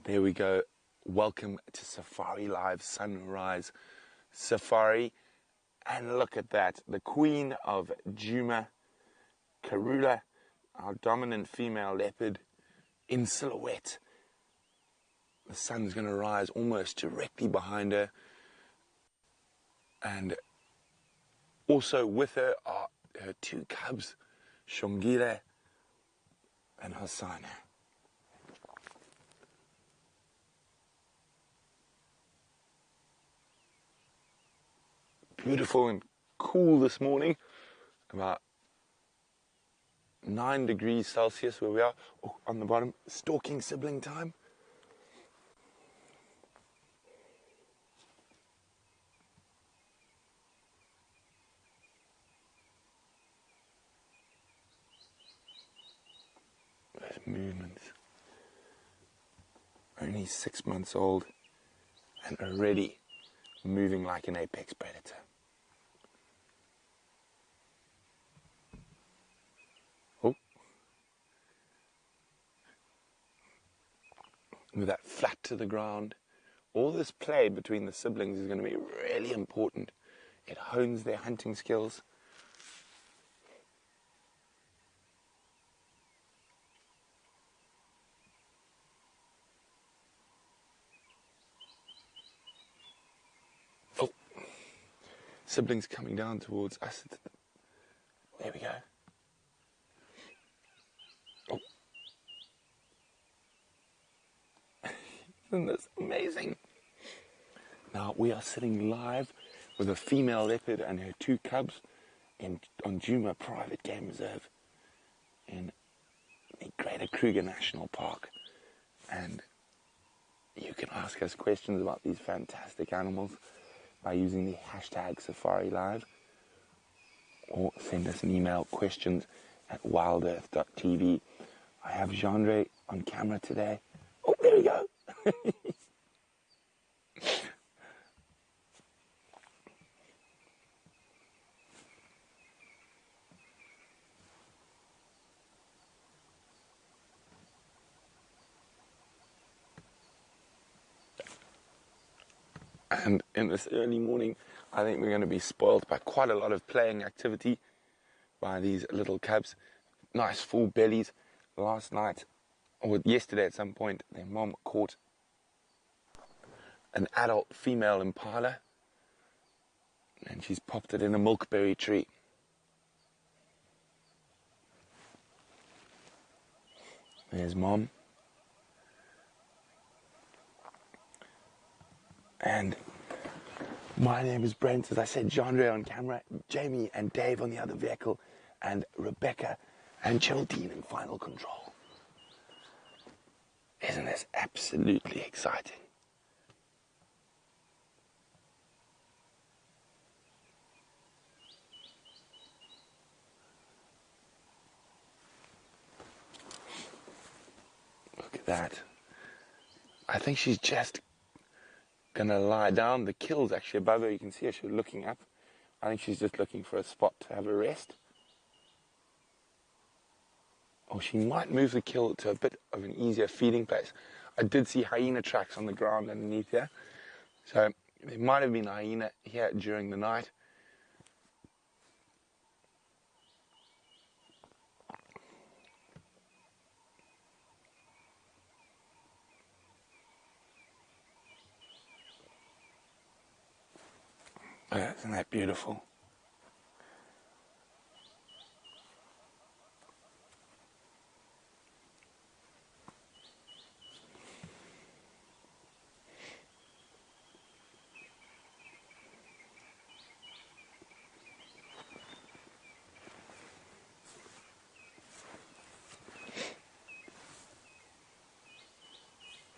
There we go. Welcome to Safari Live Sunrise Safari. And look at that. The queen of Djuma, Karula, our dominant female leopard, in silhouette. The sun's going to rise almost directly behind her. And also with her are her two cubs, Shongile and Hosanna. Beautiful and cool this morning, about 9 degrees Celsius where we are. Oh, on the bottom, stalking sibling time. Those movements. Only 6 months old and already moving like an apex predator. Oh. With that flat to the ground. All this play between the siblings is going to be really important. It hones their hunting skills. Oh, siblings coming down towards us. There we go. Oh. Isn't this amazing? Now we are sitting live with a female leopard and her two cubs on Djuma Private Game Reserve in the Greater Kruger National Park. And you can ask us questions about these fantastic animals by using the hashtag SafariLive, or send us an email, questions@wildearth.tv. I have Gendre on camera today. Oh, there we go. And in this early morning, I think we're going to be spoiled by quite a lot of playing activity by these little cubs. Nice full bellies. Last night, or yesterday at some point, their mom caught an adult female impala and she's popped it in a milkberry tree. There's mom. And my name is Brent, as I said, Gendre on camera, Jamie and Dave on the other vehicle, and Rebecca and Geraldine in final control. Isn't this absolutely exciting? Look at that. I think she's just gonna lie down. The kill's actually above her. You can see her, she's looking up. I think she's just looking for a spot to have a rest. Or she might move the kill to a bit of an easier feeding place. I did see hyena tracks on the ground underneath here. So there might have been a hyena here during the night. Oh, isn't that beautiful?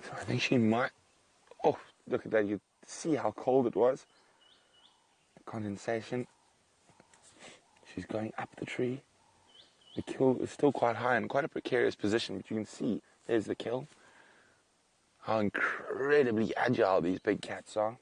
So I think she might... Oh, look at that. You see how cold it was. Condensation. She's going up the tree. The kill is still quite high and quite a precarious position, but you can see there's the kill. How incredibly agile these big cats are.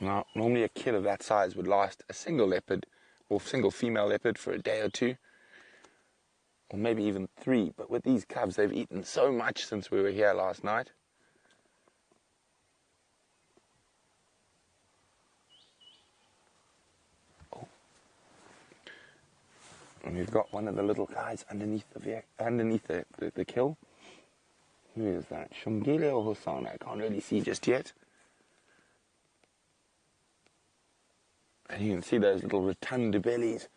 Now, normally a kid of that size would last a single leopard or single female leopard for a day or two, or maybe even 3. But with these cubs, they've eaten so much since we were here last night. Oh. And we've got one of the little guys underneath the kill. Who is that? Shungile or Hosanna? I can't really see just yet. And you can see those little rotund bellies.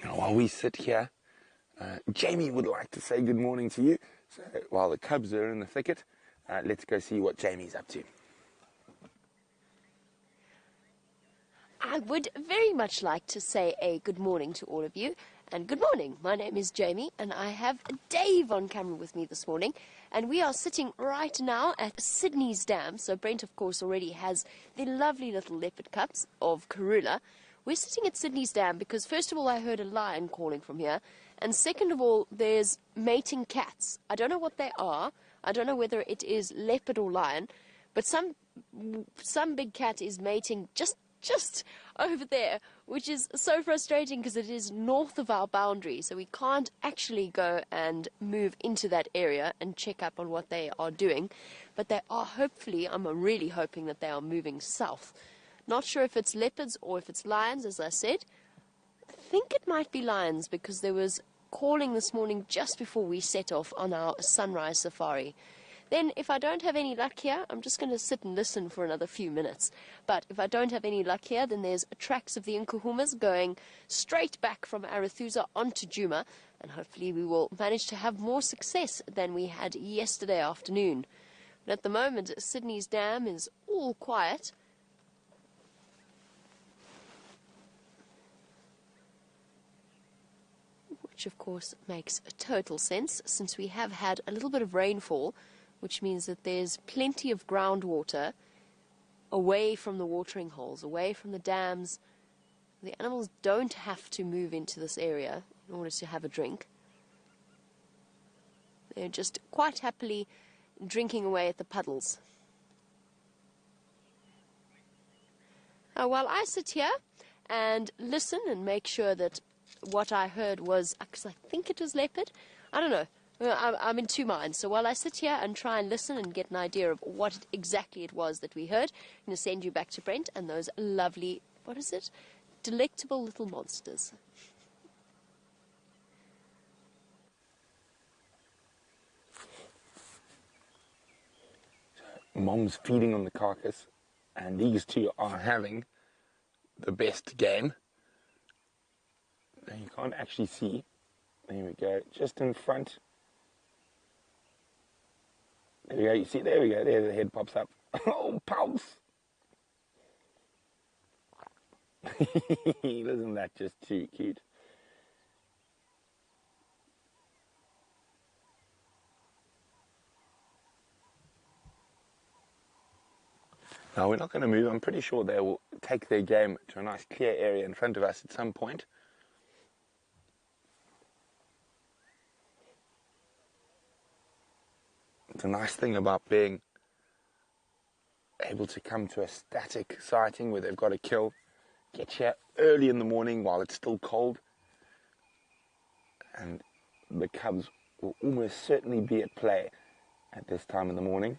Now, while we sit here, Jamie would like to say good morning to you. So while the cubs are in the thicket, let's go see what Jamie's up to. I would very much like to say a good morning to all of you. And good morning, my name is Jamie, and I have Dave on camera with me this morning. And we are sitting right now at Sydney's Dam. So Brent, of course, already has the lovely little leopard cubs of Karula. We're sitting at Sydney's Dam because, first of all, I heard a lion calling from here. And second of all, there's mating cats. I don't know what they are. I don't know whether it is leopard or lion. But some big cat is mating just over there, which is so frustrating because it is north of our boundary, so we can't actually go and move into that area and check up on what they are doing. But they are, hopefully, I'm really hoping that they are moving south. Not sure if it's leopards or if it's lions, as I said. I think it might be lions because there was calling this morning just before we set off on our sunrise safari. Then, if I don't have any luck here, I'm just going to sit and listen for another few minutes. But if I don't have any luck here, then there's tracks of the Nkuhumas going straight back from Arathusa onto Djuma, and hopefully we will manage to have more success than we had yesterday afternoon. But at the moment, Sydney's Dam is all quiet. Which, of course, makes total sense, since we have had a little bit of rainfall, which means that there's plenty of groundwater away from the watering holes, away from the dams. The animals don't have to move into this area in order to have a drink. They're just quite happily drinking away at the puddles. While I sit here and listen and make sure that what I heard was, because I think it was leopard, I don't know. I'm in two minds. So while I sit here and try and listen and get an idea of what exactly it was that we heard, I'm going to send you back to Brent and those lovely, what is it? Delectable little monsters. Mom's feeding on the carcass, and these two are having the best game. Now you can't actually see. There we go, just in front. There we go, you see, there we go, there the head pops up. Oh, pounce! Isn't that just too cute? Now we're not going to move. I'm pretty sure they will take their game to a nice clear area in front of us at some point. It's a nice thing about being able to come to a static sighting where they've got a kill, get here early in the morning while it's still cold, and the cubs will almost certainly be at play at this time in the morning.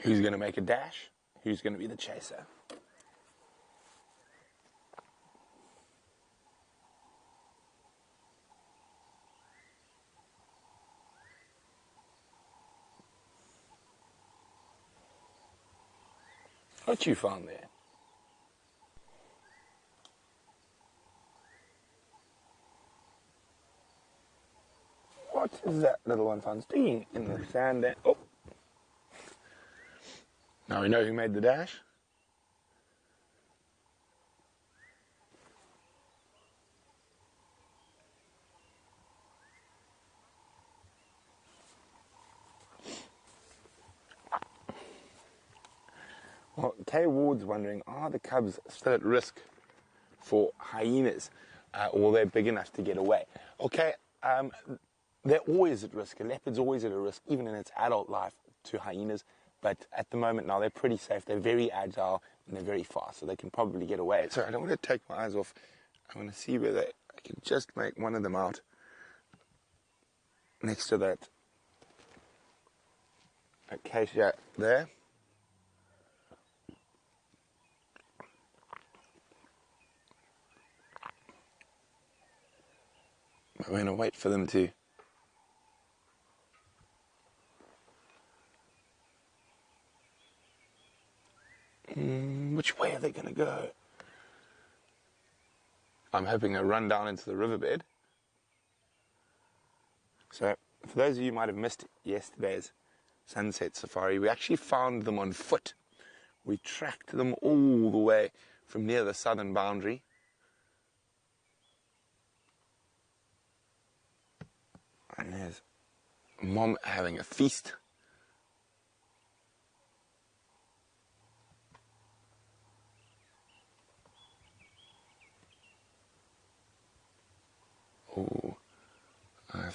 Who's going to make a dash? Who's going to be the chaser? What you found there? What is that little one found sticking in the sand there? Oh! Now we know who made the dash. Well, Kay Ward's wondering, are the cubs still at risk for hyenas? Or they're big enough to get away? Okay, they're always at risk. A leopard's always at a risk, even in its adult life, to hyenas. But at the moment now, they're pretty safe. They're very agile and they're very fast, so they can probably get away. So I don't want to take my eyes off. I want to see whether I can just make one of them out next to that acacia there. We're going to wait for them to. Which way are they going to go? I'm hoping they'll run down into the riverbed. So, for those of you who might have missed yesterday's sunset safari, we actually found them on foot. We tracked them all the way from near the southern boundary. And there's Mom having a feast. Oh, I'm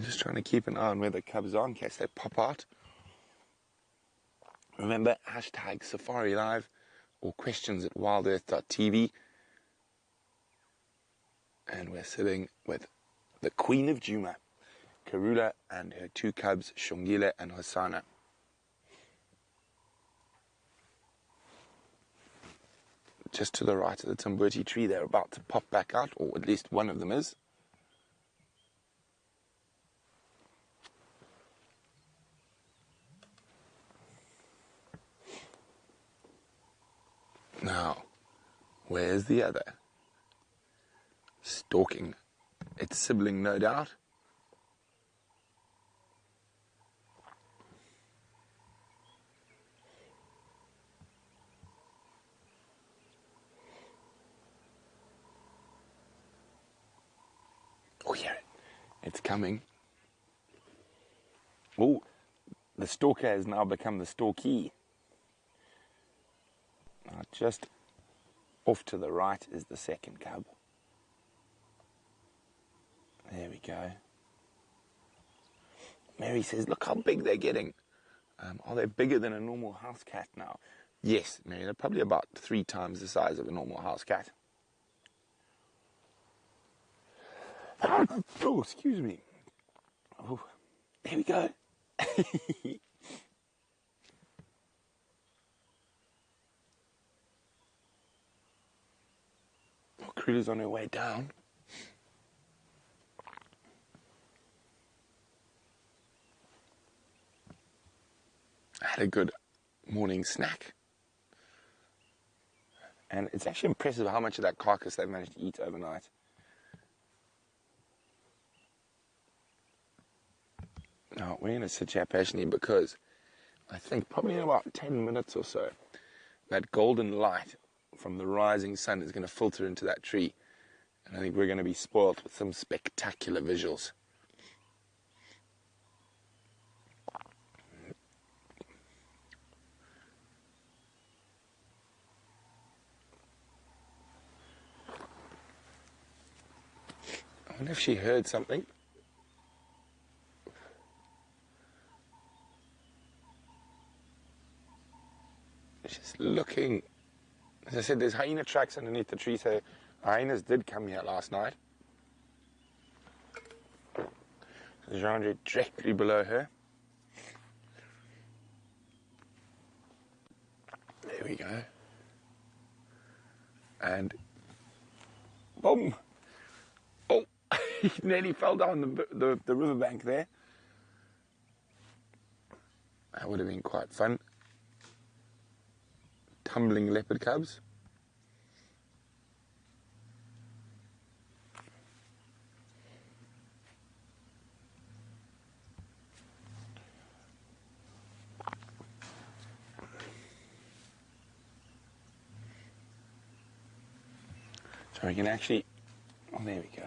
just trying to keep an eye on where the cubs are in case they pop out. Remember, hashtag SafariLIVE or questions@wildearth.tv. And we're sitting with the Queen of Djuma, Karula, and her two cubs, Shongile and Hosanna. Just to the right of the Tambuti tree, they're about to pop back out, or at least one of them is. Now, where's the other? Stalking its sibling, no doubt. Oh, yeah, it's coming. Oh, the stalker has now become the stalkee. Now, just off to the right is the second cub. There we go. Mary says, look how big they're getting. Are they bigger than a normal house cat now? Yes, Mary, they're probably about 3 times the size of a normal house cat. Oh, excuse me. Oh, there we go. Oh, Krula's on her way down. I had a good morning snack. And it's actually impressive how much of that carcass they've managed to eat overnight. Now, we're going to sit here patiently because I think probably in about 10 minutes or so, that golden light from the rising sun is going to filter into that tree. And I think we're going to be spoiled with some spectacular visuals. I wonder if she heard something. She's looking. As I said, there's hyena tracks underneath the tree, so hyenas did come here last night. There's Jean directly below her. There we go. And boom! Oh, he nearly fell down the riverbank there. That would have been quite fun. tumbling leopard cubs. So we can actually, oh, there we go.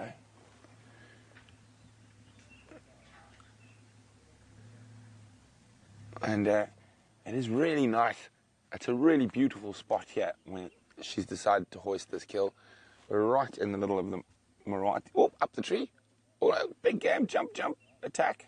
And it is really nice. It's a really beautiful spot here when she's decided to hoist this kill. We're right in the middle of the Marathi. Oh, up the tree. Oh, no, big game. Jump, jump, attack.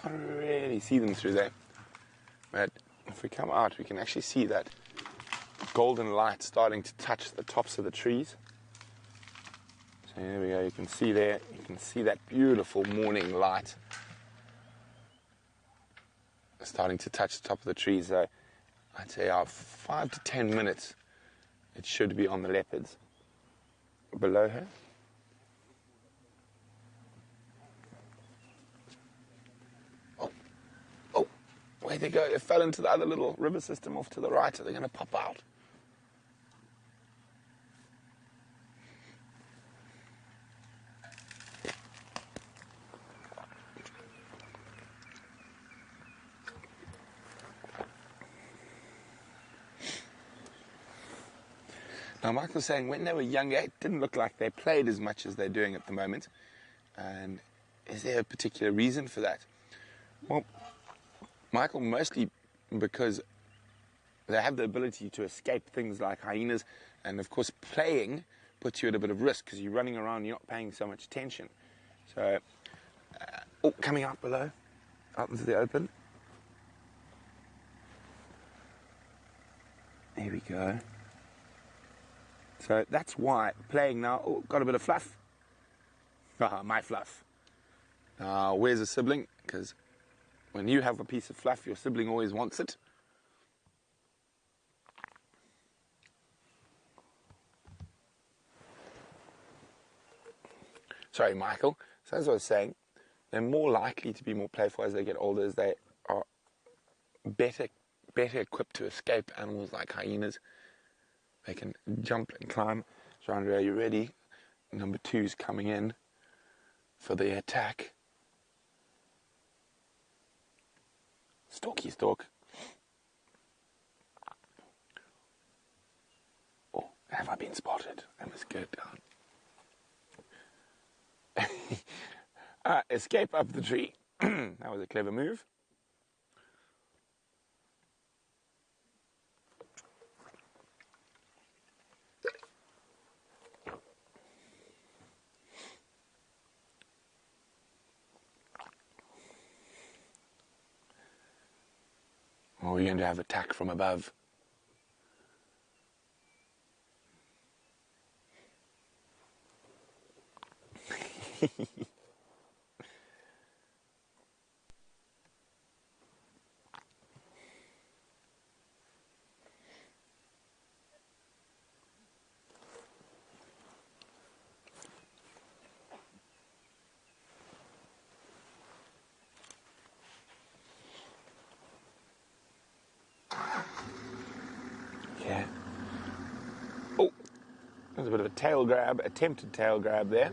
Can't really see them through there. But if we come out, we can actually see that golden light starting to touch the tops of the trees. So there we go, you can see there, you can see that beautiful morning light starting to touch the top of the trees. So I'd say 5 to 10 minutes it should be on the leopards below her. Oh, where'd they go? It fell into the other little river system off to the right, so they're going to pop out. Now, Michael's saying when they were younger, it didn't look like they played as much as they're doing at the moment. And is there a particular reason for that? Well, Michael, mostly because they have the ability to escape things like hyenas. And, of course, playing puts you at a bit of risk because you're running around, you're not paying so much attention. So, oh, coming out below, out into the open. There we go. So that's why playing now, oh, got a bit of fluff. My fluff. Now, where's a sibling? Because when you have a piece of fluff, your sibling always wants it. Sorry, Michael. So as I was saying, they're more likely to be more playful as they get older, as they are better equipped to escape animals like hyenas. They can jump and climb. Jean-André, are you ready? Number 2's coming in for the attack. Stalky stalk. Oh, have I been spotted? That was good. Escape up the tree. That was a clever move. Or we're going to have attack from above. Yeah. Oh, there's a bit of a tail grab, attempted tail grab there.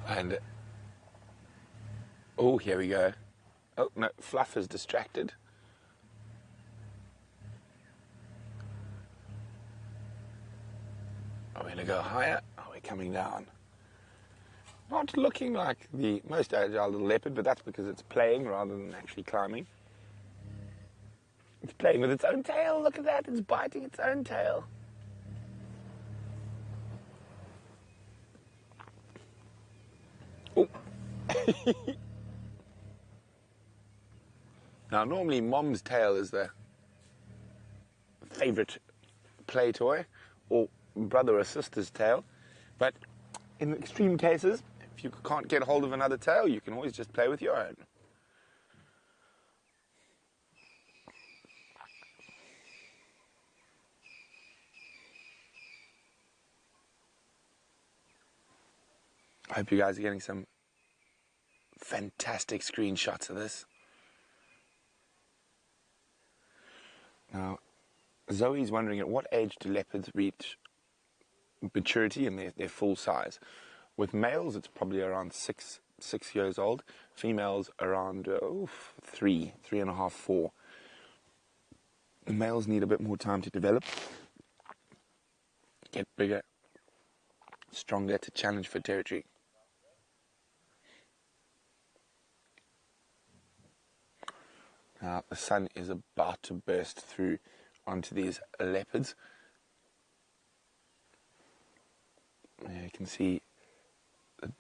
And, oh, here we go. Oh, no, Fluff is distracted. Are we going to go higher? Are we coming down? Not looking like the most agile little leopard, but that's because it's playing rather than actually climbing. It's playing with its own tail. Look at that. It's biting its own tail. Oh. Now, normally mom's tail is the favorite play toy, or brother or sister's tail, but in extreme cases, if you can't get hold of another tail, you can always just play with your own. I hope you guys are getting some fantastic screenshots of this. Now, Zoe's wondering, at what age do leopards reach maturity and their full size? With males, it's probably around 6 years old. Females around 3.5, 4. The males need a bit more time to develop, get bigger, stronger, to challenge for territory. Now, the sun is about to burst through onto these leopards. There you can see the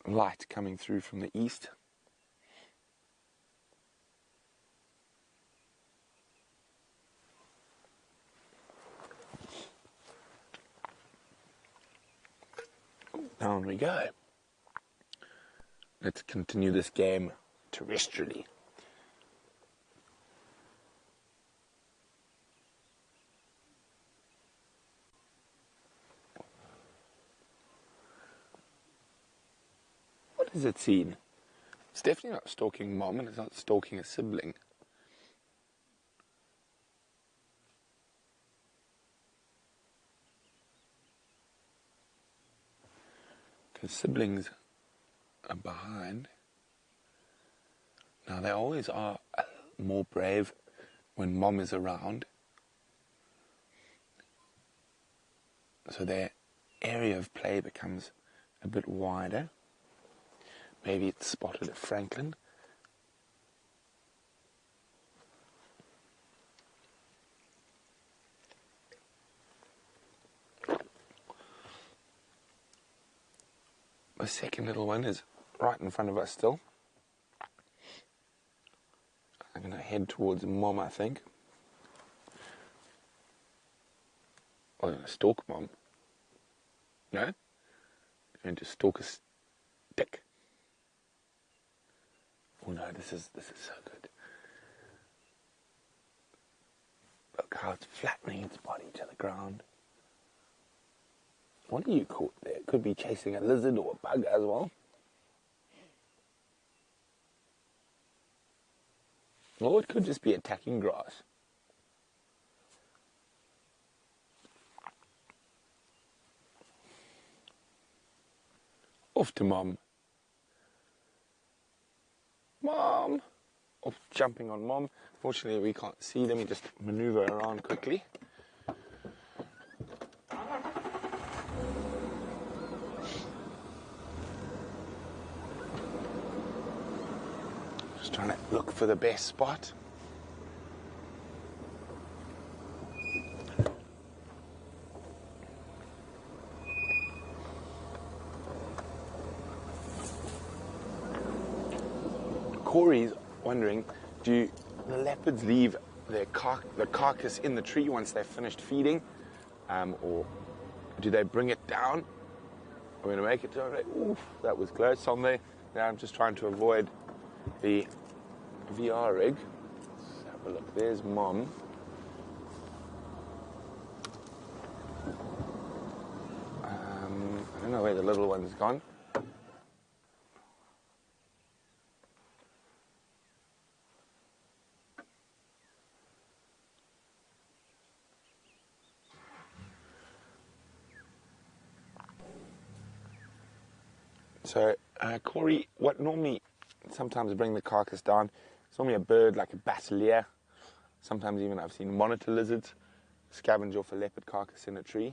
light coming through from the east. Down we go. Let's continue this game terrestrially. What has it seen? It's definitely not stalking mom, and it's not stalking a sibling. Because siblings are behind. Now, they always are more brave when mom is around. So their area of play becomes a bit wider. Maybe it's spotted a francolin. The second little one is right in front of us still. I'm going to head towards mom, I think. I'm going to stalk mom. No? I'm going to stalk a stick. Oh no, this is so good. Look how it's flattening its body to the ground. What are you caught there? It could be chasing a lizard or a bug as well. Or it could just be attacking grass. Off to mom. Mom! Off jumping on mom. Fortunately, we can't see. Let me just maneuver around quickly. Just trying to look for the best spot. Corey's wondering, do the leopards leave the carcass in the tree once they've finished feeding? Or do they bring it down? I'm going to make it to it. Oof, that was close on there. Now I'm just trying to avoid the VR rig. Let's have a look. There's mom. I don't know where the little one's gone. So, Corey, what normally sometimes bring the carcass down, it's normally a bird like a basileia. Sometimes even I've seen monitor lizards scavenge off a leopard carcass in a tree.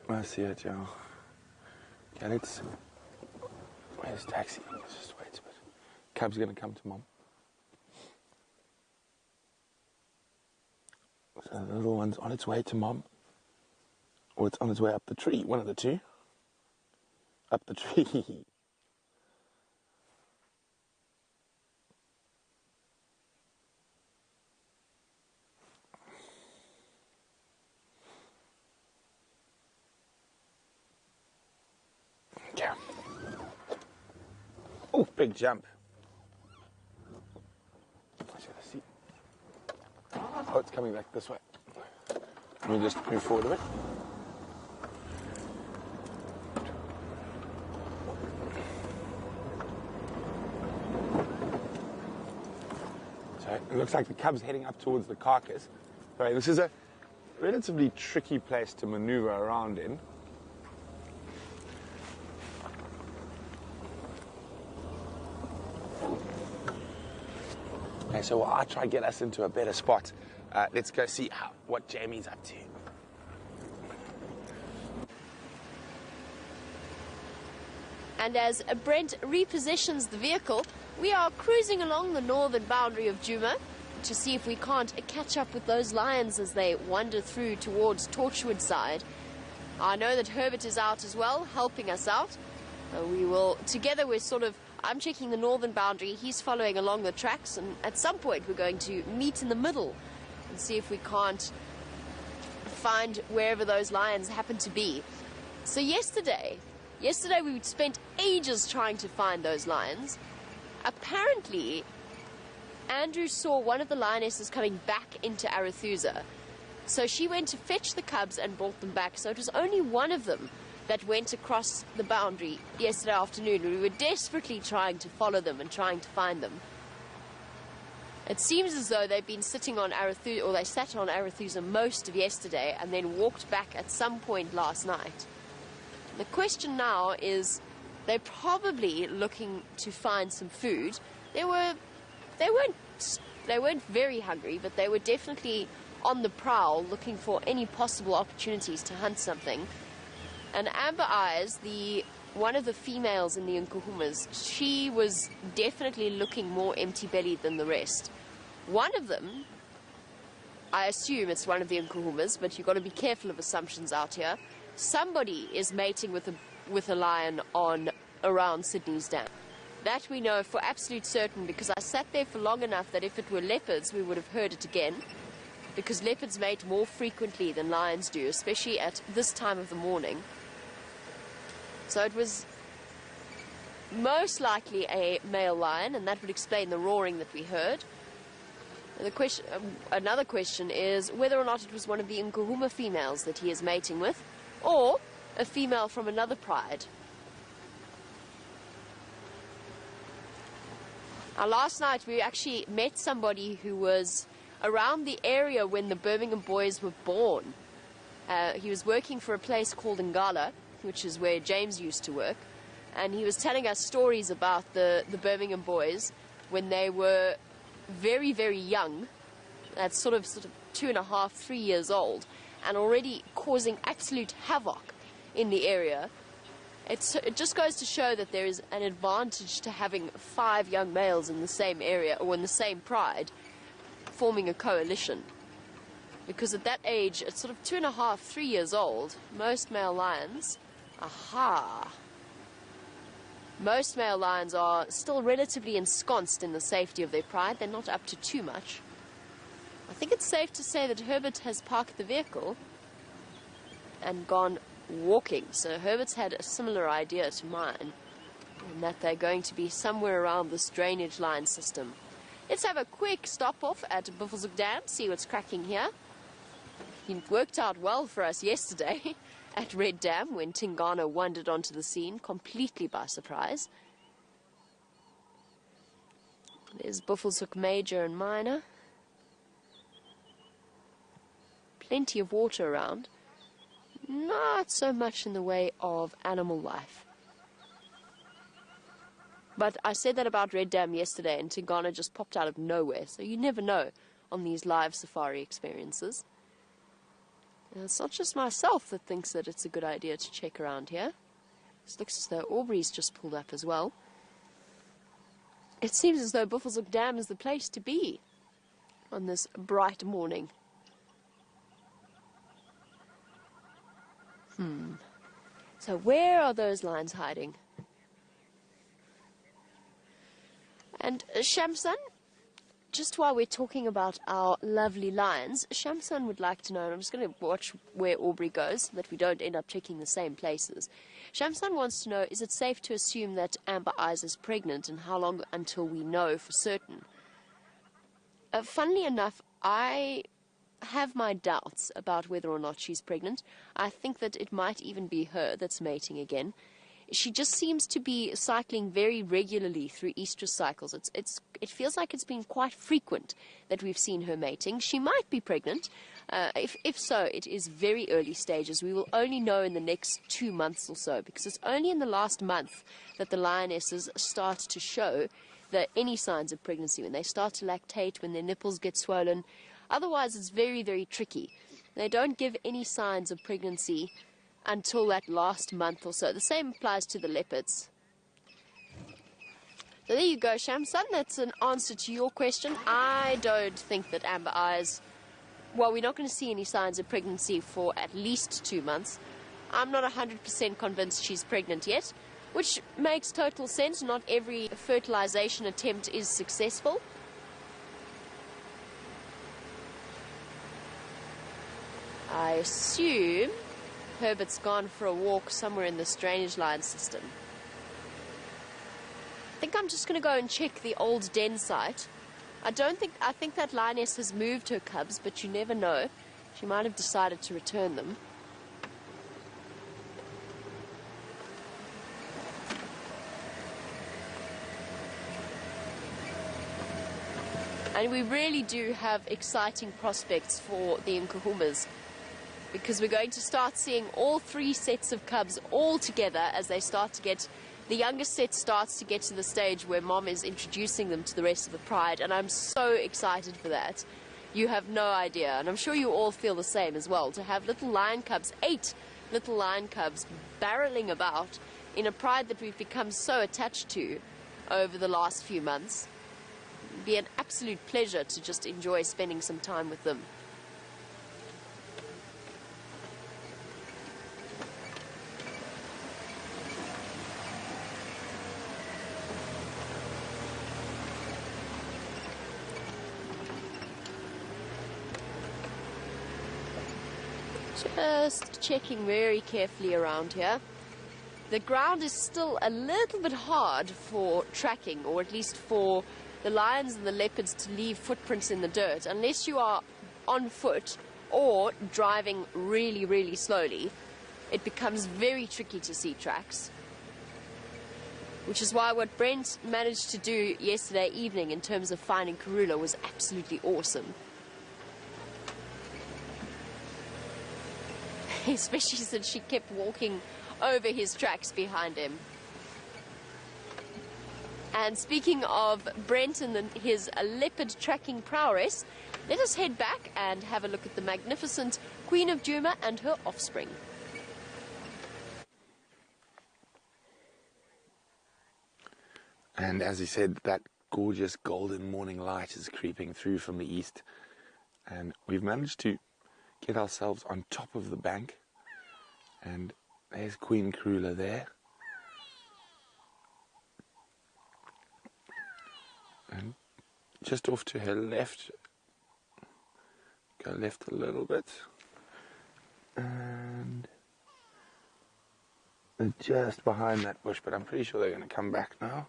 I see it, Joe. Okay, let's... Where's taxi? Let's just wait a bit. Cab's going to come to mom. So the little one's on its way to mom. Or it's on its way up the tree. One of the two. Up the tree. Yeah. Oh, big jump. I should have seen. Oh, it's coming back this way. Let me just move forward a bit. So it looks like the cub's heading up towards the carcass. Right, this is a relatively tricky place to maneuver around in. Okay, so I'll try to get us into a better spot. Let's go see what Jamie's up to. And as Brent repositions the vehicle, we are cruising along the northern boundary of Djuma to see if we can't catch up with those lions as they wander through towards Torchwood side. I know that Herbert is out as well, helping us out. We will, together I'm checking the northern boundary, he's following along the tracks, and at some point we're going to meet in the middle and see if we can't find wherever those lions happen to be. So yesterday we spent ages trying to find those lions. Apparently, Andrew saw one of the lionesses coming back into Arethusa. So she went to fetch the cubs and brought them back. So it was only one of them that went across the boundary yesterday afternoon. We were desperately trying to follow them and trying to find them. It seems as though they've been sitting on Arethusa, or they sat on Arethusa most of yesterday and then walked back at some point last night. The question now is, they're probably looking to find some food. They weren't very hungry, but they were definitely on the prowl looking for any possible opportunities to hunt something. And Amber Eyes, one of the females in the Nkuhumas, she was definitely looking more empty-bellied than the rest. One of them, I assume it's one of the Nkuhumas, but you've got to be careful of assumptions out here. Somebody is mating with a lion around Sydney's Dam. That we know for absolute certain, because I sat there for long enough that if it were leopards, we would have heard it again. Because leopards mate more frequently than lions do, especially at this time of the morning. So it was most likely a male lion, and that would explain the roaring that we heard. Another question is whether or not it was one of the Nkuhuma females that he is mating with, or a female from another pride. Now, last night we actually met somebody who was around the area when the Birmingham boys were born. He was working for a place called Ngala, which is where James used to work, and he was telling us stories about the Birmingham boys when they were very, very young, at sort of 2.5, 3 years old, and already causing absolute havoc in the area. It just goes to show that there is an advantage to having 5 young males in the same area, or in the same pride, forming a coalition. Because at that age, at sort of 2.5, 3 years old, most male lions, most male lions are still relatively ensconced in the safety of their pride. They're not up to too much. I think it's safe to say that Herbert has parked the vehicle and gone walking. So Herbert's had a similar idea to mine, and that they're going to be somewhere around this drainage line system. Let's have a quick stop off at Buffelshoek Dam, see what's cracking here. It worked out well for us yesterday at Red Dam when Tingana wandered onto the scene completely by surprise. There's Buffelshoek Major and Minor. Plenty of water around. Not so much in the way of animal life. But I said that about Red Dam yesterday, and Tingana just popped out of nowhere, so you never know on these live safari experiences. And it's not just myself that thinks that it's a good idea to check around here. This looks as though Aubrey's just pulled up as well. It seems as though Buffelshoek Dam is the place to be on this bright morning. So where are those lions hiding? And Shamsun, just while we're talking about our lovely lions, Shamsun would like to know, and I'm just going to watch where Aubrey goes, so that we don't end up checking the same places. Shamsun wants to know, is it safe to assume that Amber Eyes is pregnant, and how long until we know for certain? Funnily enough, I have my doubts about whether or not she's pregnant. I think that it might even be her that's mating again. She just seems to be cycling very regularly through estrus cycles. It feels like it's been quite frequent that we've seen her mating. She might be pregnant. If so, it is very early stages. We will only know in the next 2 months or so, because it's only in the last month that the lionesses start to show any signs of pregnancy, when they start to lactate, when their nipples get swollen. Otherwise, it's very, very tricky. They don't give any signs of pregnancy until that last month or so. The same applies to the leopards. So there you go, Shamsun. That's an answer to your question. I don't think that Amber Eyes, well, we're not going to see any signs of pregnancy for at least 2 months. I'm not 100% convinced she's pregnant yet, which makes total sense. Not every fertilization attempt is successful. I assume Herbert's gone for a walk somewhere in this drainage line system. I think I'm just going to go and check the old den site. I think that lioness has moved her cubs, but you never know. She might have decided to return them. And we really do have exciting prospects for the Nkuhumas, because we're going to start seeing all 3 sets of cubs all together as they start to get, the youngest set starts to get to the stage where mom is introducing them to the rest of the pride, and I'm so excited for that. You have no idea, and I'm sure you all feel the same as well, to have little lion cubs, 8 little lion cubs barreling about in a pride that we've become so attached to over the last few months. It'd be an absolute pleasure to just enjoy spending some time with them. Just checking very carefully around here. The ground is still a little bit hard for tracking, or at least for the lions and the leopards to leave footprints in the dirt, unless you are on foot or driving really, really slowly. It becomes very tricky to see tracks, which is why what Brent managed to do yesterday evening in terms of finding Karula was absolutely awesome. Especially since she kept walking over his tracks behind him. And speaking of Brent and his leopard tracking prowess, let us head back and have a look at the magnificent Queen of Djuma and her offspring. And as he said, that gorgeous golden morning light is creeping through from the east, and we've managed to get ourselves on top of the bank, and there's Queen Karula there, and just off to her left, go left a little bit, and they're just behind that bush, but I'm pretty sure they're going to come back now.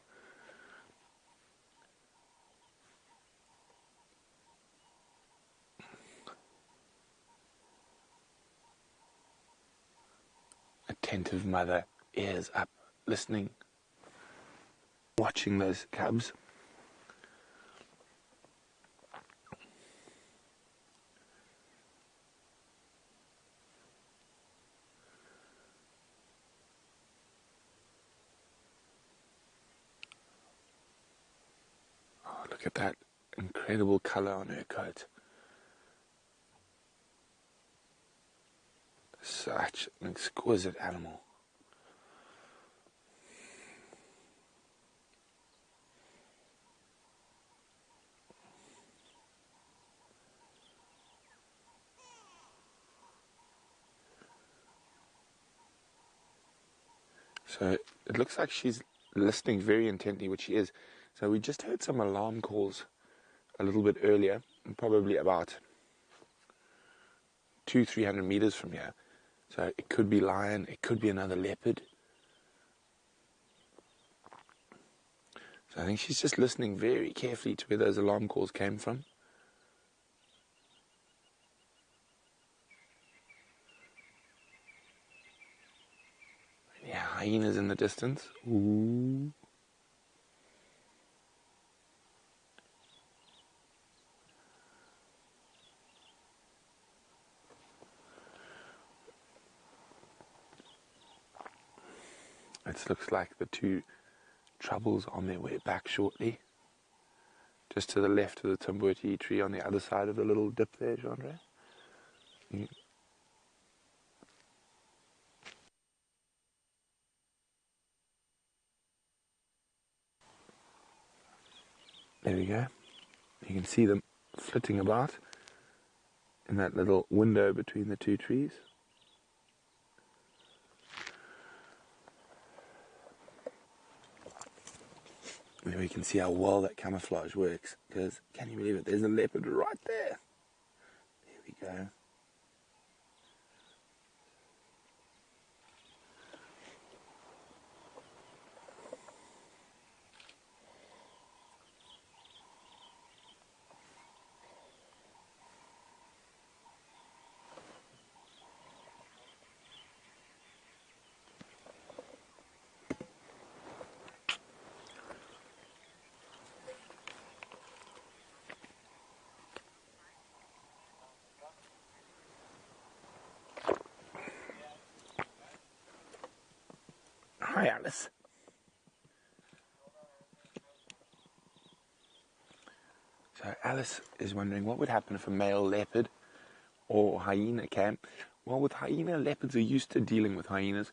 Attentive mother, ears up, listening, watching those cubs. Oh, look at that incredible color on her coat. Such an exquisite animal. So it looks like she's listening very intently, which she is. So we just heard some alarm calls a little bit earlier, probably about 200-300 meters from here. So it could be lion, it could be another leopard. So I think she's just listening very carefully to where those alarm calls came from. Yeah, hyenas in the distance. Ooh. It looks like the two troubles on their way back shortly. Just to the left of the Tamboti tree on the other side of the little dip there, Jean-Ray. There we go. You can see them flitting about in that little window between the two trees. There we can see how well that camouflage works, because, can you believe it, there's a leopard right there. There we go. Hi, Alice. So Alice is wondering what would happen if a male leopard or hyena came. Well, with hyena, leopards are used to dealing with hyenas.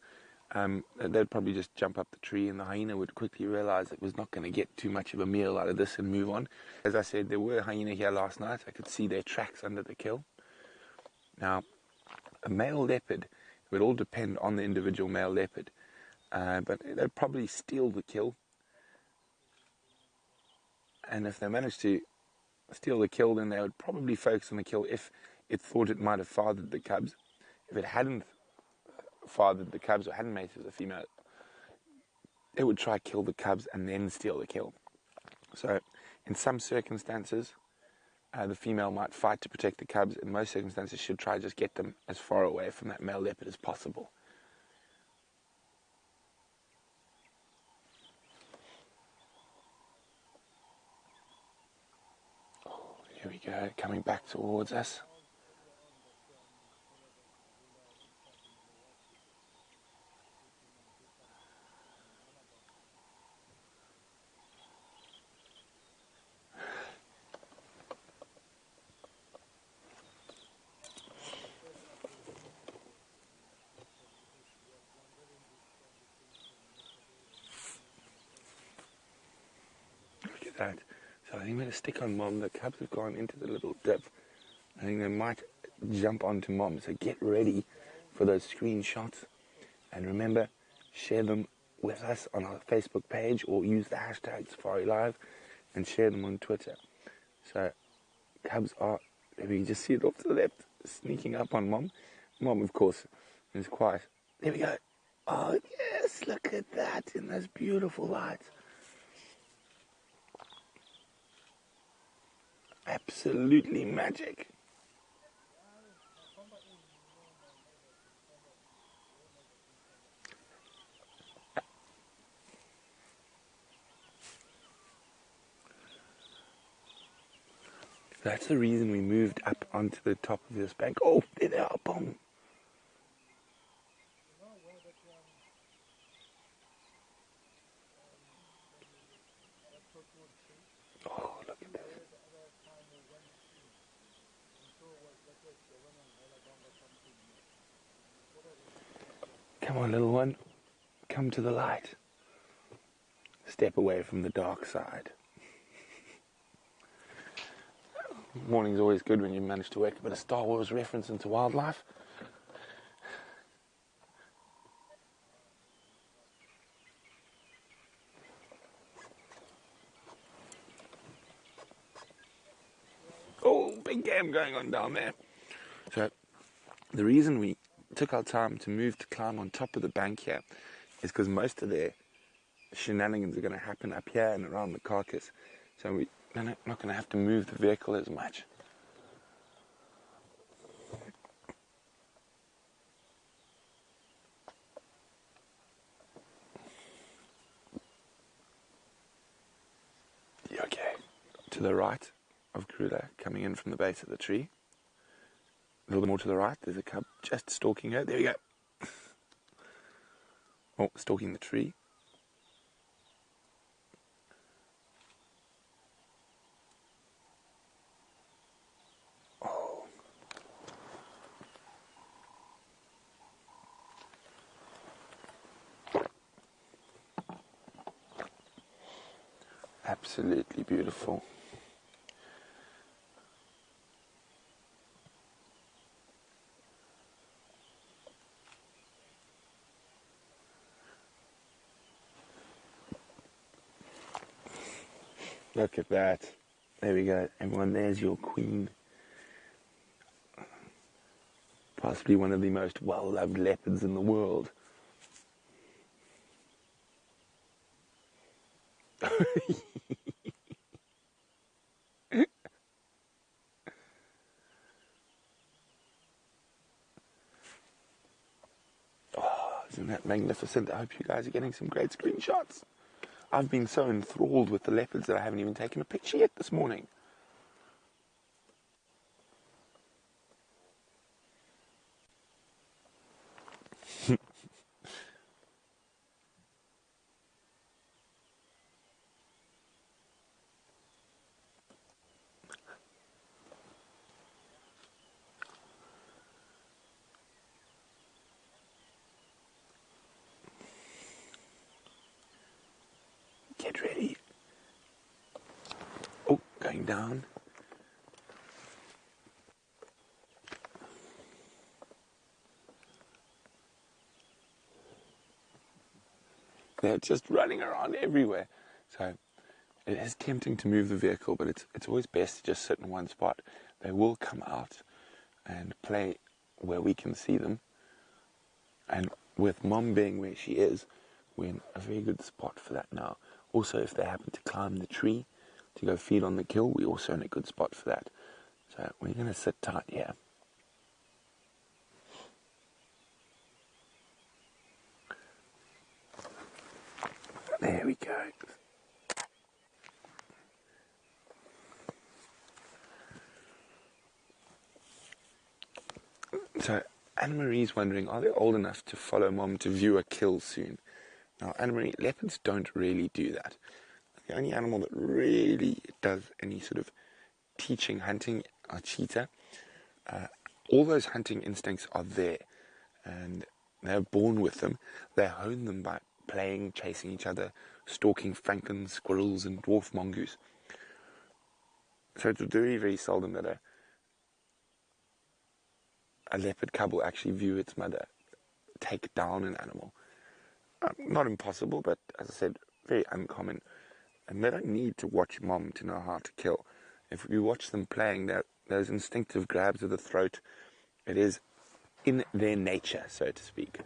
They'd probably just jump up the tree, and the hyena would quickly realize it was not going to get too much of a meal out of this and move on. As I said, there were hyena here last night. I could see their tracks under the kill. Now, a male leopard, it would all depend on the individual male leopard. But they'd probably steal the kill. And if they managed to steal the kill, then they would probably focus on the kill if it thought it might have fathered the cubs. If it hadn't fathered the cubs or hadn't mated with the female, it would try to kill the cubs and then steal the kill. So in some circumstances, the female might fight to protect the cubs. In most circumstances, should try to just get them as far away from that male leopard as possible. Here we go, coming back towards us. Look at that. So I think I'm going to stick on Mom. The cubs have gone into the little dip. I think they might jump onto Mom. So get ready for those screenshots. And remember, share them with us on our Facebook page or use the hashtag SafariLIVE and share them on Twitter. So cubs are, maybe you just see it off to the left, sneaking up on Mom. Mom, of course, is quiet. There we go. Oh, yes, look at that in those beautiful lights. Absolutely magic. That's the reason we moved up onto the top of this bank. Oh, there they are, boom. Oh, look at this. Come on, little one. Come to the light. Step away from the dark side. Morning's always good when you manage to work a bit of Star Wars reference into wildlife. big game going on down there. So the reason we took our time to climb on top of the bank here is because most of their shenanigans are going to happen up here and around the carcass. So we're not going to have to move the vehicle as much. Okay, to the right of Krula, coming in from the base of the tree. A little bit more to the right, there's a cub just stalking her. There we go. Oh, stalking the tree. Oh. Absolutely beautiful. Look at that. There we go. Everyone, there's your queen. Possibly one of the most well-loved leopards in the world. Oh, isn't that magnificent? I hope you guys are getting some great screenshots. I've been so enthralled with the leopards that I haven't even taken a picture yet this morning. Get ready. Oh, going down. They're just running around everywhere. So it is tempting to move the vehicle, but it's always best to just sit in one spot. They will come out and play where we can see them. And with Mom being where she is, we're in a very good spot for that now. Also, if they happen to climb the tree to go feed on the kill, we're also in a good spot for that. So we're going to sit tight here. There we go. So Anne-Marie's wondering, are they old enough to follow Mom to view a kill soon? Now, Anne-Marie, leopards don't really do that. The only animal that really does any sort of teaching hunting are cheetah. All those hunting instincts are there, and they're born with them. They hone them by playing, chasing each other, stalking frankens, squirrels, and dwarf mongoose. So it's very, very seldom that a leopard cub will actually view its mother take down an animal. Not impossible, but as I said, very uncommon. And they don't need to watch Mom to know how to kill. If we watch them playing, those instinctive grabs of the throat, it is in their nature, so to speak.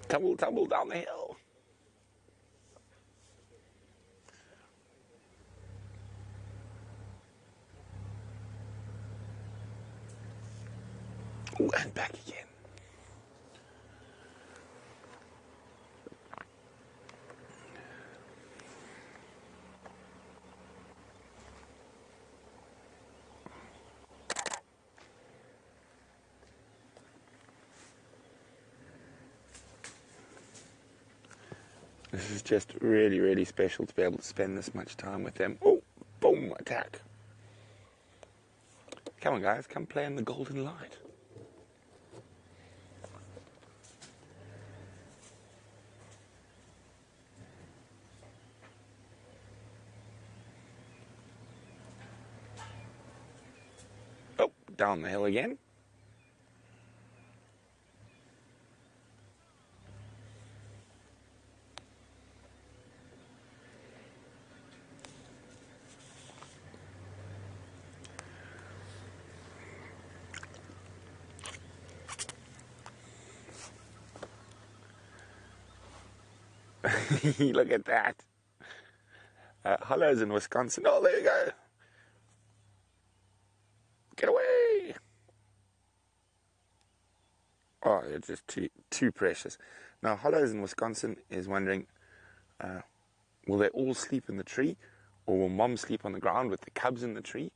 Tumble, tumble down the hill. Ooh, and back again. This is just really, really special to be able to spend this much time with them. Oh, boom, attack. Come on, guys, come play in the golden light. Oh, down the hill again. Look at that. Hollows in Wisconsin. Oh, there you go. Get away. Oh, they're just too precious. Now, Hollows in Wisconsin is wondering, will they all sleep in the tree, or will Mom sleep on the ground with the cubs in the tree?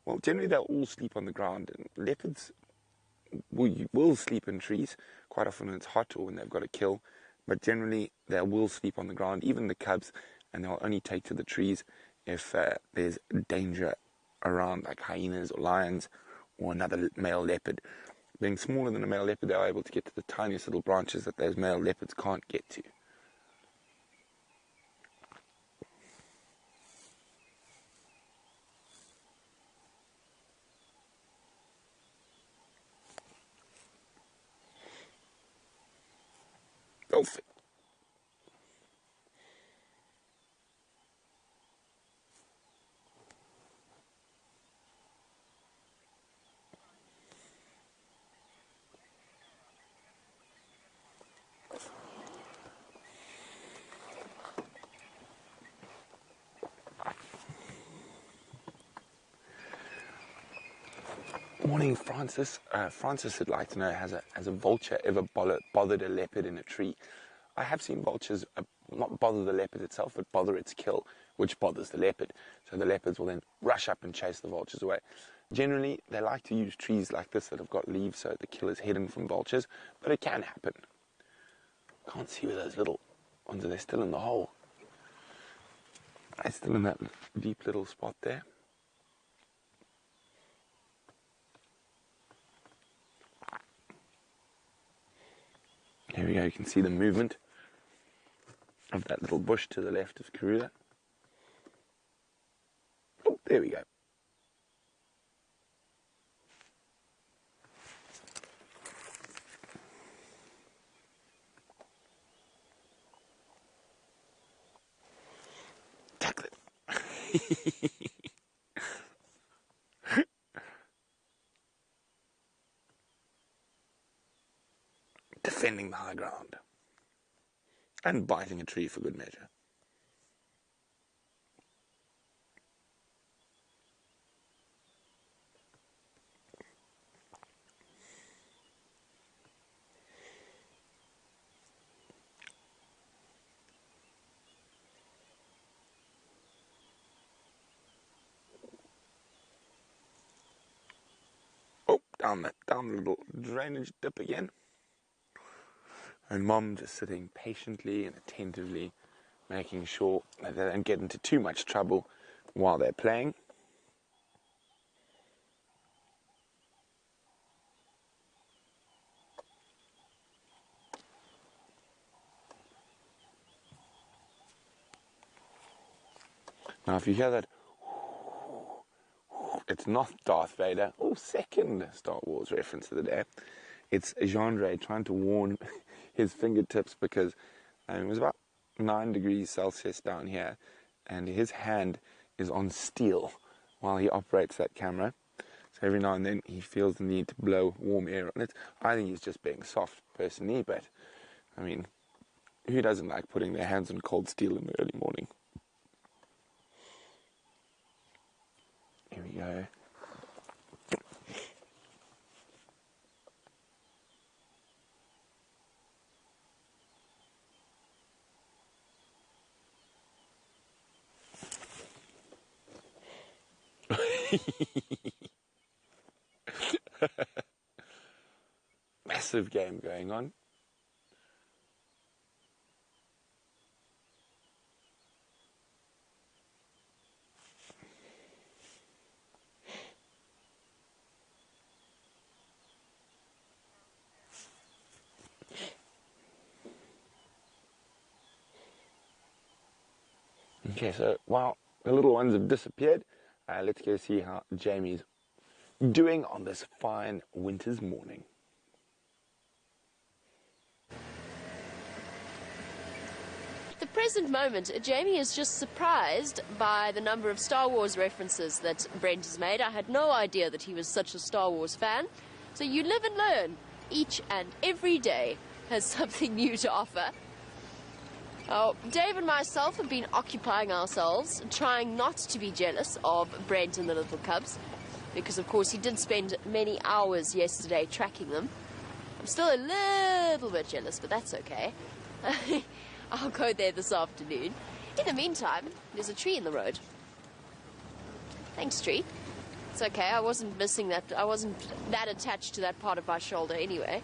Well, generally they'll all sleep on the ground, and leopards will sleep in trees quite often when it's hot or when they've got to kill, but generally they will sleep on the ground, even the cubs, and they'll only take to the trees if there's danger around, like hyenas or lions or another male leopard. Being smaller than a male leopard, they are able to get to the tiniest little branches that those male leopards can't get to. Dolphin. Morning, Francis. Francis would like to know, has a vulture ever bothered a leopard in a tree? I have seen vultures not bother the leopard itself, but bother its kill, which bothers the leopard. So the leopards will then rush up and chase the vultures away. Generally, they like to use trees like this that have got leaves so the kill is hidden from vultures, but it can happen. Can't see where those little ones are. They're still in the hole. They're still in that deep little spot there. Here we go, you can see the movement of that little bush to the left of Karula. Oh, there we go. Tackle it. Defending the high ground. And biting a tree for good measure. Oh, down the little drainage dip again. And Mom just sitting patiently and attentively, making sure that they don't get into too much trouble while they're playing. Now, if you hear that, it's not Darth Vader. Oh, second Star Wars reference of the day. It's Jean-Ray trying to warn his fingertips because it was about 9 degrees Celsius down here, and his hand is on steel while he operates that camera. So every now and then he feels the need to blow warm air on it. I think he's just being soft personally, but I mean, who doesn't like putting their hands on cold steel in the early morning? Here we go. Massive game going on. Okay, so while the little ones have disappeared, let's go see how Jamie's doing on this fine winter's morning. At the present moment, Jamie is just surprised by the number of Star Wars references that Brent has made. I had no idea that he was such a Star Wars fan. So you live and learn. Each and every day has something new to offer. Oh, Dave and myself have been occupying ourselves, trying not to be jealous of Brent and the little cubs, because of course he did spend many hours yesterday tracking them. I'm still a little bit jealous, but that's okay. I'll go there this afternoon. In the meantime, there's a tree in the road. Thanks, tree. It's okay, I wasn't missing that. I wasn't that attached to that part of my shoulder anyway.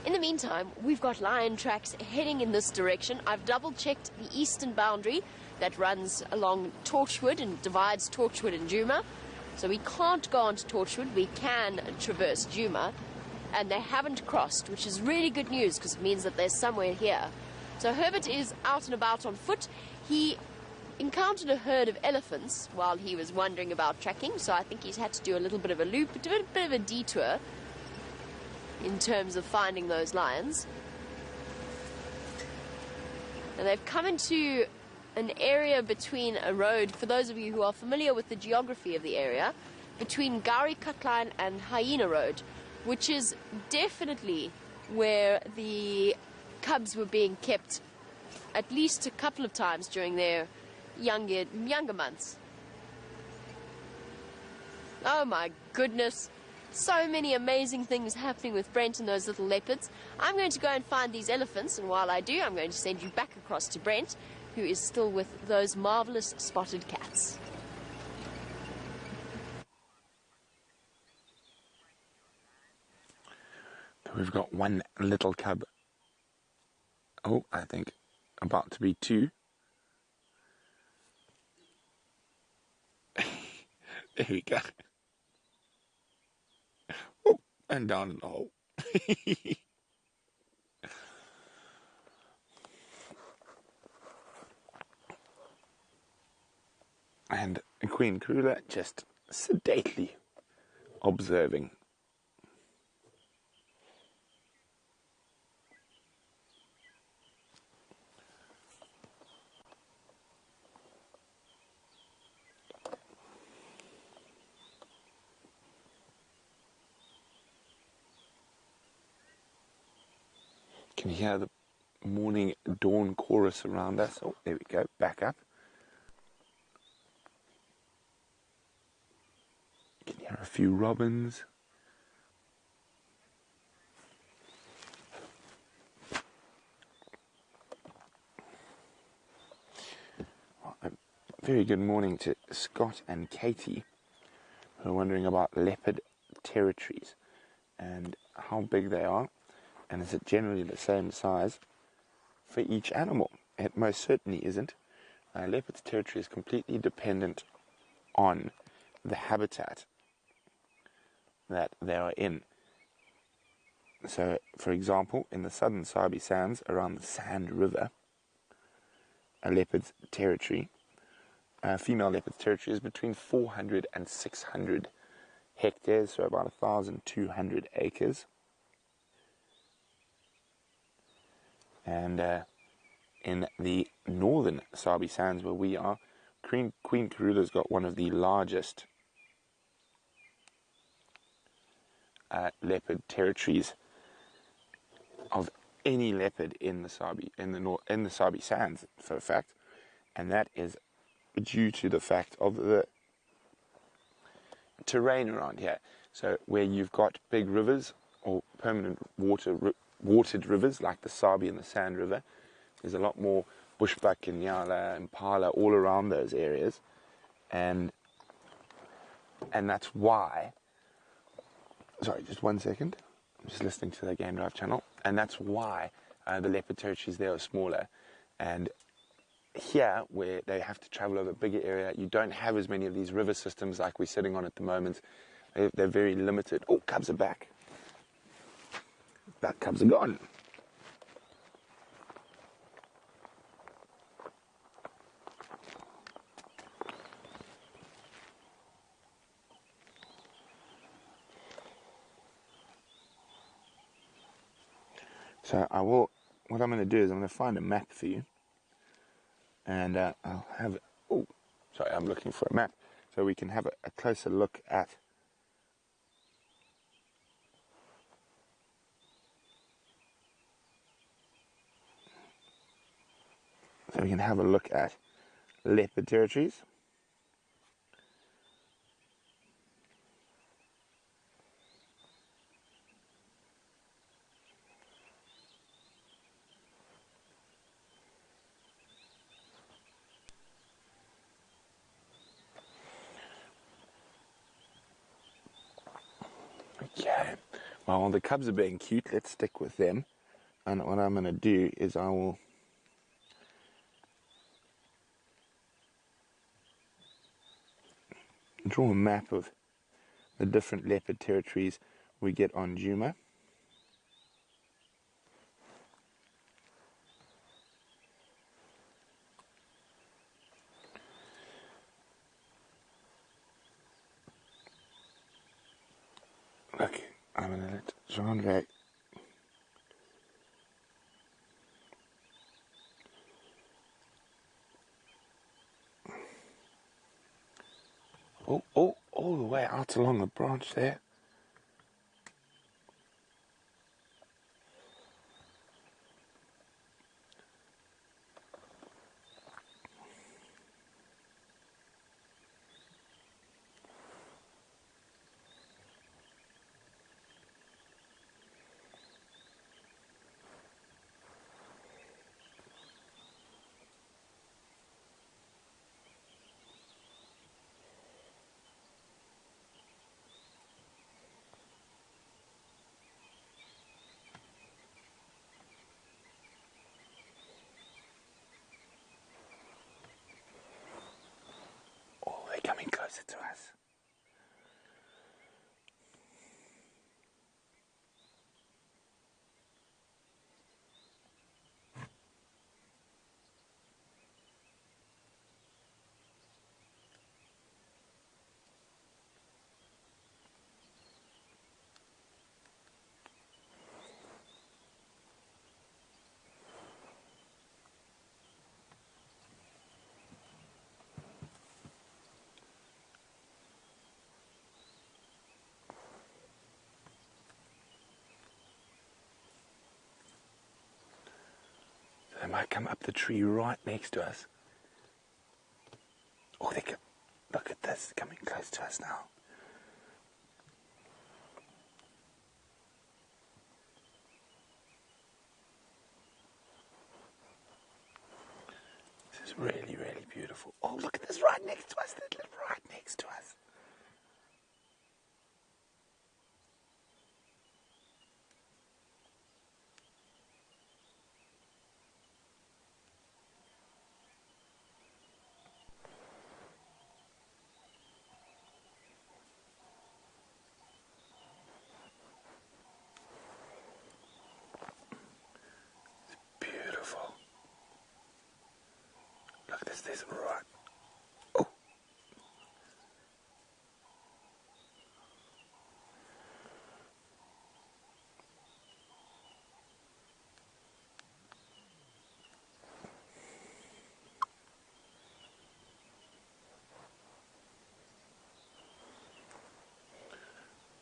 In the meantime, we've got lion tracks heading in this direction. I've double-checked the eastern boundary that runs along Torchwood and divides Torchwood and Djuma. So we can't go on to Torchwood, we can traverse Djuma. And they haven't crossed, which is really good news because it means that they're somewhere here. So Herbert is out and about on foot. He encountered a herd of elephants while he was wandering about tracking, so I think he's had to do a little bit of a loop, do a bit of a detour in terms of finding those lions. And they've come into an area between a road, for those of you who are familiar with the geography of the area, between Gowrie Cutline and Hyena Road, which is definitely where the cubs were being kept at least a couple of times during their younger months. Oh my goodness. So many amazing things happening with Brent and those little leopards. I'm going to go and find these elephants, and while I do, I'm going to send you back across to Brent, who is still with those marvelous spotted cats. We've got one little cub. Oh, I think about to be two. There we go. Oh, and down in the hole. And Queen Karula just sedately observing. Can you hear the morning dawn chorus around us? Oh, there we go, back up. Can you hear a few robins? Well, a very good morning to Scott and Katie, who are wondering about leopard territories and how big they are, and is it generally the same size for each animal? It most certainly isn't. Leopard's territory is completely dependent on the habitat that they are in. So, for example, in the southern Sabi Sands, around the Sand River, a leopard's territory, female leopard's territory is between 400 and 600 hectares, so about 1,200 acres. And in the northern Sabi Sands, where we are, Queen Karula's got one of the largest leopard territories of any leopard in the Sabi Sands, for a fact, and that is due to the fact of the terrain around here. So where you've got big rivers or permanent watered rivers like the Sabi and the Sand River, there's a lot more bushbuck and nyala and impala all around those areas, and that's why. Sorry, just 1 second. I'm just listening to the Game Drive channel, and that's why the leopard territories there are smaller. And here, where they have to travel over a bigger area, you don't have as many of these river systems like we're sitting on at the moment. They're very limited. Oh, cubs are back. That cubs are gone. So what I'm going to do is I'm going to find a map for you, and I'll have, oh, sorry, I'm looking for a map, so we can have a closer look at So we can have a look at leopard territories. Okay, well, while the cubs are being cute, let's stick with them. And what I'm going to do is I will draw a map of the different leopard territories we get on Djuma. Look, I'm going to let Jean-Jacques all the way out along the branch there. Oh, they're coming closer to us. They might come up the tree right next to us. Oh, look at this, coming close to us now. This is really, really beautiful. Oh, look at this right next to us. They live right next to us. Beautiful. Look, this right. Oh.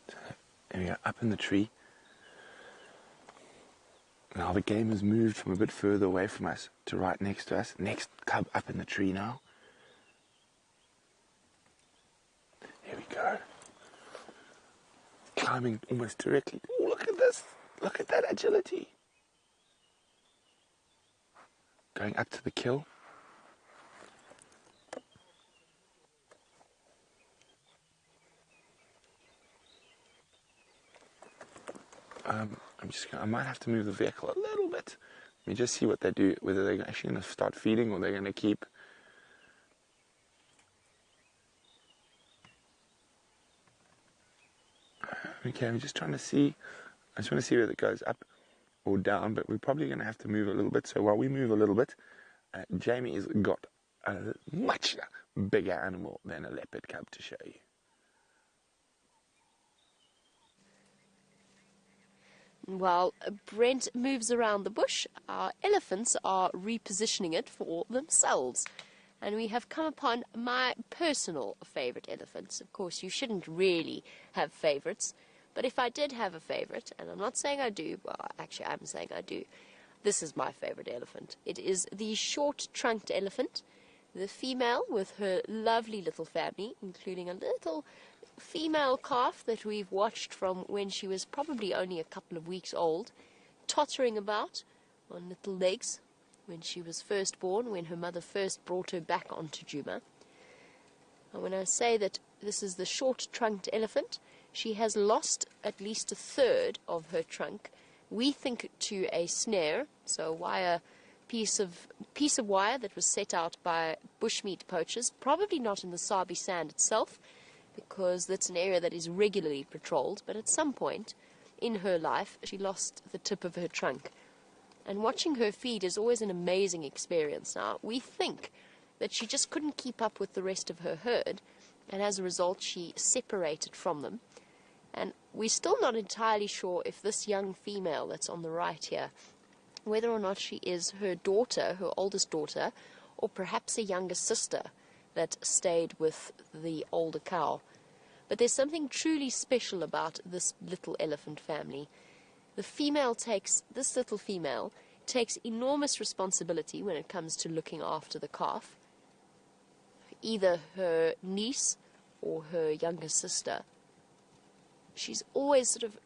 So, there we go, up in the tree. Now the game has moved from a bit further away from us to right next to us. Next cub up in the tree now. Here we go. Climbing almost directly. Oh, look at this. Look at that agility. Going up to the kill. I might have to move the vehicle a little bit. Let me just see what they do, whether they're actually going to start feeding or they're going to keep. Okay, I'm just trying to see. I just want to see whether it goes up or down, but we're probably going to have to move a little bit. So while we move a little bit, Jamie has got a much bigger animal than a leopard cub to show you. While Brent moves around the bush, our elephants are repositioning it for themselves. And we have come upon my personal favorite elephants. Of course, you shouldn't really have favorites, but if I did have a favorite, and I'm not saying I do, well, actually I'm saying I do, This is my favorite elephant. It is the short-trunked elephant, the female with her lovely little family, including a little female calf that we've watched from when she was probably only a couple of weeks old, tottering about on little legs when she was first born, when her mother first brought her back onto Djuma. And when I say that this is the short-trunked elephant, she has lost at least a third of her trunk. We think to a snare, so a wire piece of wire that was set out by bushmeat poachers, probably not in the Sabi Sand itself, because that's an area that is regularly patrolled, but at some point in her life she lost the tip of her trunk. And watching her feed is always an amazing experience. Now, we think that she just couldn't keep up with the rest of her herd, and as a result she separated from them. And we're still not entirely sure if this young female that's on the right here, whether or not she is her daughter, her oldest daughter, or perhaps a younger sister that stayed with the older cow. But there's something truly special about this little elephant family. This little female takes enormous responsibility when it comes to looking after the calf, either her niece or her younger sister. She's always sort of,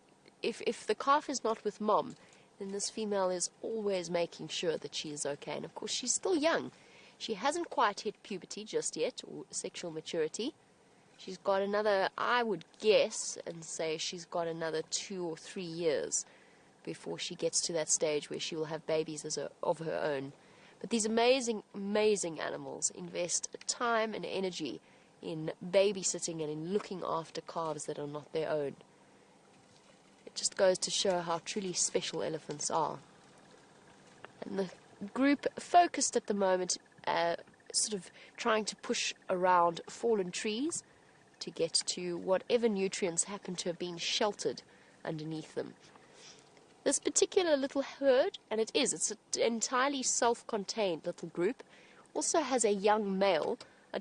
if the calf is not with mom, then this female is always making sure that she is okay. And of course, she's still young. She hasn't quite hit puberty just yet, or sexual maturity. She's got another, I would guess, and say she's got another 2 or 3 years before she gets to that stage where she will have babies of her own. But these amazing, amazing animals invest time and energy in babysitting and in looking after calves that are not their own. It just goes to show how truly special elephants are. And the group focused at the moment, sort of trying to push around fallen trees to get to whatever nutrients happen to have been sheltered underneath them. This particular little herd, and it's an entirely self-contained little group, also has a young male. I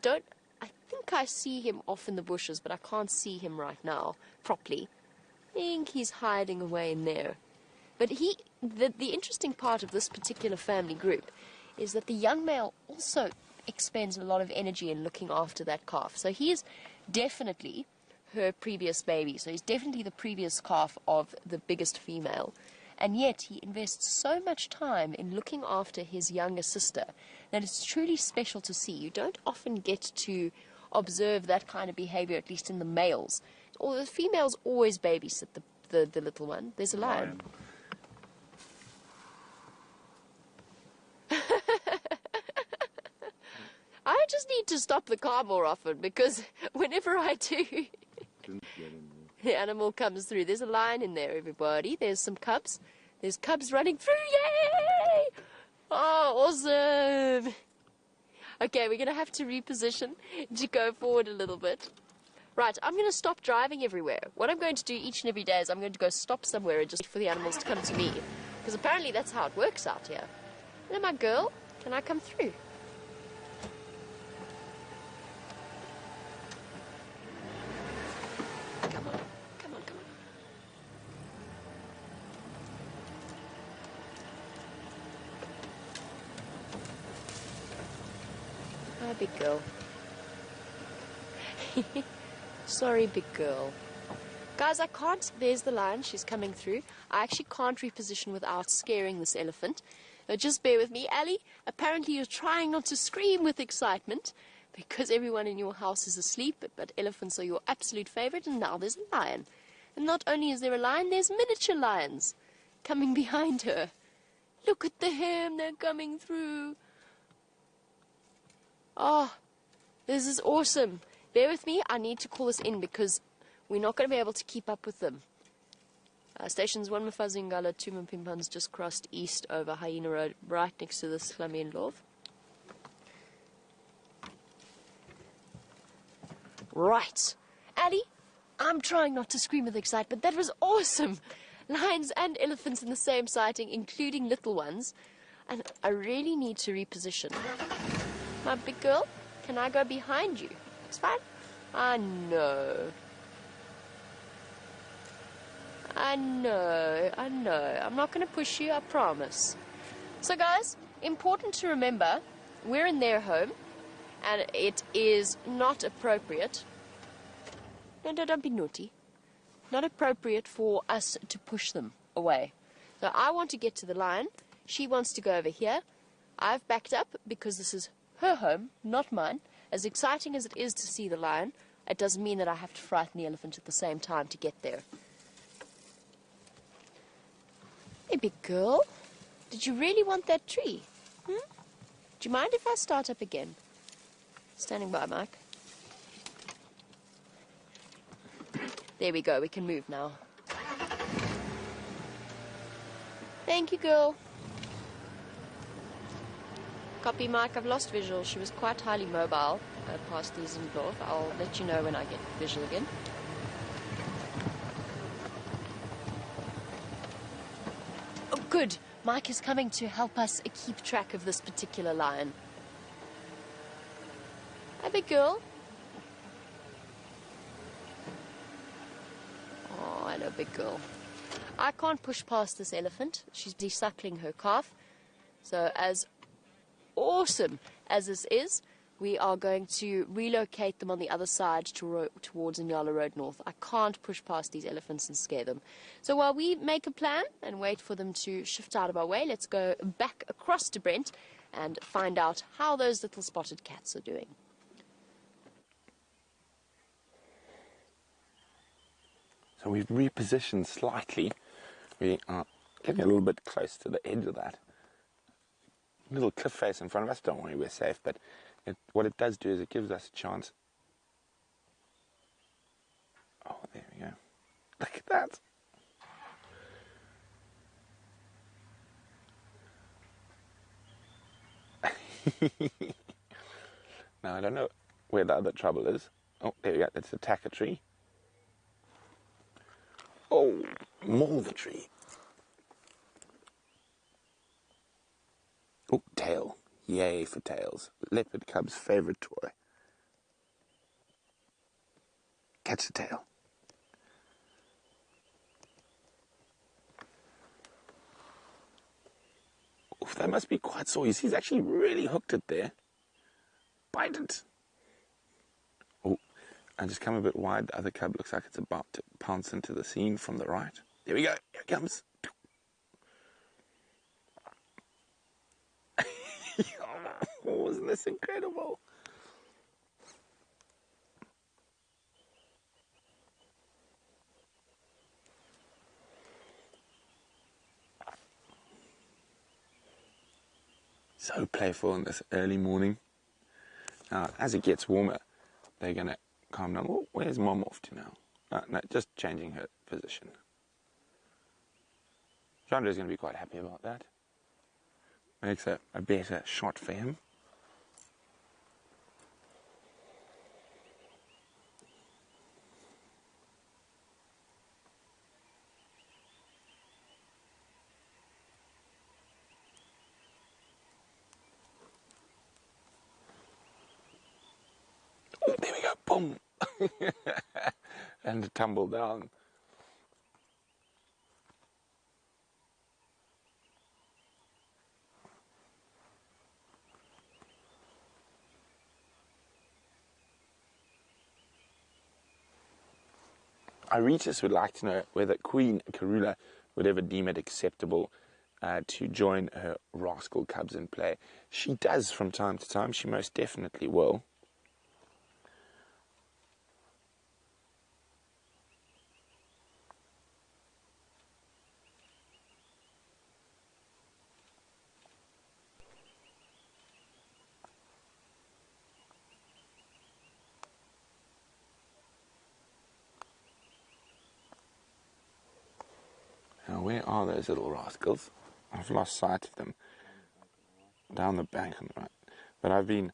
think I see him off in the bushes, but I can't see him right now properly. I think he's hiding away in there. But the interesting part of this particular family group is that the young male also expends a lot of energy in looking after that calf. So he is definitely her previous baby. So he's definitely the previous calf of the biggest female. And yet he invests so much time in looking after his younger sister that it's truly special to see. You don't often get to observe that kind of behavior, at least in the males. Or the females always babysit the little one. There's a lion. I just need to stop the car more often, because whenever I do, the animal comes through. There's a lion in there, everybody. There's some cubs. There's cubs running through. Yay! Oh, awesome. Okay, we're going to have to reposition to go forward a little bit. Right, I'm going to stop driving everywhere. What I'm going to do each and every day is I'm going to go stop somewhere and just wait for the animals to come to me. Because apparently that's how it works out here. Hello, my girl. Can I come through? Come on. Come on, come on. Hi, big girl. Sorry, big girl. Guys, I can't. There's the lion. She's coming through. I actually can't reposition without scaring this elephant. Just bear with me. Ali, apparently you're trying not to scream with excitement because everyone in your house is asleep, but elephants are your absolute favorite, and now there's a lion. And not only is there a lion, there's miniature lions coming behind her. Look at them. They're coming through. Oh, this is awesome. Bear with me, I need to call this in because we're not going to be able to keep up with them. Stations 1 Mafazingala, 2 Mpimpans just crossed east over Hyena Road, right next to the Slummy and Love. Right. Ali, I'm trying not to scream with excitement. That was awesome. Lions and elephants in the same sighting, including little ones. And I really need to reposition. My big girl, can I go behind you? It's fine. I know. I'm not going to push you, I promise. So guys, important to remember, we're in their home, and it is not appropriate. No, don't be naughty. Not appropriate for us to push them away. So I want to get to the lion. She wants to go over here. I've backed up because this is her home, not mine. As exciting as it is to see the lion, it doesn't mean that I have to frighten the elephant at the same time to get there. Hey, big girl. Did you really want that tree? Do you mind if I start up again? Standing by, Mike. There we go. We can move now. Thank you, girl. Copy, Mike. I've lost visual. She was quite highly mobile past these and north. I'll let you know when I get visual again. Oh, good. Mike is coming to help us keep track of this particular lion. Hi, big girl. Oh, hello, big girl. I can't push past this elephant. She's desuckling her calf. So as awesome as this is, we are going to relocate them on the other side towards Inyala Road North. I can't push past these elephants and scare them. So while we make a plan and wait for them to shift out of our way, let's go back across to Brent and find out how those little spotted cats are doing. So we've repositioned slightly. We are getting a little bit close to the edge of that little cliff face in front of us. Don't worry, we're safe, but what it does do is it gives us a chance. Oh, there we go. Look at that. Now, I don't know where the other trouble is. Oh, there we go. Let's attack a tree. Oh, maul the tree. Oh, tail. Yay for tails. Leopard cub's favorite toy. Catch the tail. Oof, that must be quite sore. You see, he's actually really hooked it there. Bite it. Oh, I just come a bit wide. The other cub looks like it's about to pounce into the scene from the right. There we go. Here it comes. Oh, isn't this incredible? So playful in this early morning. Now, as it gets warmer, they're going to calm down. Oh, where's Mom off to now? No, just changing her position. Chandra going to be quite happy about that. Makes a better shot for him. Oh, there we go. Boom. And tumble down. Iretus would like to know whether Queen Karula would ever deem it acceptable to join her rascal cubs in play. She does from time to time. She most definitely will. Now, where are those little rascals? I've lost sight of them. Down the bank on the right. But I've been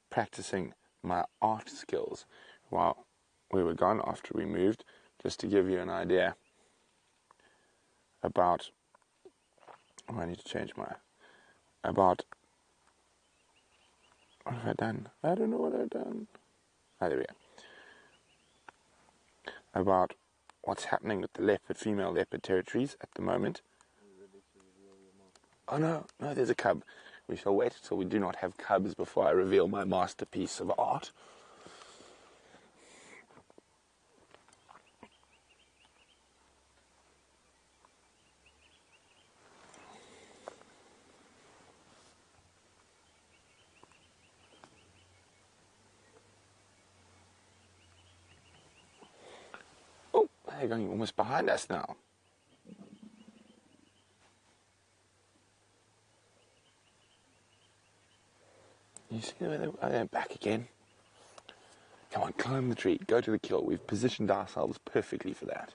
practicing my art skills while we were gone after we moved, just to give you an idea about... Oh, I need to change my... About... What have I done? I don't know what I've done. Oh, there we go. About what's happening with the female leopard territories at the moment. Oh no, no, there's a cub. We shall wait till we do not have cubs before I reveal my masterpiece of art. Oh, they're going almost behind us now. You see where they're back again? Come on, climb the tree, go to the kill. We've positioned ourselves perfectly for that.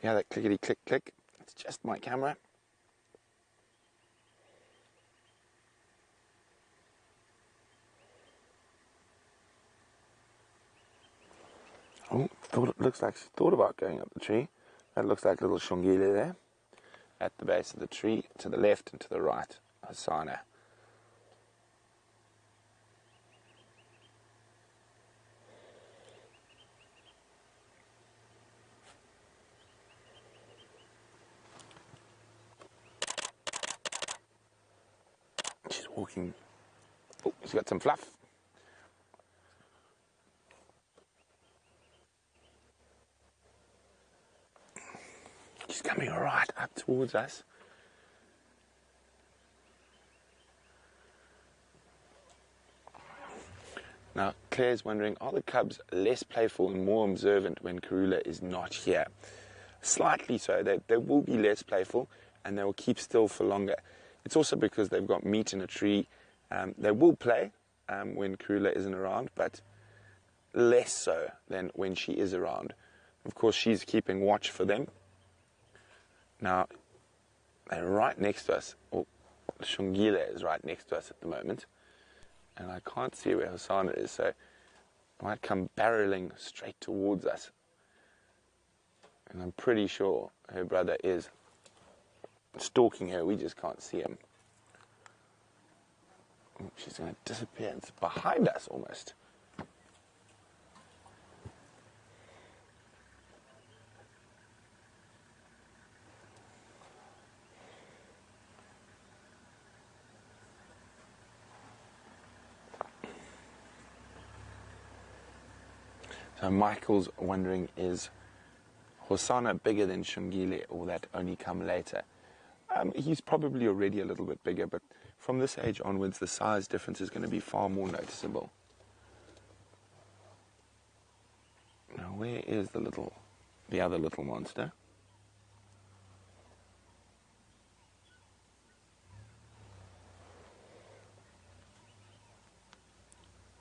Yeah, that clickety click click. It's just my camera. Oh, it looks like she thought about going up the tree. That looks like little Shongile there. At the base of the tree, to the left and to the right, Hasana. She's walking. Oh, she's got some fluff. She's coming right up towards us. Now, Claire's wondering, are the cubs less playful and more observant when Karula is not here? Slightly so. They will be less playful and they will keep still for longer. It's also because they've got meat in a tree. They will play when Karula isn't around, but less so than when she is around. Of course, she's keeping watch for them. Now, they're right next to us. Well, Shongile is right next to us at the moment. And I can't see where Hosanna is, so I might come barreling straight towards us. And I'm pretty sure her brother is stalking her. We just can't see him. Oh, she's going to disappear. It's behind us almost. So Michael's wondering, is Hosanna bigger than Shongile, or that only come later? He's probably already a little bit bigger, but from this age onwards, the size difference is going to be far more noticeable. Now, where is the other little monster?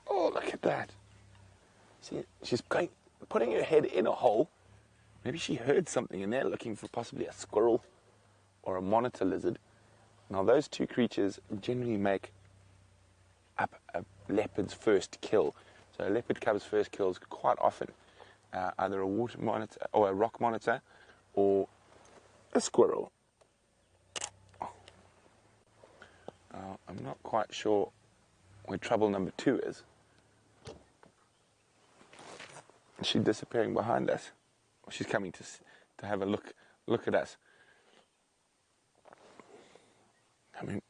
Oh, look at that. See, she's putting her head in a hole. Maybe she heard something in there, looking for possibly a squirrel or a monitor lizard. Now, those two creatures generally make up a leopard's first kill. So a leopard cub's first kill is quite often either a water monitor or a rock monitor or a squirrel. I'm not quite sure where trouble number 2 is. Is she disappearing behind us? She's coming to have a look at us. I mean,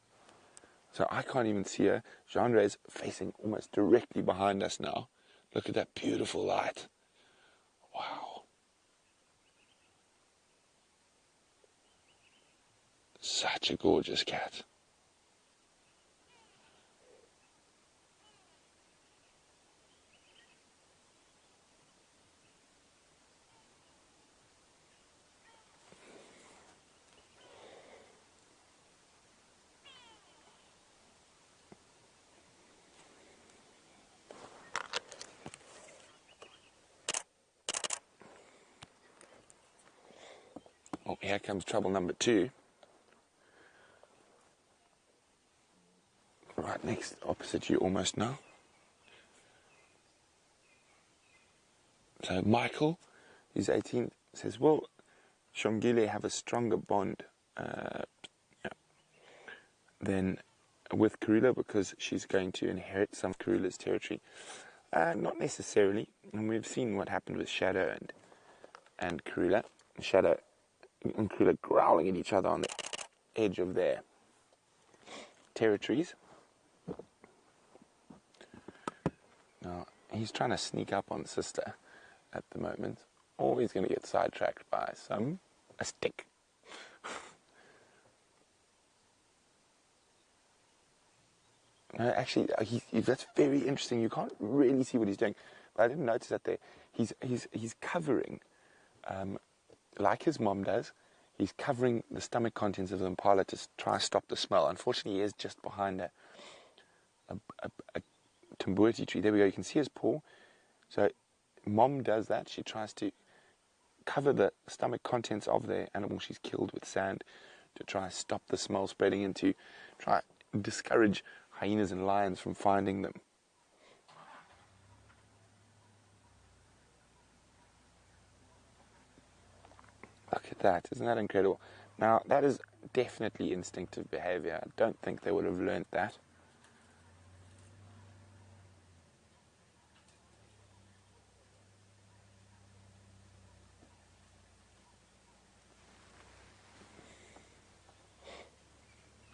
so I can't even see her. Genre is facing almost directly behind us now. Look at that beautiful light. Wow. Such a gorgeous cat. Oh, here comes trouble number 2. Right next, opposite you almost now. So Michael, who's 18, says, will Shongile have a stronger bond than with Karula because she's going to inherit some of Karula's territory. Not necessarily, and we've seen what happened with Shadow and Karula. Shadow and Karula growling at each other on the edge of their territories. Now, he's trying to sneak up on Sister at the moment, or he's going to get sidetracked by a stick. No, actually, that's very interesting. You can't really see what he's doing, but I didn't notice that there. He's covering, like his mom does. He's covering the stomach contents of the impala to try and stop the smell. Unfortunately, he is just behind a tumbuiti tree. There we go. You can see his paw. So, mom does that. She tries to cover the stomach contents of the animal she's killed with sand to try and stop the smell spreading and to try and discourage hyenas and lions from finding them. Look at that. Isn't that incredible? Now, that is definitely instinctive behavior. I don't think they would have learnt that.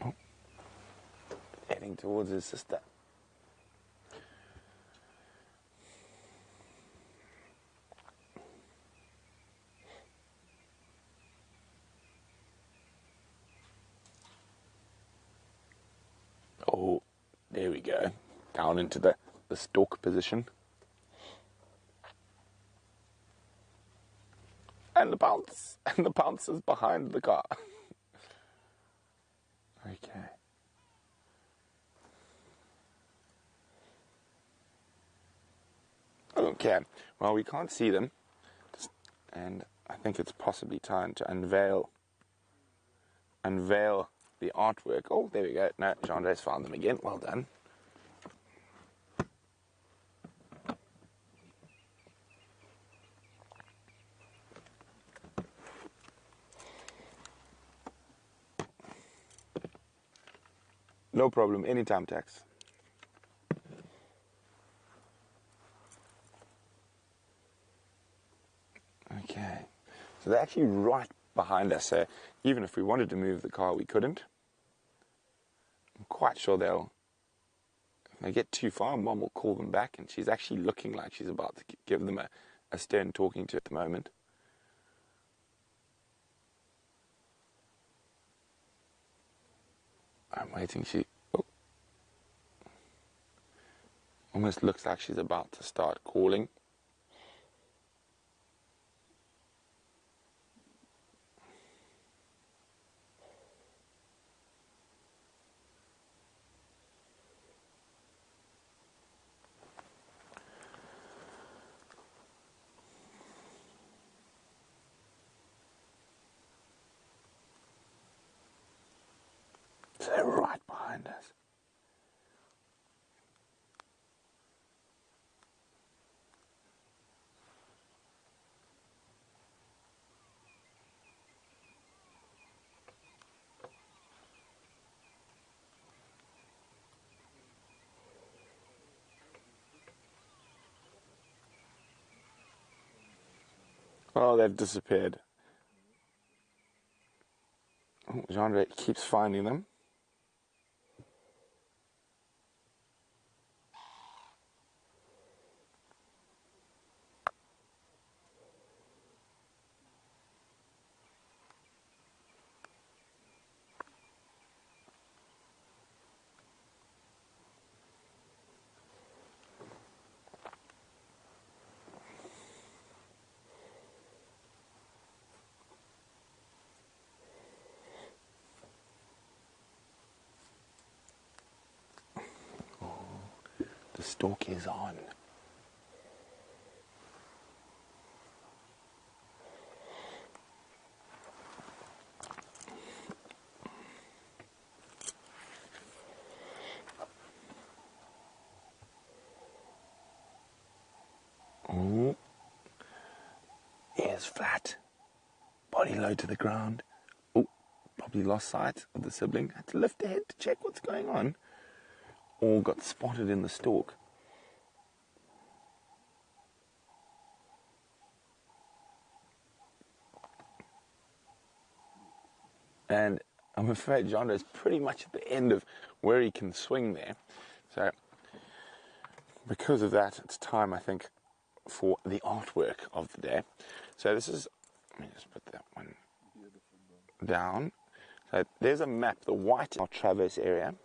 Oh. Heading towards his sister. Oh, there we go. Down into the stalk position. And the bounce. And the bounce is behind the car. Okay. Okay. Well, we can't see them. And I think it's possibly time to unveil the artwork. Oh, there we go. No, Jean-Andre's found them again. Well done. No problem. Anytime, Tex. Okay. So they're actually right behind us. So even if we wanted to move the car, we couldn't. I'm quite sure if they get too far, Mom will call them back, and she's actually looking like she's about to give them a stern talking to at the moment. I'm waiting. She almost looks like she's about to start calling. So they're right behind us. Oh, they've disappeared. Oh, Jean keeps finding them. The stalk is on. Oh. Ears flat. Body low to the ground. Oh, puppy lost sight of the sibling, had to lift her head to check what's going on, or got spotted in the stalk. And I'm afraid John is pretty much at the end of where he can swing there. So because of that, it's time, I think, for the artwork of the day. So this is, let me just put that one down. So there's a map, the white Traverse area.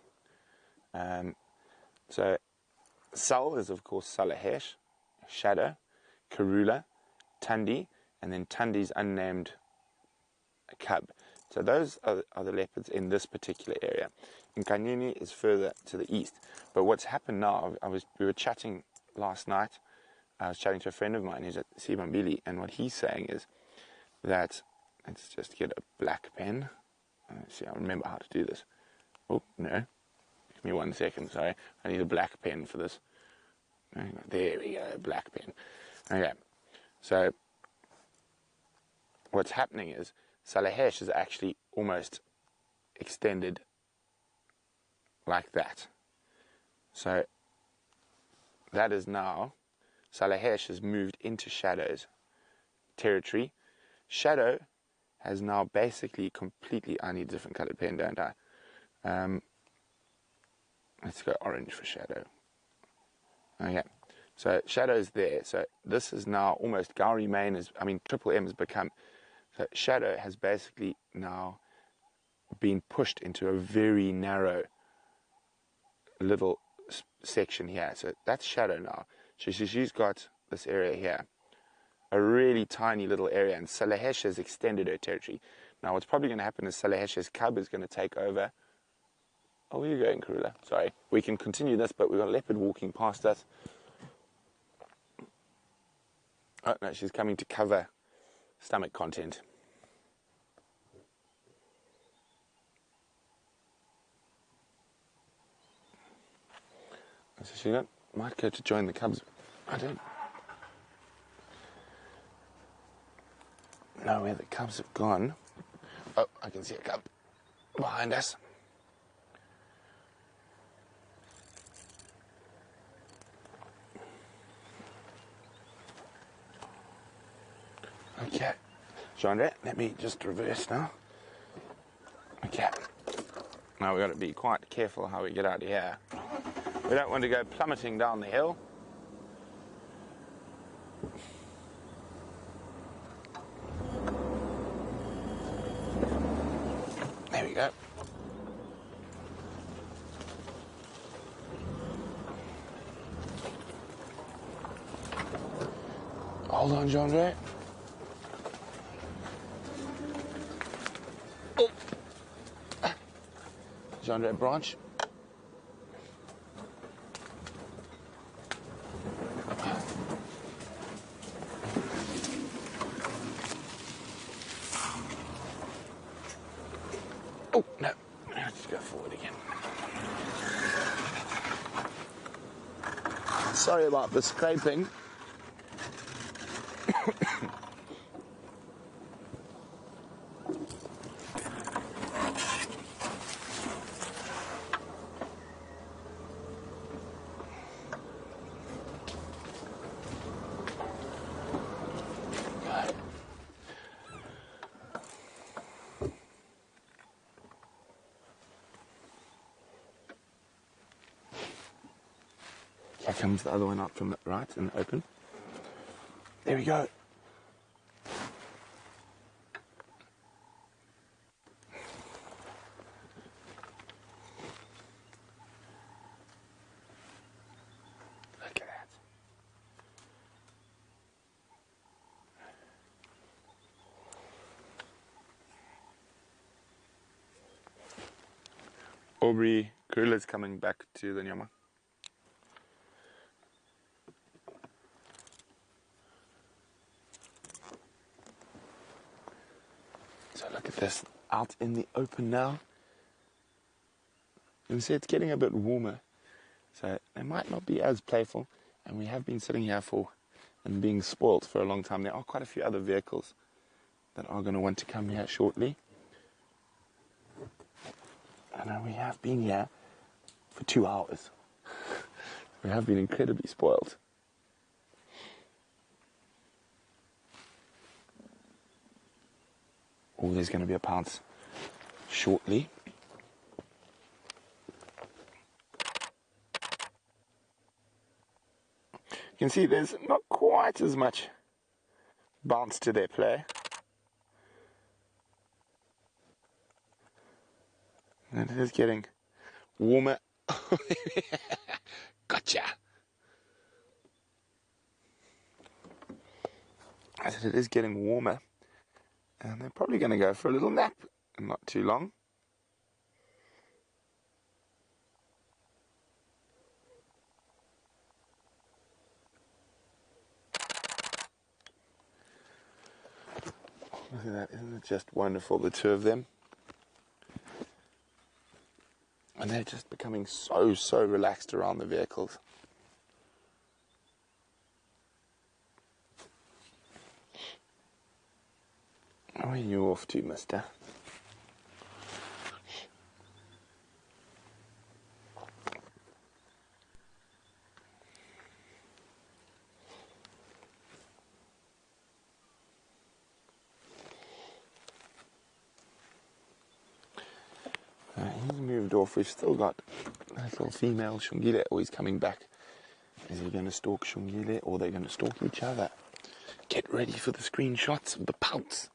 So Sal is, of course, Salahesh, Shadow, Karula, Tundi, and then Tundi's unnamed cub. So those are the leopards in this particular area. And Kanyuni is further to the east. But what's happened now, we were chatting last night. I was chatting to a friend of mine who's at Sibambili, and what he's saying is that, let's just get a black pen. Let's see, I remember how to do this. Oh, no. Give me 1 second, sorry. I need a black pen for this. There we go, black pen. Okay, so what's happening is Salahesh is actually almost extended like that. So that is now, Salahesh has moved into Shadow's territory. Shadow has now basically completely, I need a different colored pen, don't I? Let's go orange for Shadow. Okay, so Shadow's there. So this is now almost Gowrie Main Triple M has become, so Shadow has basically now been pushed into a very narrow little section here. So that's Shadow now. She's got this area here, a really tiny little area, and Salahesh has extended her territory. Now what's probably going to happen is Salahesh's cub is going to take over. Oh, where are you going, Karula? Sorry. We can continue this, but we've got a leopard walking past us. Oh, no, she's coming to cover stomach content. So she might go to join the cubs. I don't know where the cubs have gone. Oh, I can see a cub behind us. Okay, Jean-André, let me just reverse now. Okay, now we've got to be quite careful how we get out of here. We don't want to go plummeting down the hill. There we go. Hold on, Jean-André. Oh. Jean-André branch. Oh, no. Let's go forward again. Sorry about the scraping. Here comes the other one up from the right and open. There we go. Look at that. Aubrey Karula's coming back to the Nyama. So look at this, out in the open now. You can see it's getting a bit warmer, so they might not be as playful, and we have been sitting here and being spoilt for a long time. There are quite a few other vehicles that are going to want to come here shortly. And we have been here for 2 hours. We have been incredibly spoiled. Oh, there's going to be a pounce shortly. You can see there's not quite as much bounce to their play. And it is getting warmer. Gotcha. I said it is getting warmer. And they're probably going to go for a little nap in not too long. Look at that, isn't it just wonderful, the two of them? And they're just becoming so relaxed around the vehicles. Where are you off to, mister? He's moved off. We've still got that little female Shungile always coming back. Is he going to stalk Shungile or they're going to stalk each other? Get ready for the screenshots of the pounce.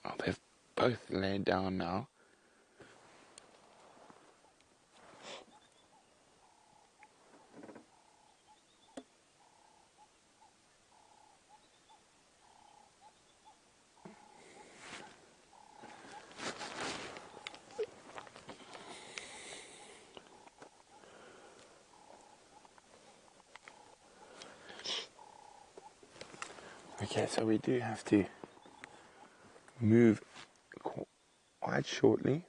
Oh, they've both laid down now. Okay, so we do have to move quite shortly.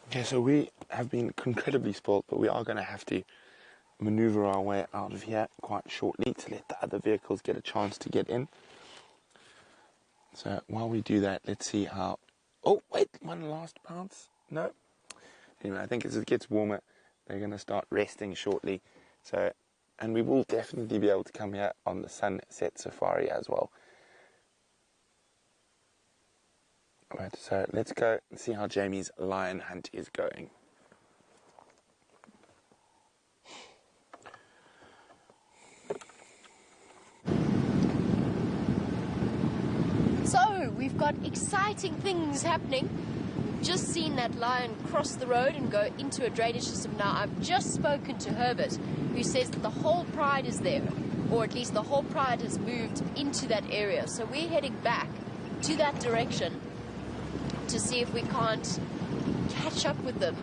Okay, so we have been incredibly spoiled, but we are going to have to maneuver our way out of here quite shortly to let the other vehicles get a chance to get in. So while we do that, let's see how... Oh, wait, one last pounce? No. Anyway, I think as it gets warmer, they're going to start resting shortly. So, and we will definitely be able to come here on the sunset safari as well. Right, so let's go and see how Jamie's lion hunt is going. So, we've got exciting things happening. We've just seen that lion cross the road and go into a drainage system. Now, I've just spoken to Herbert, who says that the whole pride is there, or at least the whole pride has moved into that area. So we're heading back to that direction to see if we can't catch up with them.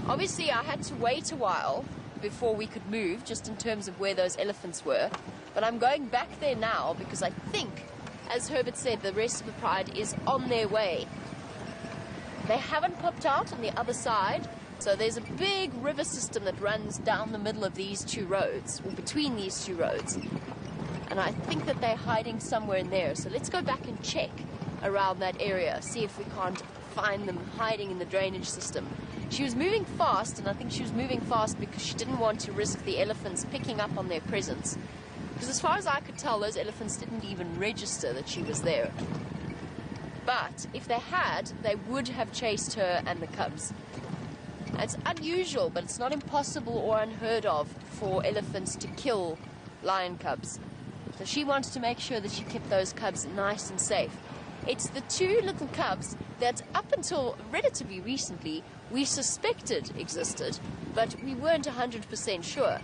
Obviously, I had to wait a while before we could move, just in terms of where those elephants were. But I'm going back there now because I think, as Herbert said, the rest of the pride is on their way. They haven't popped out on the other side, so there's a big river system that runs down the middle of these two roads, or between these two roads. And I think that they're hiding somewhere in there, so let's go back and check around that area, see if we can't find them hiding in the drainage system. She was moving fast, and I think she was moving fast because she didn't want to risk the elephants picking up on their presence. Because as far as I could tell, those elephants didn't even register that she was there. But if they had, they would have chased her and the cubs. It's unusual, but it's not impossible or unheard of for elephants to kill lion cubs. So she wanted to make sure that she kept those cubs nice and safe. It's the two little cubs that up until relatively recently we suspected existed, but we weren't 100% sure.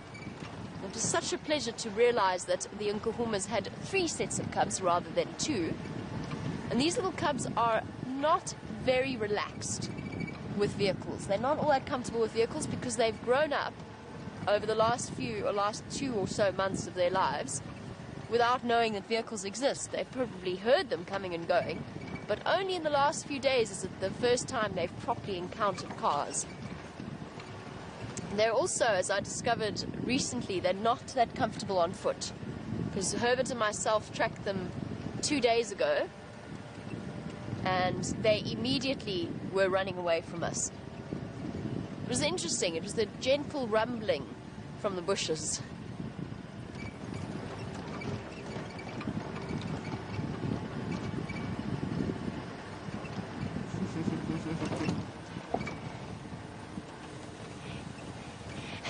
It was such a pleasure to realize that the Nkuhumas had 3 sets of cubs rather than 2. And these little cubs are not very relaxed with vehicles. They're not all that comfortable with vehicles because they've grown up over the last 2 or so months of their lives without knowing that vehicles exist. They've probably heard them coming and going, but only in the last few days is it the first time they've properly encountered cars. They're also, as I discovered recently, they're not that comfortable on foot, because Herbert and myself tracked them 2 days ago, and they immediately were running away from us. It was interesting. It was the gentle rumbling from the bushes.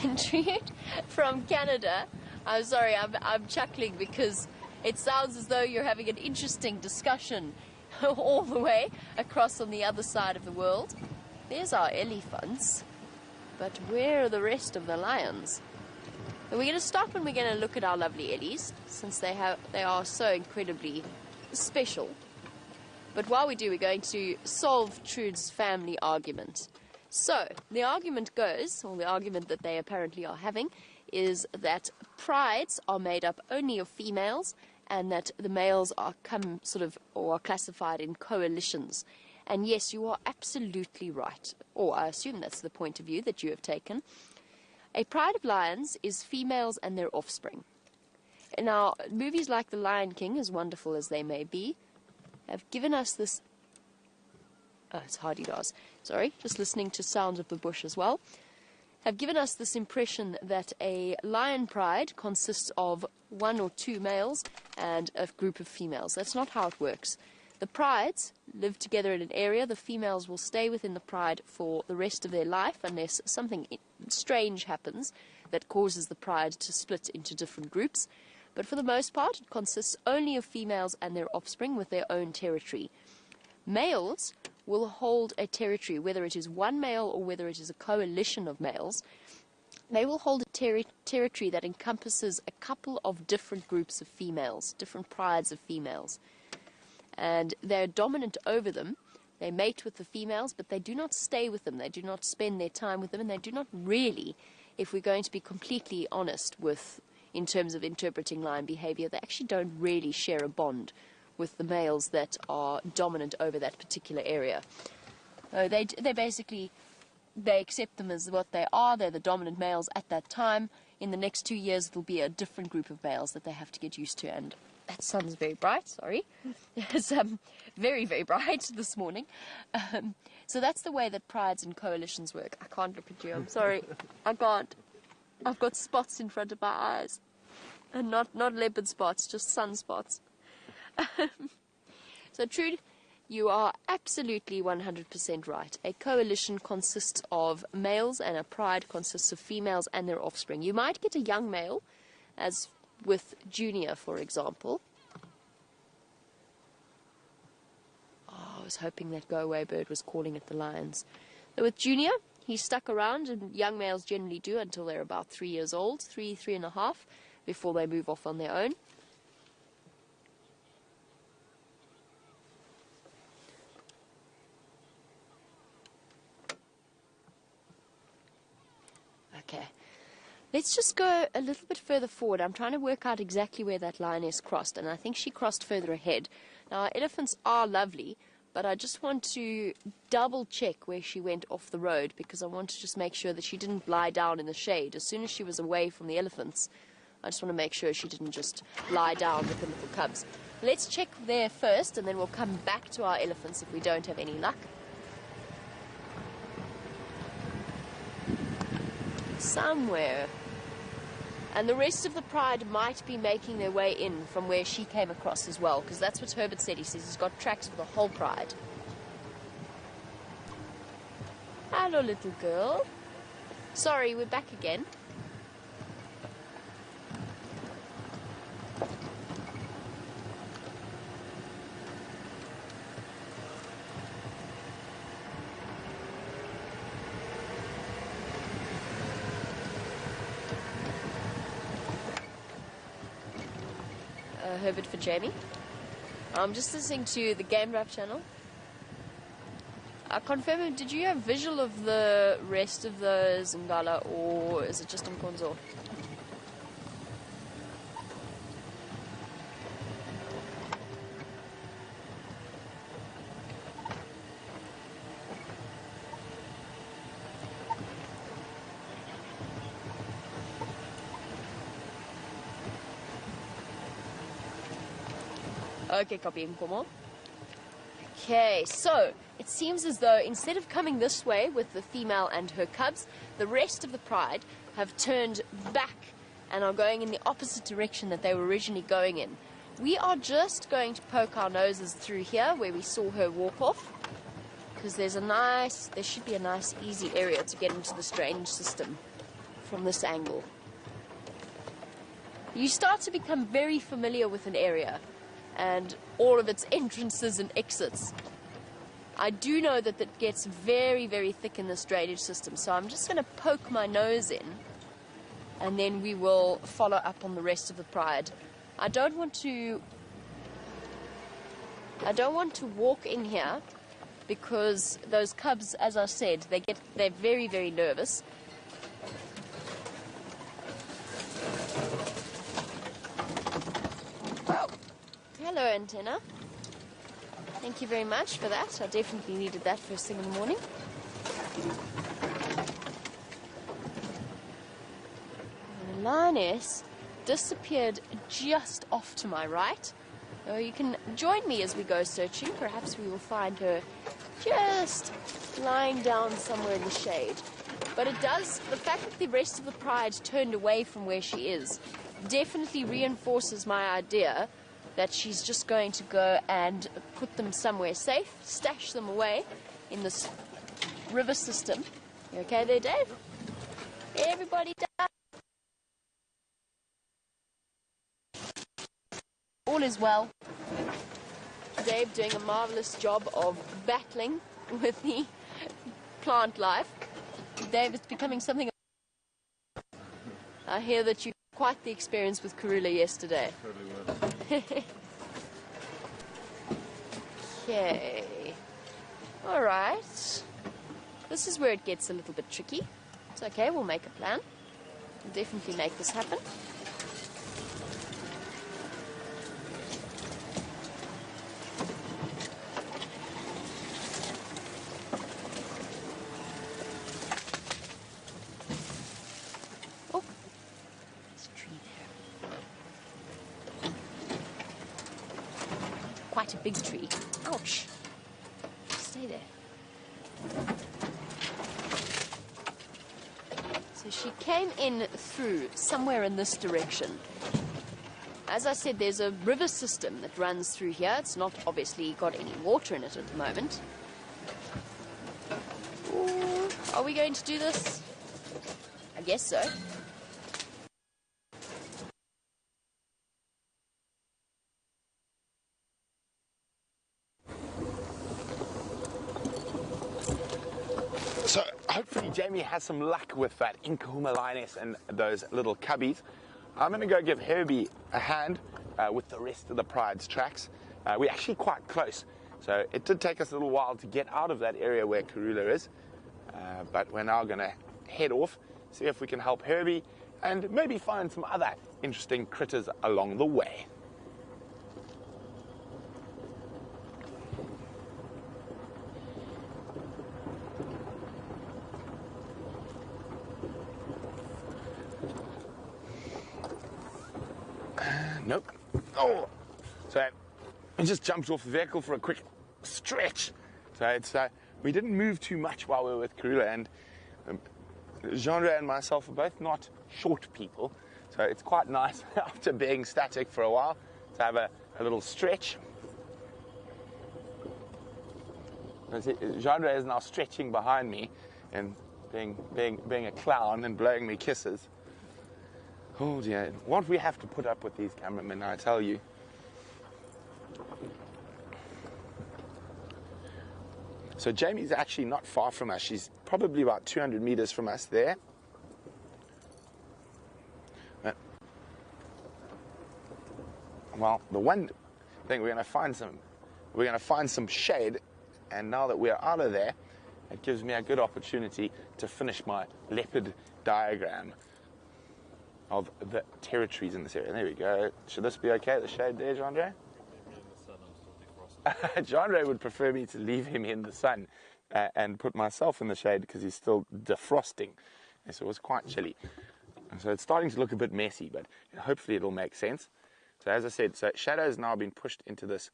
And Trude from Canada, I'm sorry, I'm chuckling because it sounds as though you're having an interesting discussion all the way across on the other side of the world. There's our elephants, but where are the rest of the lions? But we're going to stop and we're going to look at our lovely ellies, since they are so incredibly special. But while we do, we're going to solve Trude's family argument. So, the argument goes, or the argument that they apparently are having, is that prides are made up only of females, and that the males are are classified in coalitions. And yes, you are absolutely right, or I assume that's the point of view that you have taken. A pride of lions is females and their offspring. Now, movies like The Lion King, as wonderful as they may be, have given us this... Oh, it's Hardy-Dars. Sorry, just listening to sounds of the bush as well. Have given us this impression that a lion pride consists of 1 or 2 males and a group of females. That's not how it works. The prides live together in an area. The females will stay within the pride for the rest of their life unless something strange happens that causes the pride to split into different groups. But for the most part, it consists only of females and their offspring with their own territory. Males will hold a territory, whether it is one male or whether it is a coalition of males. They will hold a territory that encompasses a couple of different groups of females, different prides of females. And they're dominant over them. They mate with the females, but they do not stay with them. They do not spend their time with them, and they do not really, if we're going to be completely honest in terms of interpreting lion behavior, they actually don't really share a bond with the males that are dominant over that particular area. They accept them as what they are. They're the dominant males at that time. In the next 2 years, there'll be a different group of males that they have to get used to. And that sun's very bright, sorry. It's very, very bright this morning. So that's the way that prides and coalitions work. I can't look at you, I'm sorry. I can't. I've got spots in front of my eyes. And not leopard spots, just sunspots. So, Trude, you are absolutely 100% right. A coalition consists of males and a pride consists of females and their offspring. You might get a young male, as with Junior, for example. Oh, I was hoping that go-away bird was calling at the lions. So with Junior, he stuck around, and young males generally do until they're about 3 years old, 3.5, before they move off on their own. Okay, let's just go a little bit further forward. I'm trying to work out exactly where that lioness crossed, and I think she crossed further ahead. Now, elephants are lovely, but I just want to double check where she went off the road, because I want to just make sure that she didn't lie down in the shade. As soon as she was away from the elephants, I just want to make sure she didn't just lie down with the little cubs. Let's check there first, and then we'll come back to our elephants if we don't have any luck. Somewhere. And the rest of the pride might be making their way in from where she came across as well, because that's what Herbert said. He says he's got tracks for the whole pride. Hello, little girl. Sorry, we're back again. Herbert for Jamie. I'm just listening to the Game Drive channel. Confirm, did you have visual of the rest of the Zingala, or is it just on Konzo? Okay, copy Nkomo. Okay, so it seems as though instead of coming this way with the female and her cubs, the rest of the pride have turned back and are going in the opposite direction that they were originally going in. We are just going to poke our noses through here where we saw her walk off, because there should be a nice easy area to get into this drainage system from this angle. You start to become very familiar with an area and all of its entrances and exits. I do know that it gets very, very thick in this drainage system, so I'm just going to poke my nose in, and then we will follow up on the rest of the pride. I don't want to walk in here because those cubs, as I said, they're very, very nervous. Hello, antenna. Thank you very much for that. I definitely needed that first thing in the morning. And the lioness disappeared just off to my right. So you can join me as we go searching. Perhaps we will find her just lying down somewhere in the shade. But the fact that the rest of the pride turned away from where she is definitely reinforces my idea that she's just going to go and put them somewhere safe, stash them away in this river system. You okay there, Dave? Everybody down. All is well. Dave doing a marvelous job of battling with the plant life. Dave, it's becoming something. I hear that you had quite the experience with Karula yesterday. Totally was. Okay. All right. This is where it gets a little bit tricky. It's okay, we'll make a plan. We'll definitely make this happen. Oh, there's a tree there. Quite a big tree. Ouch. Stay there. So she came in through somewhere in this direction. As I said, there's a river system that runs through here. It's not obviously got any water in it at the moment. Ooh, are we going to do this? I guess so. So hopefully Jamie has some luck with that Inkahuma lioness and those little cubbies. I'm going to go give Herbie a hand with the rest of the pride's tracks. We're actually quite close, so it did take us a little while to get out of that area where Karula is, but we're now going to head off, see if we can help Herbie and maybe find some other interesting critters along the way. Nope. Oh, so we just jumped off the vehicle for a quick stretch. So it's we didn't move too much while we were with Karula, and Jean-Ray and myself are both not short people, so it's quite nice after being static for a while to have a little stretch. Jean-Ray is now stretching behind me and being a clown and blowing me kisses. Oh dear, what we have to put up with these cameramen, I tell you. So Jamie's actually not far from us. She's probably about 200 meters from us there. Well, the one thing we're going to find some shade, and now that we're out of there, it gives me a good opportunity to finish my leopard diagram of the territories in this area. There we go. Should this be okay, the shade there, Jandre? Jandre would prefer me to leave him in the sun and put myself in the shade because he's still defrosting. And so it was quite chilly. And so it's starting to look a bit messy, but hopefully it'll make sense. So as I said, so shadow has now been pushed into this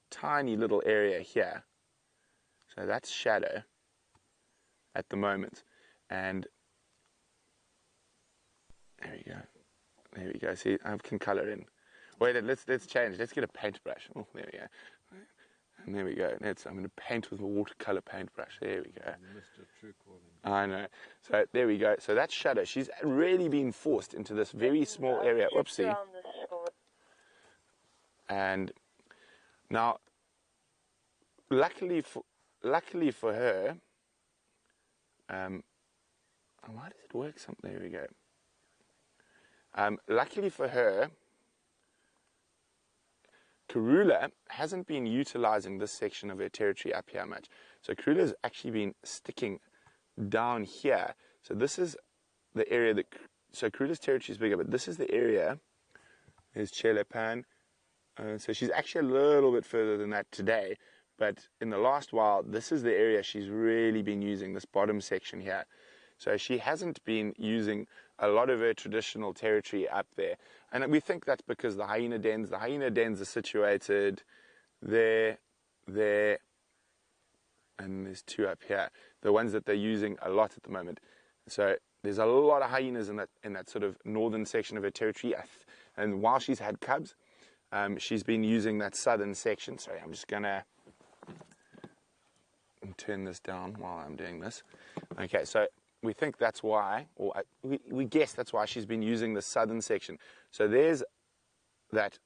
tiny little area here. So that's shadow at the moment. And there we go. There we go. See, I can color in. Wait, let's change. Let's get a paintbrush. Oh, there we go. And there we go. I'm going to paint with a watercolor paintbrush. There we go. I know. So there we go. So that's shadow. She's really been forced into this very small area. Oopsie. And now, luckily for her, why does it work? There we go. Luckily for her, Karula hasn't been utilizing this section of her territory up here much. So Karula's actually been sticking down here. So this is the area that, so Karula's territory is bigger, but this is the area. There's Chelepan. So she's actually a little bit further than that today. But in the last while, this is the area she's really been using, this bottom section here. So she hasn't been using a lot of her traditional territory up there. And we think that's because the hyena dens are situated there, and there's two up here, the ones that they're using a lot at the moment. So there's a lot of hyenas in that sort of northern section of her territory. And while she's had cubs, she's been using that southern section. Sorry, I'm just going to turn this down while I'm doing this. Okay, so we think that's why, or we guess that's why she's been using the southern section. So there's that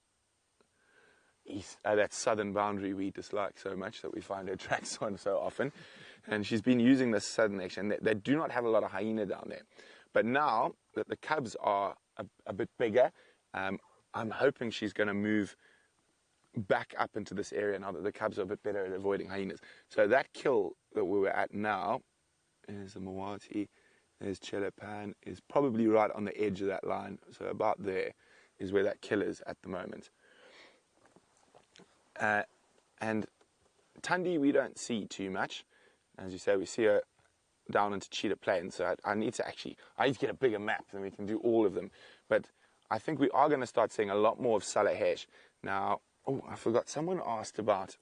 that southern boundary we dislike so much that we find her tracks on so often. And she's been using the southern section. They do not have a lot of hyena down there. But now that the cubs are a bit bigger, I'm hoping she's going to move back up into this area now that the cubs are a bit better at avoiding hyenas. So that kill that we were at now, there's the Mawati, there's Chelepan, is probably right on the edge of that line. So about there is where that kill is at the moment. And Tundi we don't see too much. As you say, we see her down into Cheetah Plains. So I need to get a bigger map than we can do all of them. But I think we are going to start seeing a lot more of Salahesh. Now, oh, I forgot, someone asked about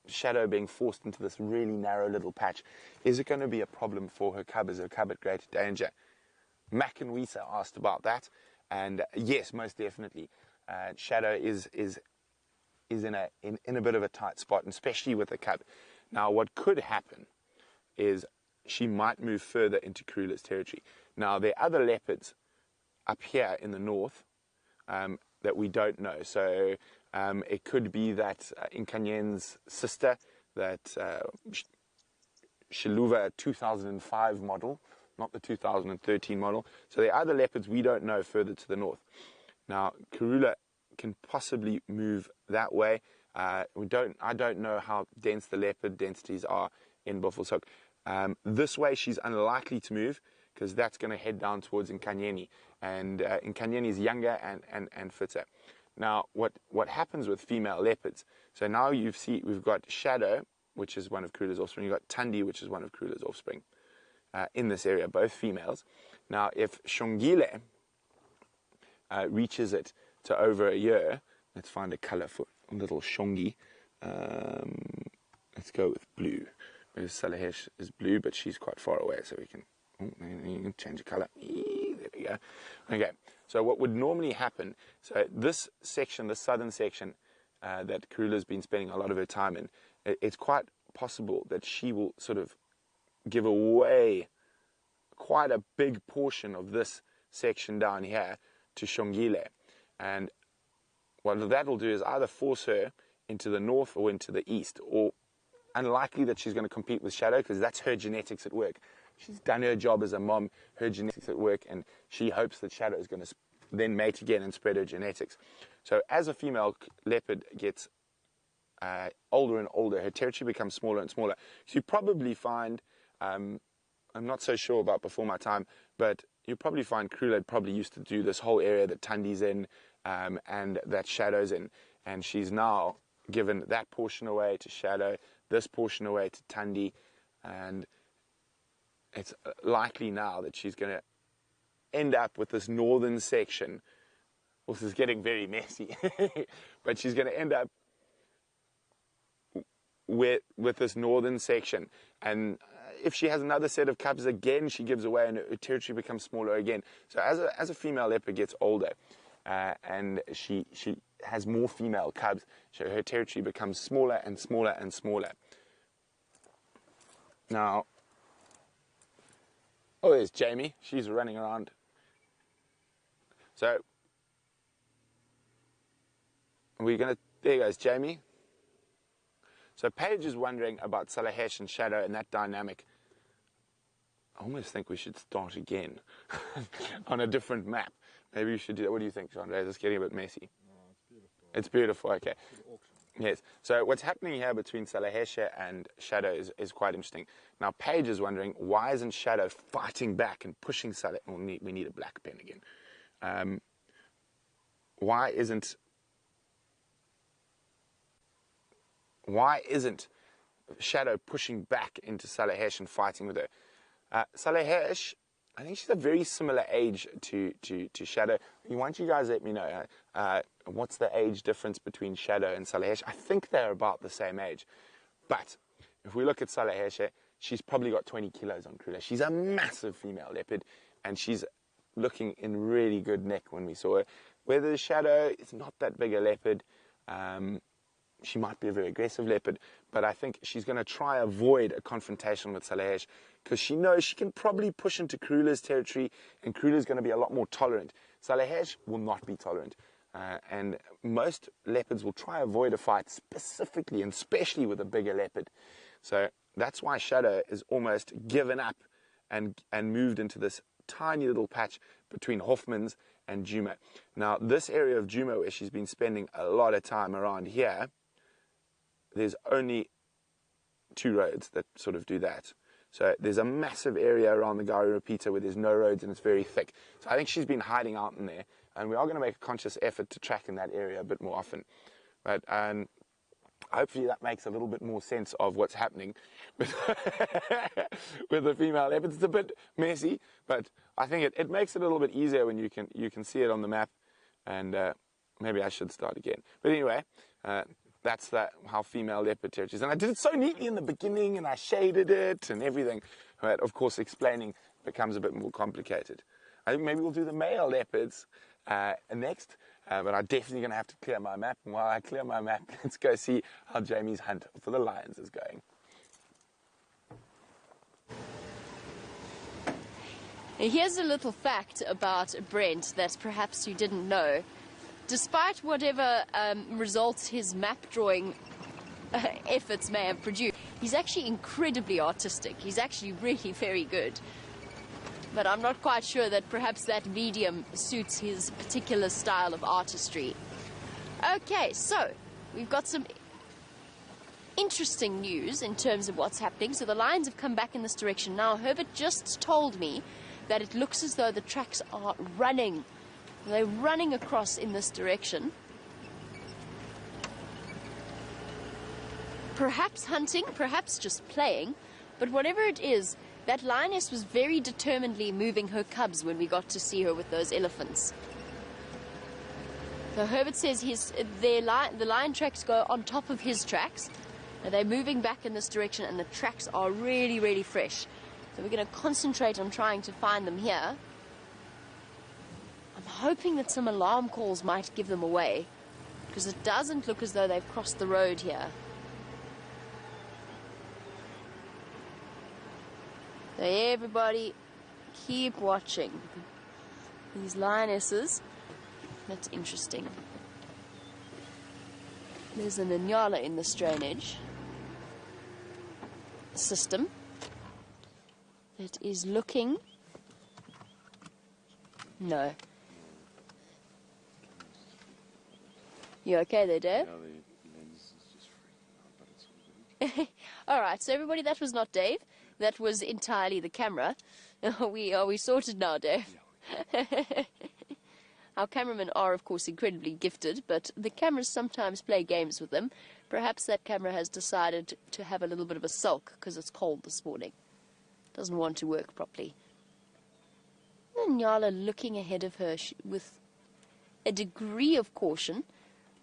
Shadow being forced into this really narrow little patch. Is it going to be a problem for her cub? Is her cub at greater danger? Mac and Wisa asked about that, and yes, most definitely. Shadow is in a bit of a tight spot, and especially with the cub. Now, what could happen is she might move further into Karula's territory. Now, there are other leopards up here in the north that we don't know. So it could be that Inkanyen's sister, that Shiluva 2005 model, not the 2013 model. So there are other leopards we don't know further to the north. Now, Karula can possibly move that way. I don't know how dense the leopard densities are in Buffelshoek. This way she's unlikely to move because that's going to head down towards Nkanyeni. And Nkanyeni is younger and fitter. Now, what happens with female leopards? So now we've got Shadow, which is one of Karula's offspring. You've got Tundi, which is one of Karula's offspring in this area, both females. Now, if Shongile reaches it to over a year, let's find a color for little Shongi. Let's go with blue. Because Salahesh is blue, but she's quite far away, so we can change the color. There we go. Okay, so what would normally happen, so this section, the southern section that Karula's been spending a lot of her time in, it's quite possible that she will sort of give away quite a big portion of this section down here to Shongile. And what that will do is either force her into the north or into the east, or unlikely that she's going to compete with Shadow because that's her genetics at work. She's done her job as a mom, her genetics at work, and she hopes that Shadow is going to then mate again and spread her genetics. So as a female leopard gets older and older, her territory becomes smaller and smaller. So you probably find, I'm not so sure about before my time, but you probably find Krula probably used to do this whole area that Tundi's in, and that Shadow's in, and she's now given that portion away to Shadow, this portion away to Tundi, and it's likely now that she's going to end up with this northern section. This is getting very messy, but she's going to end up with this northern section, and if she has another set of cubs again, she gives away and her territory becomes smaller again. So as a female leopard gets older, and she has more female cubs, so her territory becomes smaller and smaller and smaller. Now, oh, there's Jamie. She's running around. So there goes Jamie. So Paige is wondering about Salahesh and Shadow and that dynamic. I almost think we should start again on a different map. Maybe we should do that. What do you think, Chandra? Is this getting a bit messy? No, it's beautiful. It's beautiful, okay. Yes. So what's happening here between Salahesh and Shadow is quite interesting. Now Paige is wondering, why isn't Shadow fighting back and pushing Salahesh? Oh, we need a black pen again. Why isn't Shadow pushing back into Salahesh and fighting with her? Salahesh, I think she's a very similar age to Shadow. Why don't you guys let me know what's the age difference between Shadow and Salahesh? I think they're about the same age. But if we look at Salahesh, she's probably got 20 kilos on Krula. She's a massive female leopard, and she's looking in really good nick when we saw her. Whether Shadow is not that big a leopard, she might be a very aggressive leopard, but I think she's going to try avoid a confrontation with Salahesh because she knows she can probably push into Krula's territory, and Krula's going to be a lot more tolerant. Salahesh will not be tolerant, and most leopards will try avoid a fight specifically and especially with a bigger leopard. So that's why Shadow is almost given up and moved into this tiny little patch between Hoffman's and Djuma. Now, this area of Djuma where she's been spending a lot of time around here, there's only 2 roads that sort of do that. So there's a massive area around the Gari Repeater where there's no roads and it's very thick. So I think she's been hiding out in there, and we are going to make a conscious effort to track in that area a bit more often. But hopefully that makes a little bit more sense of what's happening with, with the female leopards. It's a bit messy, but I think it makes it a little bit easier when you can see it on the map, and maybe I should start again. But anyway, that's how female leopard territories. And I did it so neatly in the beginning, and I shaded it and everything. But of course, explaining becomes a bit more complicated. I think maybe we'll do the male leopards next. But I'm definitely going to have to clear my map. And while I clear my map, let's go see how Jamie's hunt for the lions is going. Here's a little fact about Brent that perhaps you didn't know. Despite whatever results his map drawing efforts may have produced, he's actually incredibly artistic. He's actually really very good. But I'm not quite sure that perhaps that medium suits his particular style of artistry. Okay, so we've got some interesting news in terms of what's happening. So the lions have come back in this direction. Now, Herbert just told me that it looks as though the tracks are running. They're running across in this direction. Perhaps hunting, perhaps just playing, but whatever it is, that lioness was very determinedly moving her cubs when we got to see her with those elephants. So Herbert says the lion tracks go on top of his tracks. And they're moving back in this direction, and the tracks are really, really fresh. So we're going to concentrate on trying to find them here. I'm hoping that some alarm calls might give them away, because it doesn't look as though they've crossed the road here. So everybody, keep watching these lionesses. That's interesting. There's an Inyala in this drainage system that is looking. No. You okay there, Dave? Yeah, the lens is just freaking Alright, so everybody, that was not Dave. That was entirely the camera. Are we sorted now, Dave? Yeah. Our cameramen are, of course, incredibly gifted, but the cameras sometimes play games with them. Perhaps that camera has decided to have a little bit of a sulk because it's cold this morning. Doesn't want to work properly. And Nyala looking ahead of her with a degree of caution.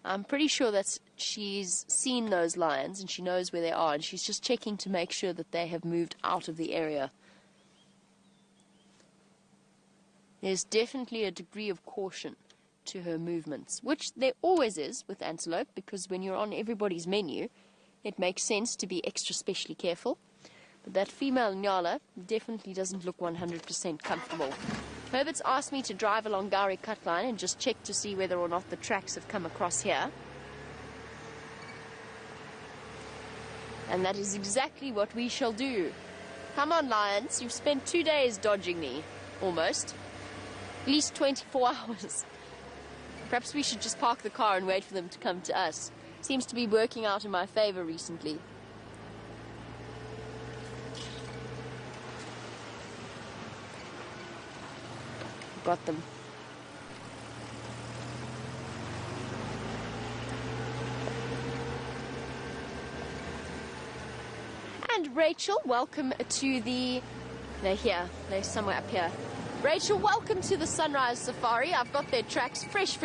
I'm pretty sure that she's seen those lions and she knows where they are, and she's just checking to make sure that they have moved out of the area. There's definitely a degree of caution to her movements, which there always is with antelope, because when you're on everybody's menu, it makes sense to be extra specially careful. But that female Nyala definitely doesn't look 100% comfortable. Herbert's asked me to drive along Gowrie Cutline and just check to see whether or not the tracks have come across here. And that is exactly what we shall do. Come on, lions, you've spent 2 days dodging me, almost. At least 24 hours. Perhaps we should just park the car and wait for them to come to us. Seems to be working out in my favor recently. Got them. And Rachel, welcome to the... They're here. They're somewhere up here. Rachel, welcome to the Sunrise Safari. I've got their tracks, fresh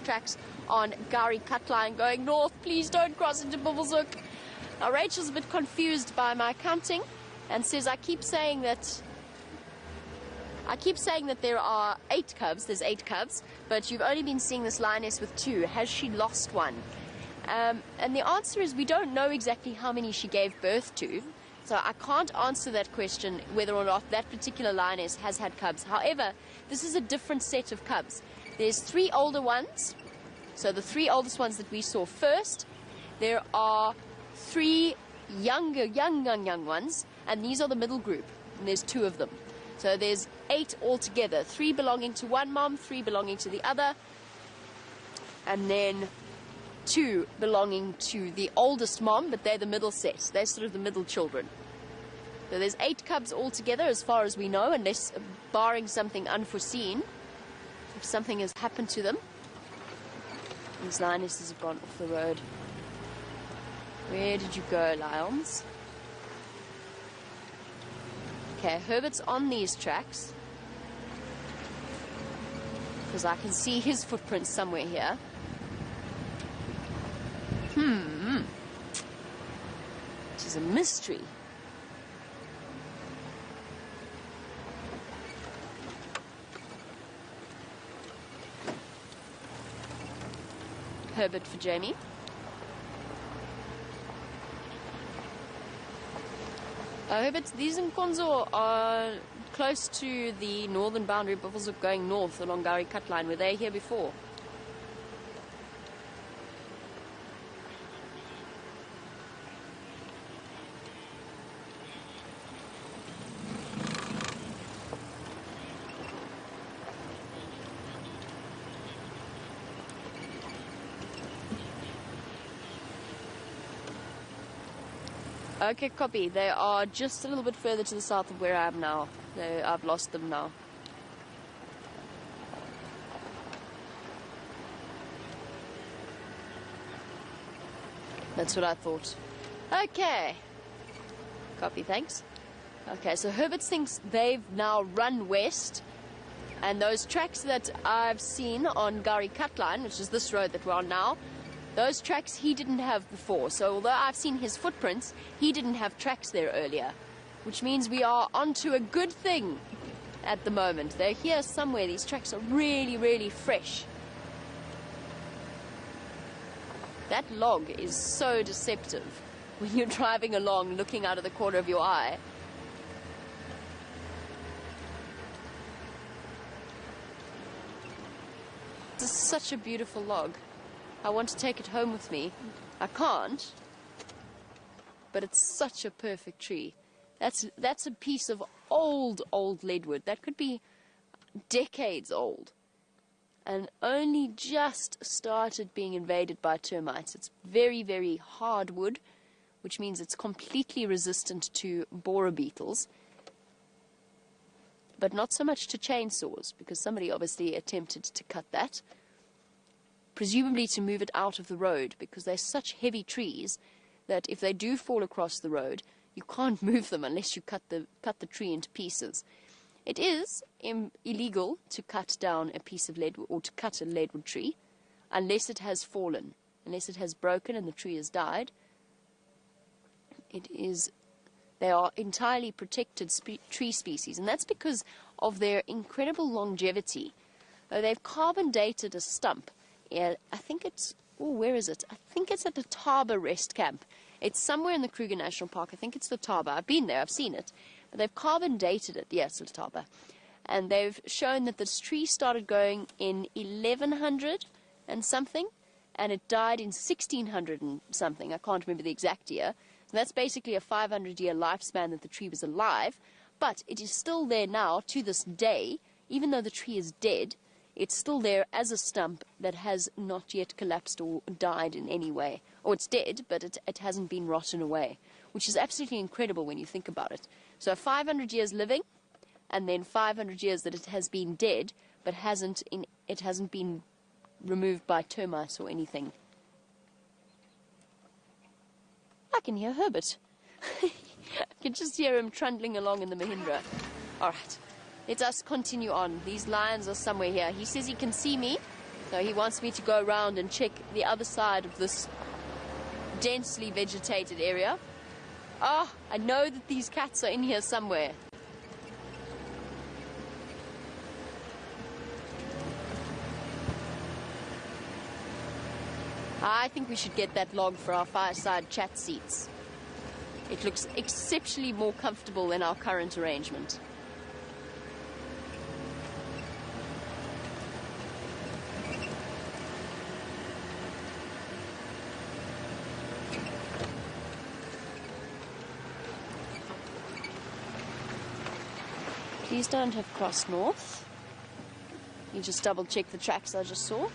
tracks on Gowrie Cutline going north. Please don't cross into Buffelshoek. Now, Rachel's a bit confused by my counting and says I keep saying that there are 8 cubs. There's 8 cubs, but you've only been seeing this lioness with 2. Has she lost one? And the answer is we don't know exactly how many she gave birth to. So I can't answer that question, whether or not that particular lioness has had cubs. However, this is a different set of cubs. There's 3 older ones. So the 3 oldest ones that we saw first. There are 3 young ones, and these are the middle group. And there's 2 of them. So there's 8 altogether. 3 belonging to one mom, 3 belonging to the other, and then 2 belonging to the oldest mom, but they're the middle set. They're sort of the middle children. So there's 8 cubs altogether as far as we know, unless barring something unforeseen, if something has happened to them. These lionesses have gone off the road. Where did you go, lions? Okay, Herbert's on these tracks, because I can see his footprints somewhere here. Which is a mystery. Herbert for Jamie. Herbert, these Nkonzo are close to the northern boundary of Buffelshoek going north along Gowrie Cutline. Were they here before? Okay, copy. They are just a little bit further to the south of where I am now. I've lost them now. That's what I thought. Okay. Copy, thanks. Okay, so Herbert thinks they've now run west. And those tracks that I've seen on Gowrie Cutline, which is this road that we're on now, those tracks he didn't have before. So although I've seen his footprints, he didn't have tracks there earlier. Which means we are onto a good thing at the moment. They're here somewhere. These tracks are really fresh. That log is so deceptive when you're driving along looking out of the corner of your eye. This is such a beautiful log. I want to take it home with me. I can't, but it's such a perfect tree. That's a piece of old leadwood. That could be decades old, and only just started being invaded by termites. It's very hard wood which means it's completely resistant to borer beetles, but not so much to chainsaws, because somebody obviously attempted to cut that, presumably to move it out of the road, because they're such heavy trees that if they do fall across the road, you can't move them unless you cut the tree into pieces. It is illegal to cut down a piece of leadwood, or to cut a leadwood tree, unless it has fallen, unless it has broken and the tree has died. They are entirely protected tree species, and that's because of their incredible longevity. They've carbon dated a stump. I think it's, where is it? I think it's at the Taba Rest Camp. It's somewhere in the Kruger National Park. I think it's the Taba. I've been there, I've seen it. But they've carbon dated it. Yes, the Taba. And they've shown that this tree started going in 1100 and something, and it died in 1600 and something. I can't remember the exact year. So that's basically a 500-year lifespan that the tree was alive, but it is still there now to this day. Even though the tree is dead, it's still there as a stump that has not yet collapsed or died in any way. Or it's dead, but it hasn't been rotten away, which is absolutely incredible when you think about it. So 500 years living, and then 500 years that it has been dead, but it hasn't been removed by termites or anything. I can hear Herbert. I can just hear him trundling along in the Mahindra. All right, let us continue on. These lions are somewhere here. He says he can see me, so he wants me to go around and check the other side of this densely vegetated area. Ah, I know that these cats are in here somewhere. I think we should get that log for our fireside chat seats. It looks exceptionally more comfortable than our current arrangement. Please don't have crossed north. You just double check the tracks I just saw.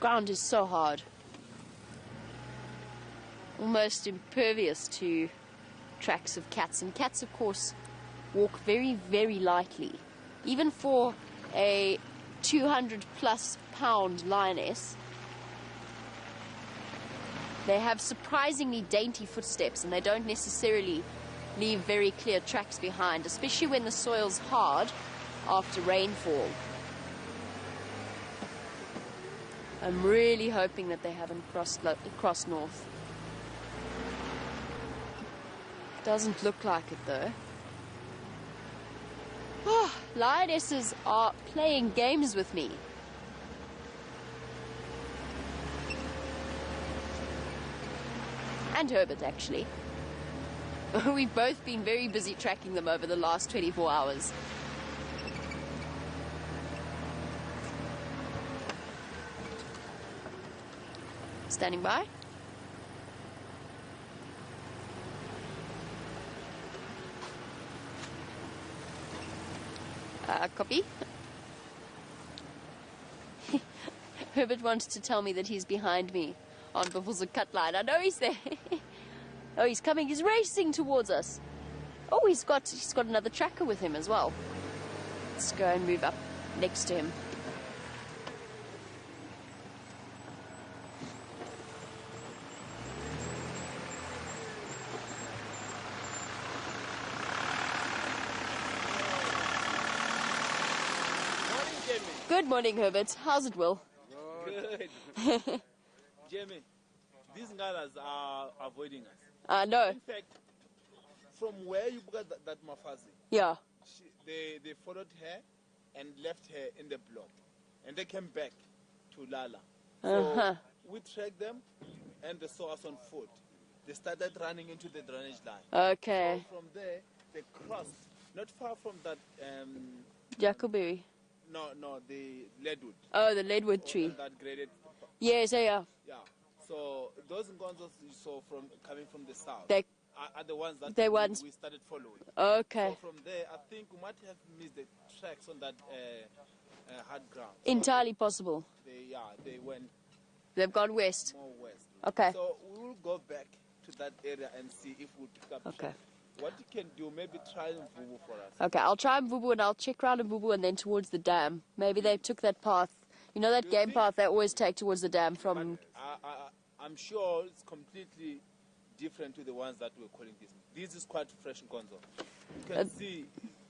Ground is so hard, almost impervious to tracks of cats, and cats of course walk very, very lightly. Even for a 200+ pound lioness, they have surprisingly dainty footsteps, and they don't necessarily leave very clear tracks behind, especially when the soil's hard after rainfall. I'm really hoping that they haven't crossed north. Doesn't look like it though. Oh, lionesses are playing games with me. And Herbert, actually. We've both been very busy tracking them over the last 24 hours. Standing by. Copy. Herbert wants to tell me that he's behind me on Buffles and Cut Line. I know he's there. Oh, he's coming. He's racing towards us. Oh, he's got another tracker with him as well. Let's go and move up next to him. Good morning, Herbert. How's it, Will? Good. Jamie, these guys are avoiding us. No. In fact, from where you got that Mafazi, Yeah. they followed her and left her in the block. And they came back to Lala. So we tracked them, and they saw us on foot. They started running into the drainage line. Okay. So from there, they crossed, not far from that... Jackleberry. No, the leadwood. Oh, the leadwood tree. That graded. Yes, yeah. Yeah. So those ngonzos you saw coming from the south They are the ones that we started following. Okay. So from there, I think we might have missed the tracks on that hard ground. Entirely possible. They went They've gone west. more west. Okay. So we will go back to that area and see if we pick up. Okay. What you can do, maybe try Mvubu for us. Okay, I'll try Mvubu and I'll check around Mvubu and then towards the dam. Maybe they took that path. You know that game path they always take towards the dam from... I'm sure it's completely different to the ones that we're calling this. This is quite fresh in Gonzo. You can see...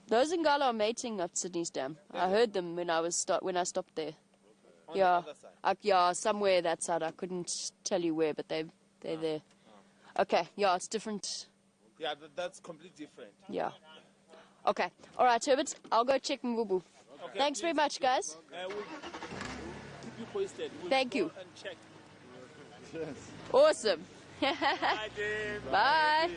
Those Ngala are mating at Sydney's dam. I heard them when I stopped there. on the other side. Yeah, somewhere that side. I couldn't tell you where, but they're there. Okay, yeah, it's different. Yeah, that's completely different. Yeah. Okay. All right, Herbert. I'll go check Mvubu. Okay, Thanks very much, guys. We'll keep you posted. We'll Thank go you. And check. Awesome. Bye, Dave. Bye.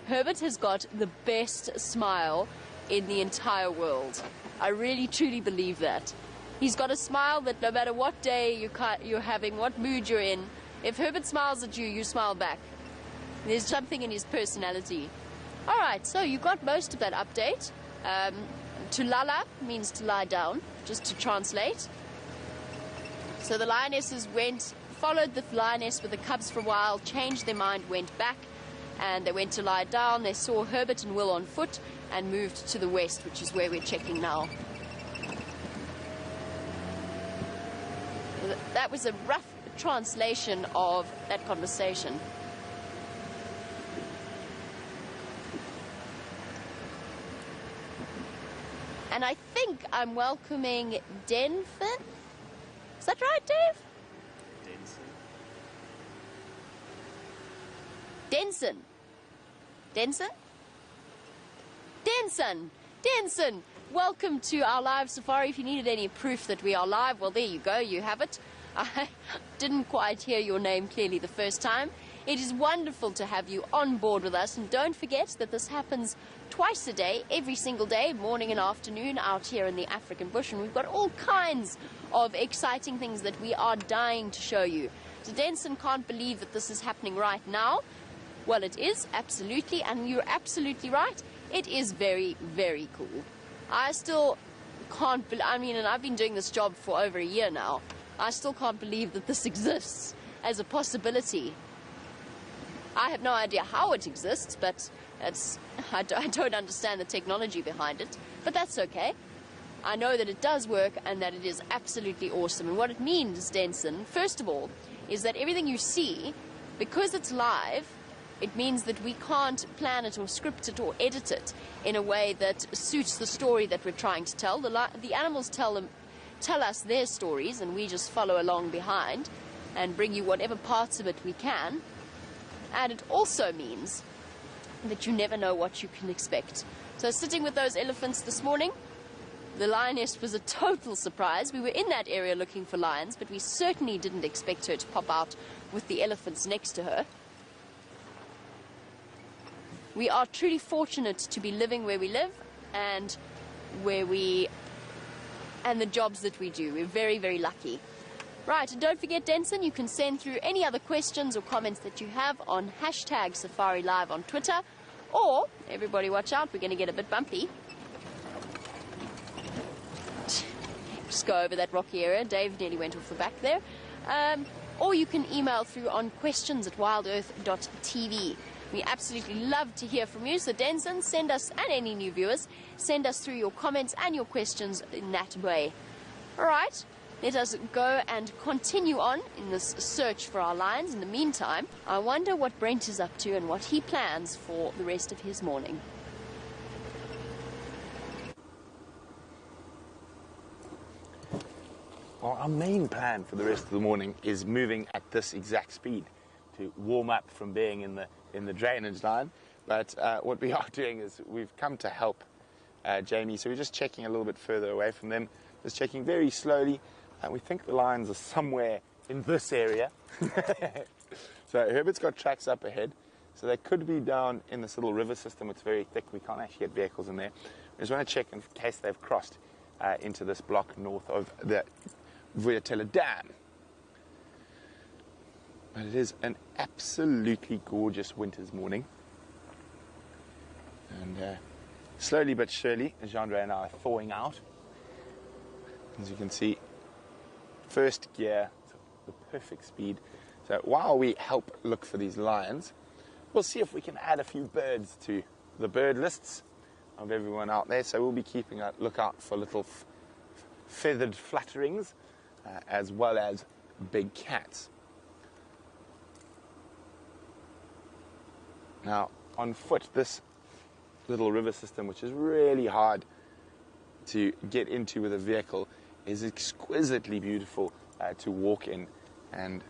Herbert has got the best smile in the entire world. I really, truly believe that. He's got a smile that no matter what day you're having, what mood you're in, if Herbert smiles at you, you smile back. There's something in his personality. All right, so you got most of that update. Tulala means to lie down, just to translate. So the lionesses followed the lioness with the cubs for a while, changed their mind, went back, and they went to lie down. They saw Herbert and Will on foot and moved to the west, which is where we're checking now. That was a rough translation of that conversation. And I think I'm welcoming Denford. Is that right, Dave? Denson. Denson? Denson! Denson! Welcome to our live safari. If you needed any proof that we are live, well, there you go. You have it. I didn't quite hear your name clearly the first time. It is wonderful to have you on board with us. And don't forget that this happens twice a day, every single day, morning and afternoon, out here in the African bush. And we've got all kinds of exciting things that we are dying to show you. So Denson can't believe that this is happening right now. Well, it is, absolutely. And you're absolutely right. It is very, very cool. I still can't believe, and I've been doing this job for over a year now. I still can't believe that this exists as a possibility. I have no idea how it exists, but I don't understand the technology behind it. But that's okay. I know that it does work and that it is absolutely awesome. And what it means, Denson, first of all, is that everything you see, because it's live, it means that we can't plan it or script it or edit it in a way that suits the story that we're trying to tell. The animals tell us their stories, and we just follow along behind and bring you whatever parts of it we can. And it also means that you never know what you can expect. So sitting with those elephants this morning, the lioness was a total surprise. We were in that area looking for lions, but we certainly didn't expect her to pop out with the elephants next to her. We are truly fortunate to be living where we live and the jobs that we do. We're very, very lucky. Right, and don't forget, Denson, you can send through any other questions or comments that you have on #SafariLive on Twitter. Or, everybody watch out, we're going to get a bit bumpy. Just go over that rocky area. Dave nearly went off the back there. Or you can email through on questions@wildearth.tv. We absolutely love to hear from you. So Denson, send us, and any new viewers, send us through your comments and your questions in that way. All right, let us go and continue on in this search for our lions. In the meantime, I wonder what Brent is up to and what he plans for the rest of his morning. Well, our main plan for the rest of the morning is moving at this exact speed to warm up from being in the drainage line. But what we are doing is we've come to help Jamie, so we're just checking a little bit further away from them, just checking very slowly, and we think the lions are somewhere in this area. So Herbert's got tracks up ahead, so they could be down in this little river system. It's very thick, we can't actually get vehicles in there. We just want to check in case they've crossed into this block north of the Vuyatela Dam. But it is an absolutely gorgeous winter's morning. And slowly but surely, Jeandre and I are thawing out. As you can see, first gear, the perfect speed. So while we help look for these lions, we'll see if we can add a few birds to the bird lists of everyone out there. So we'll be keeping a lookout for little feathered flutterings, as well as big cats. Now, on foot, this little river system, which is really hard to get into with a vehicle, is exquisitely beautiful to walk in, and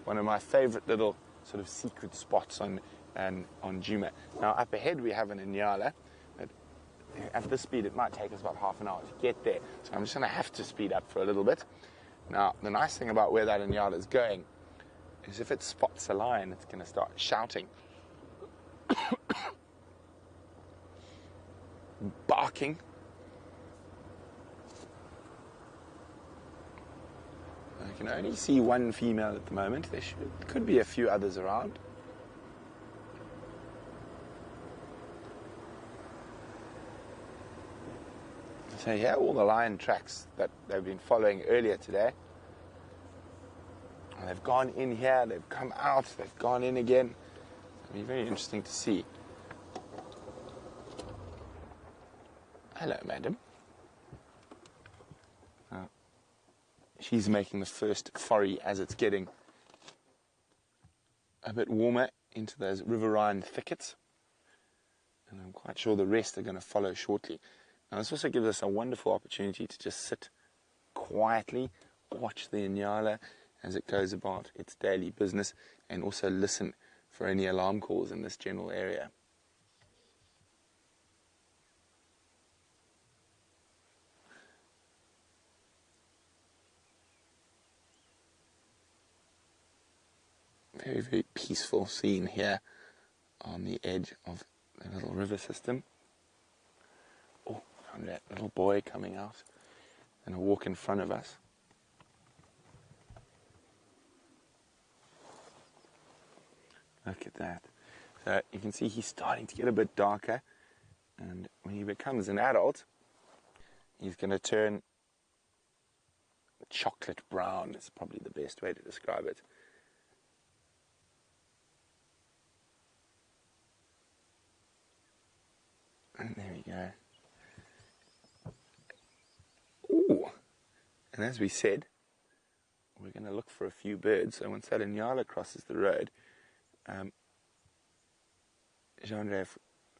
one of my favorite little sort of secret spots on Djuma. Now, up ahead we have an Inyala. At this speed, it might take us about half an hour to get there, so I'm just going to have to speed up for a little bit. Now, the nice thing about where that Inyala is going is if it spots a lion, it's going to start shouting, barking. I can only see one female at the moment. There could be a few others around. So here are all the lion tracks that they've been following earlier today. And they've gone in here, they've come out, they've gone in again. It'll be very interesting to see. Hello, madam. She's making the first foray as it's getting a bit warmer into those riverine thickets. And I'm quite sure the rest are going to follow shortly. Now, this also gives us a wonderful opportunity to just sit quietly, watch the Inyala as it goes about its daily business, and also listen for any alarm calls in this general area. Very, very peaceful scene here on the edge of the little river system. Oh, found that little boy coming out and a walk in front of us. Look at that. So you can see he's starting to get a bit darker, and when he becomes an adult, he's going to turn chocolate brown. Is probably the best way to describe it. And there we go. Ooh. And as we said, we're going to look for a few birds. So once that Inyala crosses the road, Jean-Ray,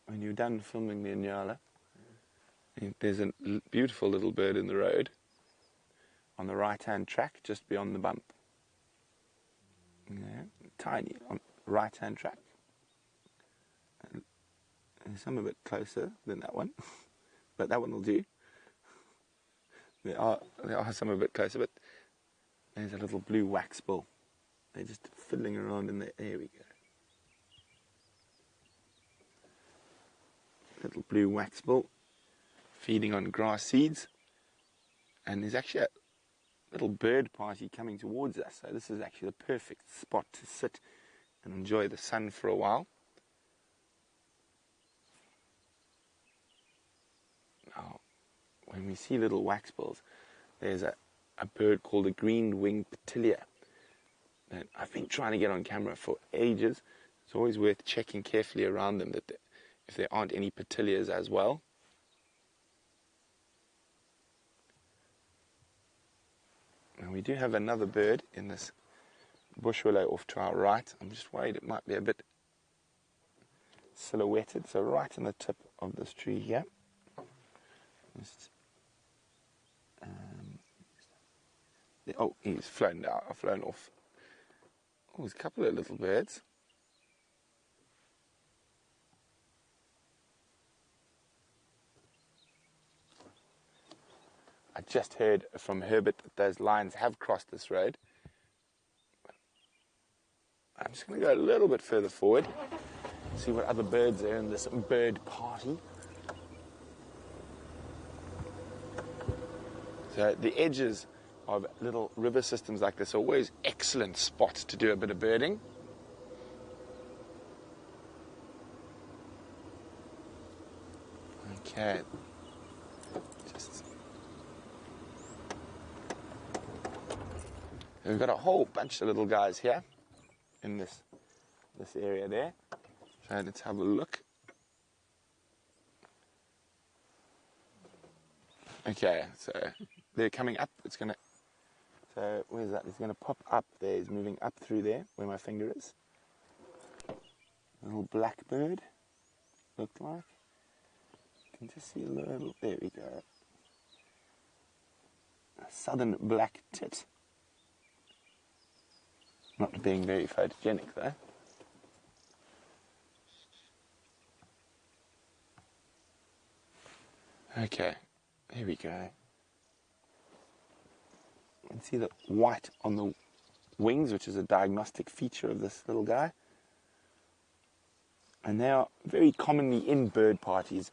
when you're done filming the Inyala, there's a beautiful little bird in the road on the right-hand track, just beyond the bump. Yeah, tiny, on the right-hand track. And some a bit closer than that one, but that one will do. There are some a bit closer, but there's a little blue waxbill. They're just fiddling around in there. There we go. Little blue waxbill feeding on grass seeds, and there's actually a little bird party coming towards us. So this is actually the perfect spot to sit and enjoy the sun for a while. Now, when we see little waxbills, there's a bird called a green-winged petilia that I've been trying to get on camera for ages. It's always worth checking carefully around them that if there aren't any petilias as well. Now we do have another bird in this bush willow off to our right. I'm just worried it might be a bit silhouetted, so right in the tip of this tree here. Oh, he's flown off. Oh, there's a couple of little birds. I just heard from Herbert that those lions have crossed this road. I'm just going to go a little bit further forward, see what other birds are in this bird party. So the edges of little river systems like this are always excellent spots to do a bit of birding. Okay. We've got a whole bunch of little guys here in this area there. So let's have a look. Okay, so they're coming up. So where's that? It's gonna pop up there. It's moving up through there where my finger is. A little blackbird, looked like. You can just see a little, there we go. A southern black tit. Not being very photogenic though. Okay, here we go. You can see the white on the wings, which is a diagnostic feature of this little guy. And they are very commonly in bird parties.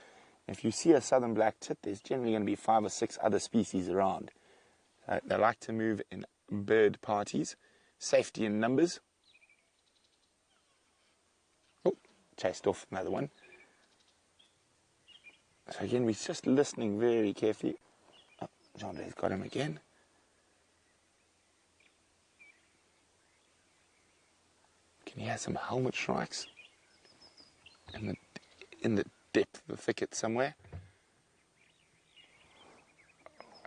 If you see a southern black tit, there's generally going to be 5 or 6 other species around. They like to move in bird parties. Safety in numbers. Oh, chased off another one. So again, we're just listening very carefully. Oh, Jean-André's got him again. Can you hear some helmet strikes in the depth of the thicket somewhere?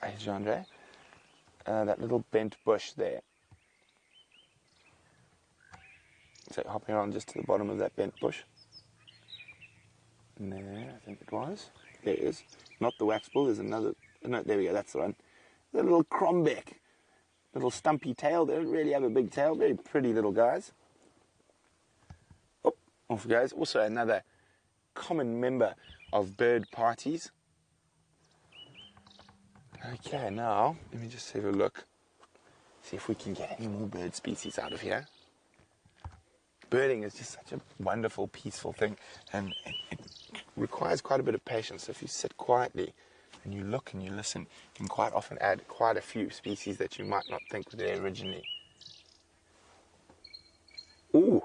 Hey, Jean-André, that little bent bush there. So hopping around just to the bottom of that bent bush. There, I think it was. There it is. Not the waxbull, there's another. No, there we go, that's the one. The little crombeck. Little stumpy tail. They don't really have a big tail. Very pretty little guys. Oh, off goes. Also another common member of bird parties. Okay, now, let me just have a look. See if we can get any more bird species out of here. Birding is just such a wonderful, peaceful thing, and it requires quite a bit of patience. If you sit quietly and you look and you listen, you can quite often add quite a few species that you might not think were there originally. Ooh,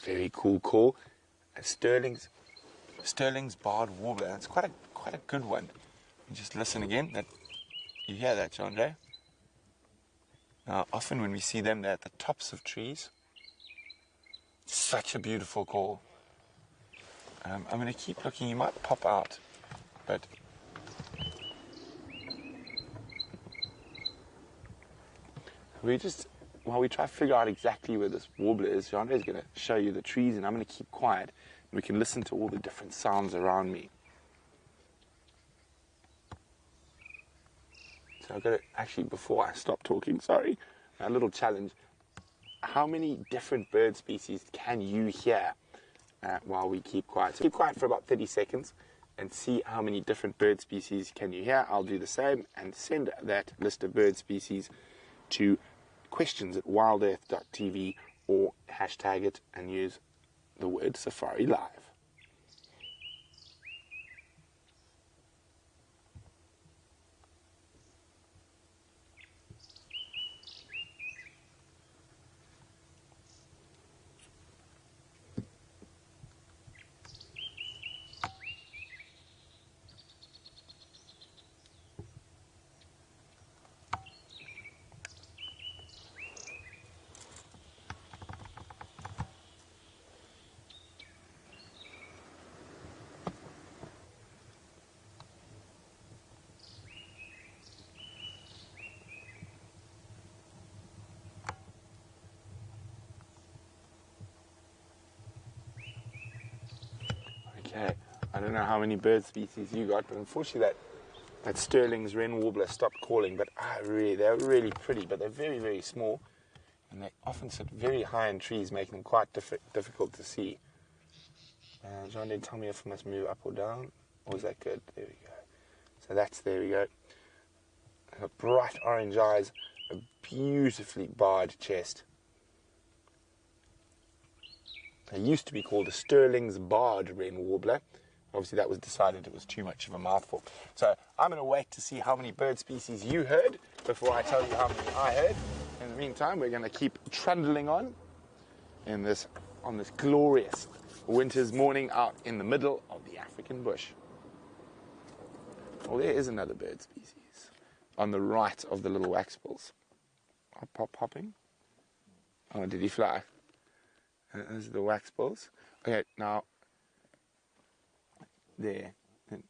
very cool call. Sterling's barred warbler. That's quite a good one. You just listen again. You hear that, Jean-André? Now, often when we see them, they're at the tops of trees. Such a beautiful call. I'm going to keep looking. You might pop out, but while we try to figure out exactly where this warbler is, Jean-André is going to show you the trees, and I'm going to keep quiet, and we can listen to all the different sounds around me. So I've got to, actually, before I stop talking, sorry, a little challenge. How many different bird species can you hear while we keep quiet? So keep quiet for about 30 seconds and see how many different bird species can you hear. I'll do the same and send that list of bird species to questions@wildearth.tv or hashtag it and use the word SafariLive. Okay, I don't know how many bird species you got, but unfortunately that Sterling's wren warbler stopped calling. But they're really pretty, but they're very, very small, and they often sit very high in trees, making them quite difficult to see. John did tell me if I must move up or down, or is that good? There we go. So there we go. Got bright orange eyes, a beautifully barred chest. They used to be called a Sterling's barred wren warbler. Obviously that was decided it was too much of a mouthful. So I'm going to wait to see how many bird species you heard before I tell you how many I heard. In the meantime, we're going to keep trundling on on this glorious winter's morning out in the middle of the African bush. Well, there is another bird species on the right of the little waxbulls. Hopping. Oh, did he fly? Those are the wax balls. Okay, now, there.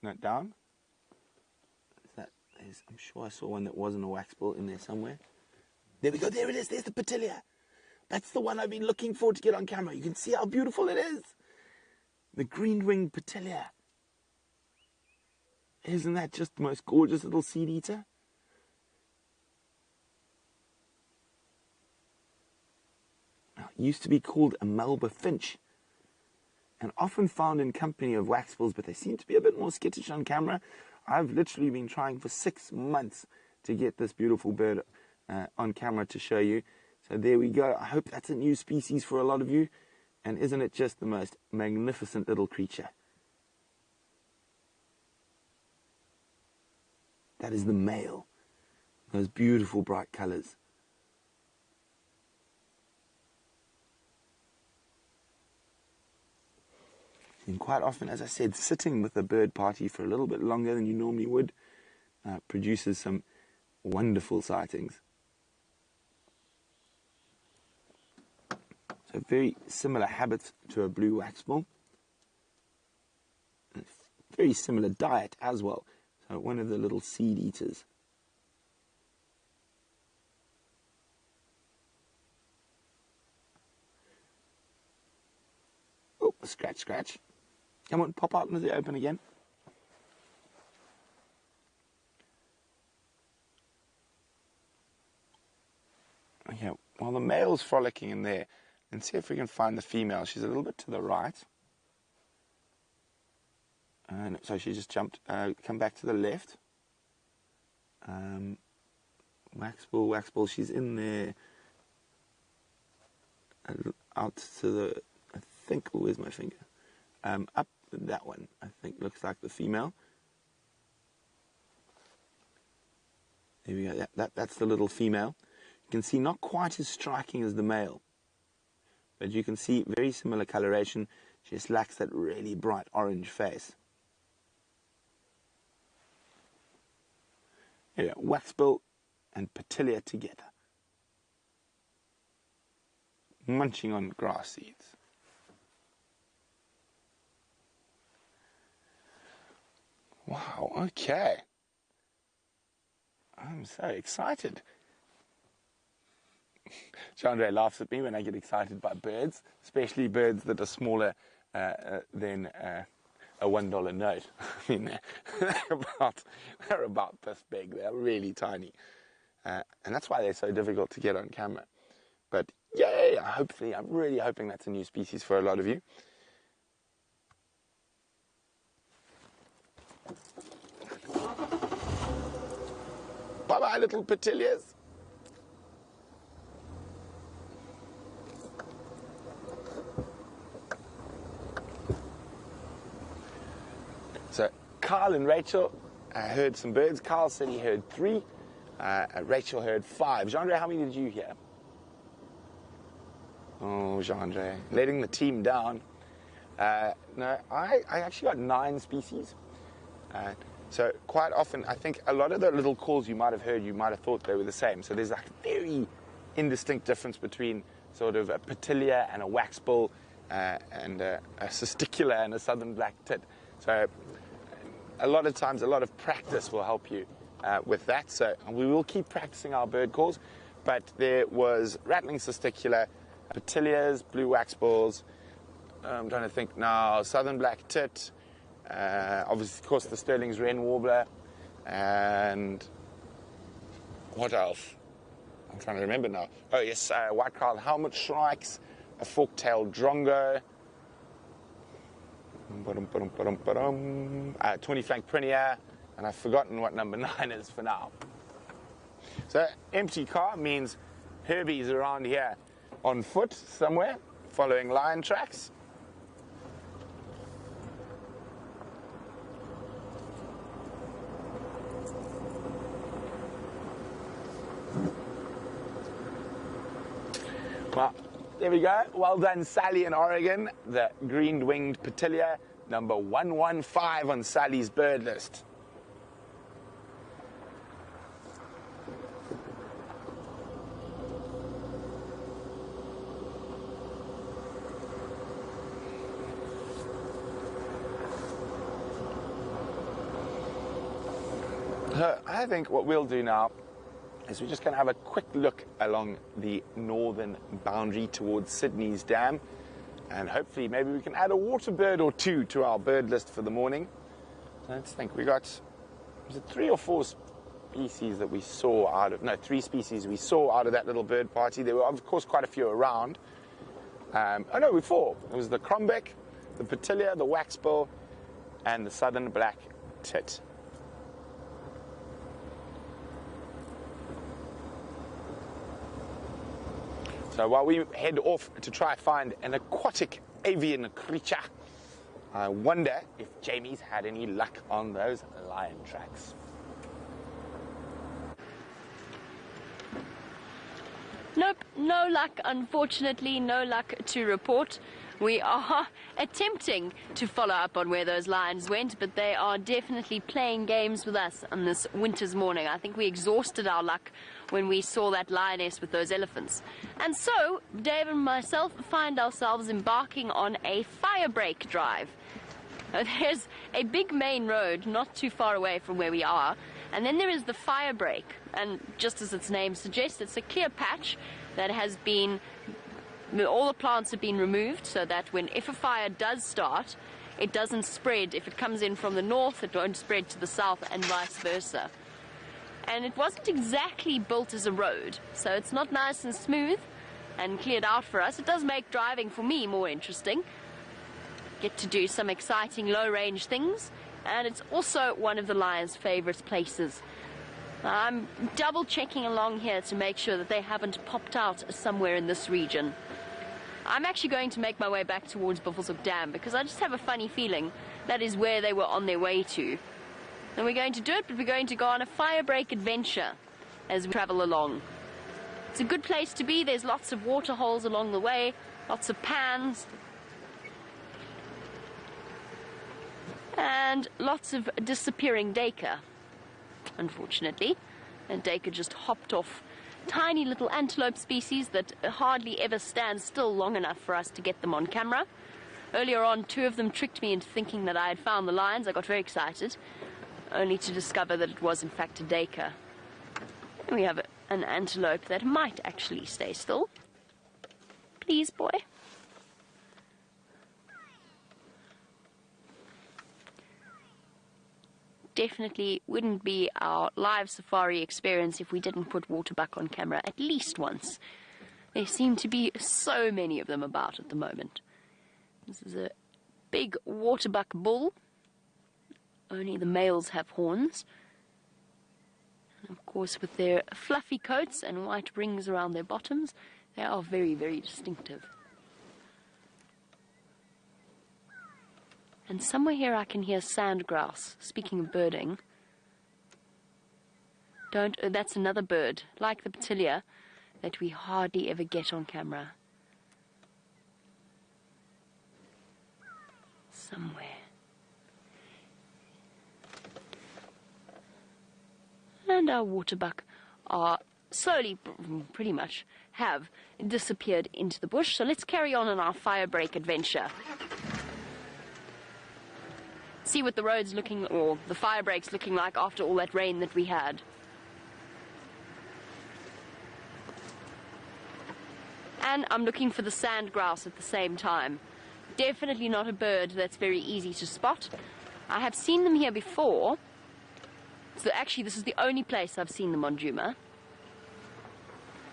No, down. I'm sure I saw one that wasn't a wax ball in there somewhere. There we go, there it is, there's the Petilia. That's the one I've been looking for to get on camera. You can see how beautiful it is. The green-winged Petilia. Isn't that just the most gorgeous little seed eater? Now, it used to be called a Melba finch, and often found in company of waxbills, but they seem to be a bit more skittish on camera. I've literally been trying for 6 months to get this beautiful bird on camera to show you. So there we go. I hope that's a new species for a lot of you. And isn't it just the most magnificent little creature? That is the male. Those beautiful bright colors. And quite often, as I said, sitting with a bird party for a little bit longer than you normally would produces some wonderful sightings. So very similar habits to a blue waxbill. Very similar diet as well. So one of the little seed eaters. Oh, scratch, scratch. Come on, pop out and open again. Okay, while the male's frolicking in there, and see if we can find the female. She's a little bit to the right. And so she just jumped. Come back to the left. Waxbill, she's in there. Out to the, I think, oh, where's my finger? Up that one, I think, looks like the female. There we go, that's the little female. You can see not quite as striking as the male, but you can see very similar coloration. She just lacks that really bright orange face. Here, waxbill and Petilia together, munching on grass seeds. Wow, okay. I'm so excited. Chandra laughs at me when I get excited by birds, especially birds that are smaller than a $1 note. I mean, they're about this big. They're really tiny. And that's why they're so difficult to get on camera. But yeah, hopefully, I'm really hoping that's a new species for a lot of you. Bye-bye, little Petilias. So Carl and Rachel heard some birds. Carl said he heard 3. Rachel heard 5. Jean-Andre, how many did you hear? Oh, Jean-Andre, letting the team down. No, I actually got 9 species. So quite often, I think a lot of the little calls you might have heard, you might have thought they were the same. So there's like a very indistinct difference between sort of a Petilia and a waxbill, and a cisticola and a southern black tit. So a lot of times, a lot of practice will help you with that. So we will keep practicing our bird calls. But there was rattling cisticola, Petilias, blue waxbills. I'm trying to think now, southern black tit. Obviously, of course, the Sterling's wren warbler, and what else? I'm trying to remember now. Oh yes, white-crowned helmet shrikes, a fork-tailed drongo, 20-flank prinier, and I've forgotten what number 9 is for now. So empty car means Herbie's around here on foot somewhere, following lion tracks. Well, there we go. Well done, Sally in Oregon. The green-winged Petilia, number 115 on Sally's bird list. So I think what we'll do now is we're just going to have a quick look along the northern boundary towards Sydney's dam, and hopefully maybe we can add a water bird or two to our bird list for the morning. Let's think. We got, was it 3 or 4 species that we saw out of, no, 3 species we saw out of that little bird party. There were, of course, quite a few around. Oh no, we 4. It was the crombec, the petilia, the waxbill, and the southern black tit. So while we head off to try find an aquatic avian creature, I wonder if Jamie's had any luck on those lion tracks. Nope, no luck, unfortunately, no luck to report. We are attempting to follow up on where those lions went, but they are definitely playing games with us on this winter's morning. I think we exhausted our luck when we saw that lioness with those elephants. And so, Dave and myself find ourselves embarking on a fire break drive. There's a big main road not too far away from where we are, and then there is the fire break. And just as its name suggests, it's a clear patch that has been, all the plants have been removed so that if a fire does start, it doesn't spread. If it comes in from the north, it won't spread to the south and vice versa. And it wasn't exactly built as a road, so it's not nice and smooth and cleared out for us. It does make driving for me more interesting. Get to do some exciting low-range things, and it's also one of the lions' favorite places. I'm double-checking along here to make sure that they haven't popped out somewhere in this region. I'm actually going to make my way back towards Buffelshoek Dam because I just have a funny feeling that is where they were on their way to. And we're going to do it, but we're going to go on a fire break adventure as we travel along. It's a good place to be. There's lots of water holes along the way, lots of pans, and lots of disappearing duiker, unfortunately. And duiker just hopped off. Tiny little antelope species that hardly ever stand still long enough for us to get them on camera. Earlier on, 2 of them tricked me into thinking that I had found the lions. I got very excited, only to discover that it was in fact a duiker. And we have an antelope that might actually stay still. Please, boy. Definitely wouldn't be our live safari experience if we didn't put waterbuck on camera at least once. There seem to be so many of them about at the moment. This is a big waterbuck bull. Only the males have horns. And of course, with their fluffy coats and white rings around their bottoms, they are very, very distinctive. And somewhere here I can hear sandgrouse. Speaking of birding, that's another bird, like the petilia, that we hardly ever get on camera. Somewhere. And our waterbuck are slowly, pretty much, have disappeared into the bush. So let's carry on our fire break adventure. See what the road's looking, or the fire break's looking like after all that rain that we had. And I'm looking for the sandgrouse at the same time. Definitely not a bird that's very easy to spot. I have seen them here before. So actually, this is the only place I've seen them on Djuma.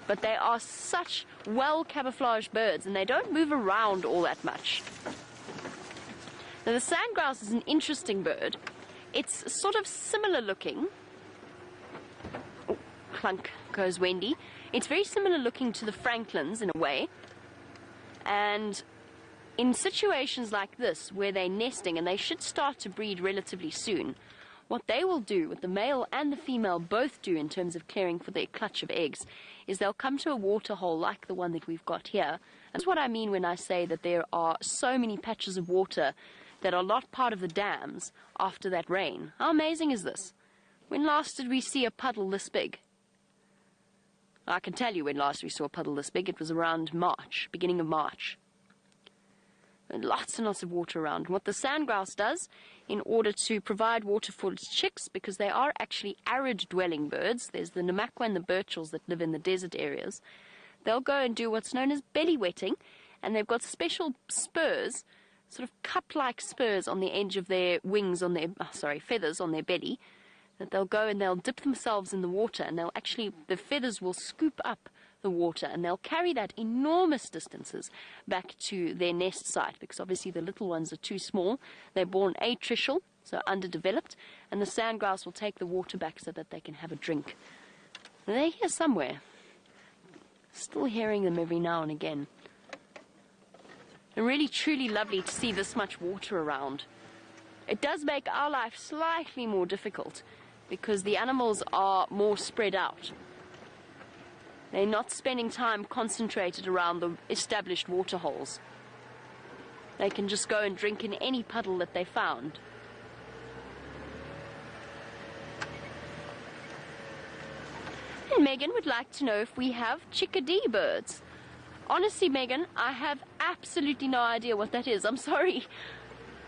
But they are such well-camouflaged birds, and they don't move around all that much. Now, the sandgrouse is an interesting bird. It's sort of similar looking. Oh, clunk goes Wendy. It's very similar looking to the francolins in a way. And in situations like this, where they're nesting, and they should start to breed relatively soon, what they will do, what the male and the female both do in terms of caring for their clutch of eggs, is they'll come to a water hole like the one that we've got here. That's what I mean when I say that there are so many patches of water that are not part of the dams after that rain. How amazing is this? When last did we see a puddle this big? I can tell you when last we saw a puddle this big. It was around March, beginning of March. And lots of water around. What the sandgrouse does in order to provide water for its chicks, because they are actually arid-dwelling birds. There's the namakwa and the birchals that live in the desert areas. They'll go and do what's known as belly wetting, and they've got special spurs, sort of cup-like spurs on the edge of their wings, on their, feathers on their belly, that they'll go and they'll dip themselves in the water, and they'll actually, the feathers will scoop up the water, and they'll carry that enormous distances back to their nest site, because obviously the little ones are too small. They're born atricial, so underdeveloped, and the sandgrouse will take the water back so that they can have a drink. And they're here somewhere. Still hearing them every now and again. And really truly lovely to see this much water around. It does make our life slightly more difficult because the animals are more spread out. They're not spending time concentrated around the established water holes. They can just go and drink in any puddle that they found. And Megan would like to know if we have chickadee birds. Honestly, Megan, I have absolutely no idea what that is. I'm sorry.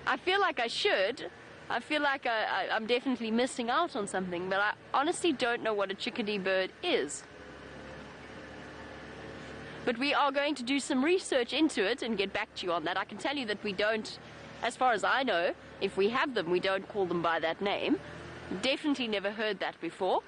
I feel like I should. I feel like I'm definitely missing out on something, but I honestly don't know what a chickadee bird is. But we are going to do some research into it and get back to you on that. I can tell you that we don't, as far as I know, if we have them, we don't call them by that name. Definitely never heard that before.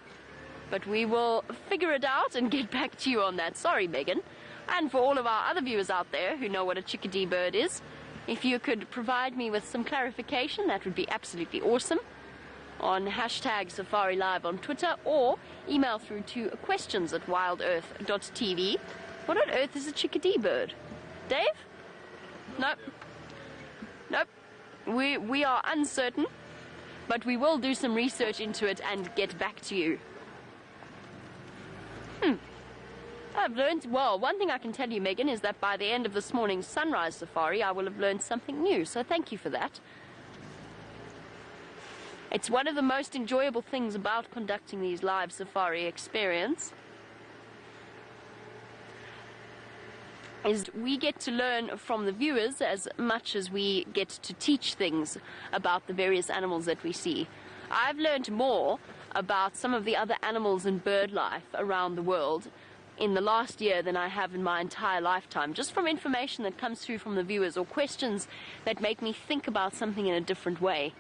But we will figure it out and get back to you on that. Sorry, Megan. And for all of our other viewers out there who know what a chickadee bird is, if you could provide me with some clarification, that would be absolutely awesome. On hashtag SafariLive on Twitter, or email through to questions@wildearth.tv. What on earth is a chickadee bird? Dave? Nope. Nope. We are uncertain, but we will do some research into it and get back to you. I've learned, well, one thing I can tell you, Megan, is that by the end of this morning's sunrise safari, I will have learned something new, so thank you for that. It's one of the most enjoyable things about conducting these live safari experience, is we get to learn from the viewers as much as we get to teach things about the various animals that we see. I've learned more about some of the other animals and bird life around the world in the last year than I have in my entire lifetime, just from information that comes through from the viewers or questions that make me think about something in a different way.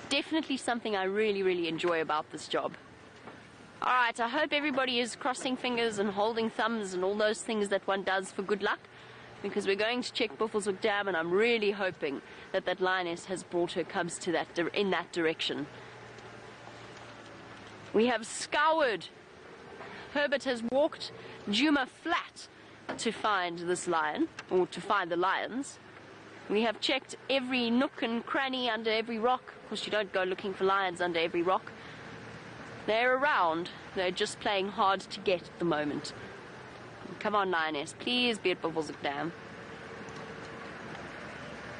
Definitely something I really, really enjoy about this job. Alright, I hope everybody is crossing fingers and holding thumbs and all those things that one does for good luck, because we're going to check Buffelshoek Dam, and I'm really hoping that that lioness has brought her cubs to that in that direction. We have scoured. Herbert has walked Djuma flat to find this lion, or to find the lions. We have checked every nook and cranny under every rock. Of course, you don't go looking for lions under every rock. They're around. They're just playing hard to get at the moment. Come on, lioness, please be at Buffelshoek Dam.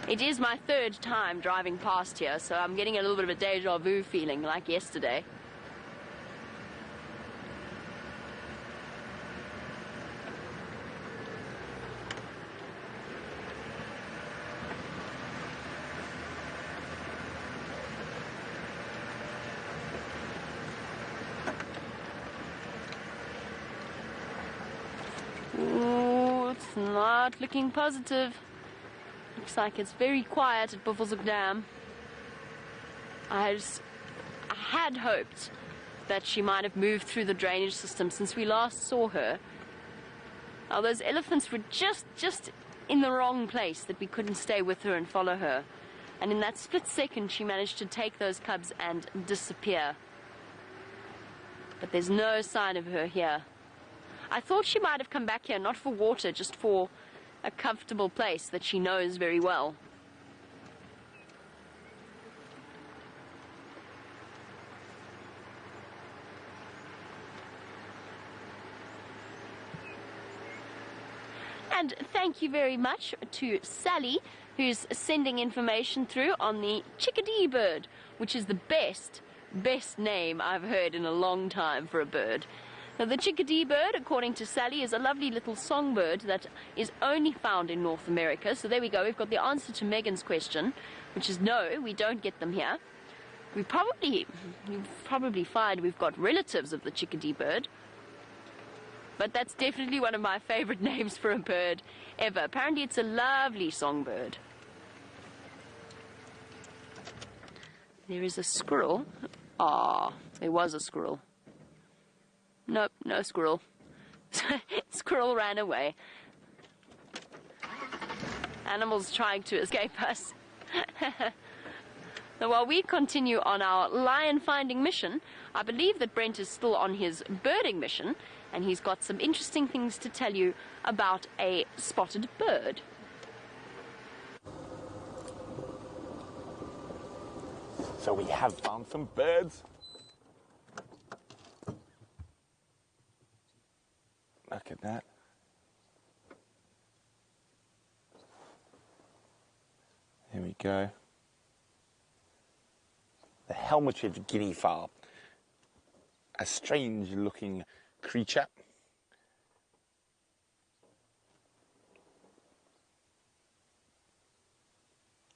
It is my third time driving past here, so I'm getting a little bit of a deja vu feeling like yesterday. It's not looking positive. Looks like it's very quiet at Buffelshoek Dam. I had hoped that she might have moved through the drainage system since we last saw her. Oh, those elephants were just in the wrong place that we couldn't stay with her and follow her. And in that split second, she managed to take those cubs and disappear. But there's no sign of her here. I thought she might have come back here, not for water, just for a comfortable place that she knows very well. And thank you very much to Sally, who's sending information through on the chickadee bird, which is the best name I've heard in a long time for a bird. Now, the chickadee bird, according to Sally, is a lovely little songbird that is only found in North America. So there we go. We've got the answer to Megan's question, which is no, we don't get them here. You'll probably find we've got relatives of the chickadee bird. But that's definitely one of my favorite names for a bird ever. Apparently it's a lovely songbird. There is a squirrel. Ah, there was a squirrel. Nope, no squirrel. Squirrel ran away. Animals trying to escape us. Now, while we continue on our lion finding mission, I believe that Brent is still on his birding mission, and he's got some interesting things to tell you about a spotted bird. So we have found some birds. Look at that. There we go. The helmeted guinea fowl. A strange looking creature.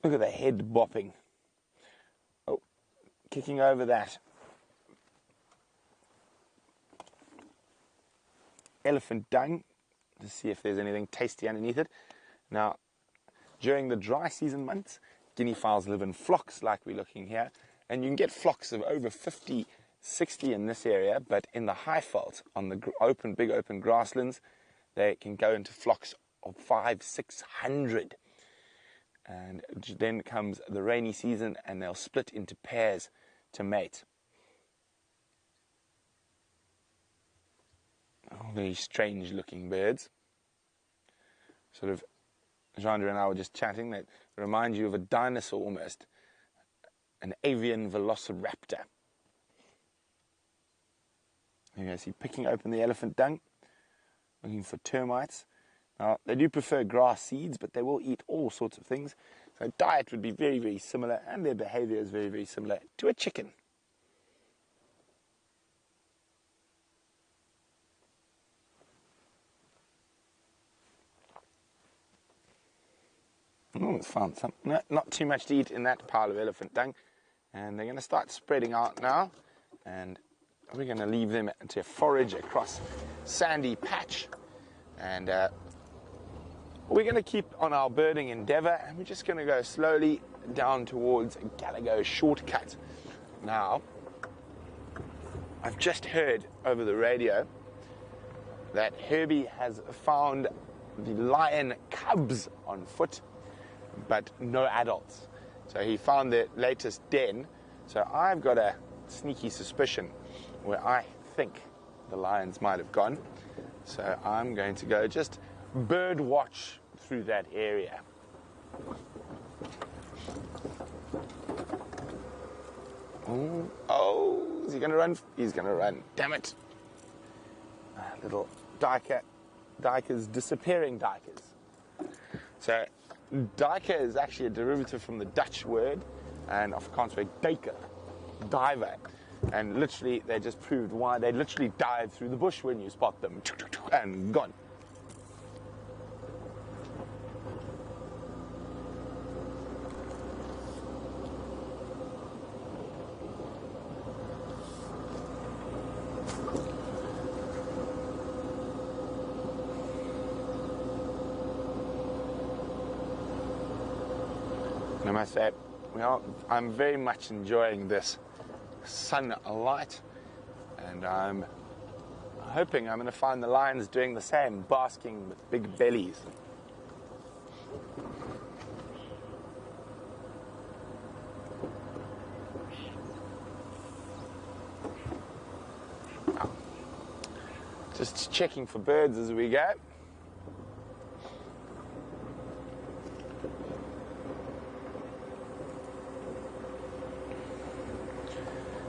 Look at the head bopping. Oh, kicking over that elephant dung to see if there's anything tasty underneath it. Now, during the dry season months, guinea fowls live in flocks like we're looking here, and you can get flocks of over 50, 60 in this area, but in the high veld, on the big open grasslands, they can go into flocks of 500, 600. And then comes the rainy season, and they'll split into pairs to mate. Oh, very strange looking birds. Sort of, Jandra and I were just chatting, they remind you of a dinosaur almost, an avian velociraptor. You can see picking open the elephant dung, looking for termites. Now, they do prefer grass seeds, but they will eat all sorts of things. So diet would be very, very similar, and their behavior is very, very similar to a chicken. Oh, it's found some. No, not too much to eat in that pile of elephant dung. And they're going to start spreading out now. And we're going to leave them to forage across sandy patch. And we're going to keep on our birding endeavor, and we're just going to go slowly down towards Gallagher shortcut. Now, I've just heard over the radio that Herbie has found the lion cubs on foot, but no adults. So he found the latest den. So I've got a sneaky suspicion where I think the lions might have gone. So I'm going to go just bird watch through that area. Oh, is he going to run? He's going to run. Damn it. Little dikers, disappearing dikers. So diker is actually a derivative from the Dutch word, and Afrikaans word duiker, diver. And literally, they just proved why they literally dive through the bush when you spot them, and gone. And I must say, I'm very much enjoying this sunlight, and I'm hoping I'm going to find the lions doing the same, basking with big bellies. Just checking for birds as we go.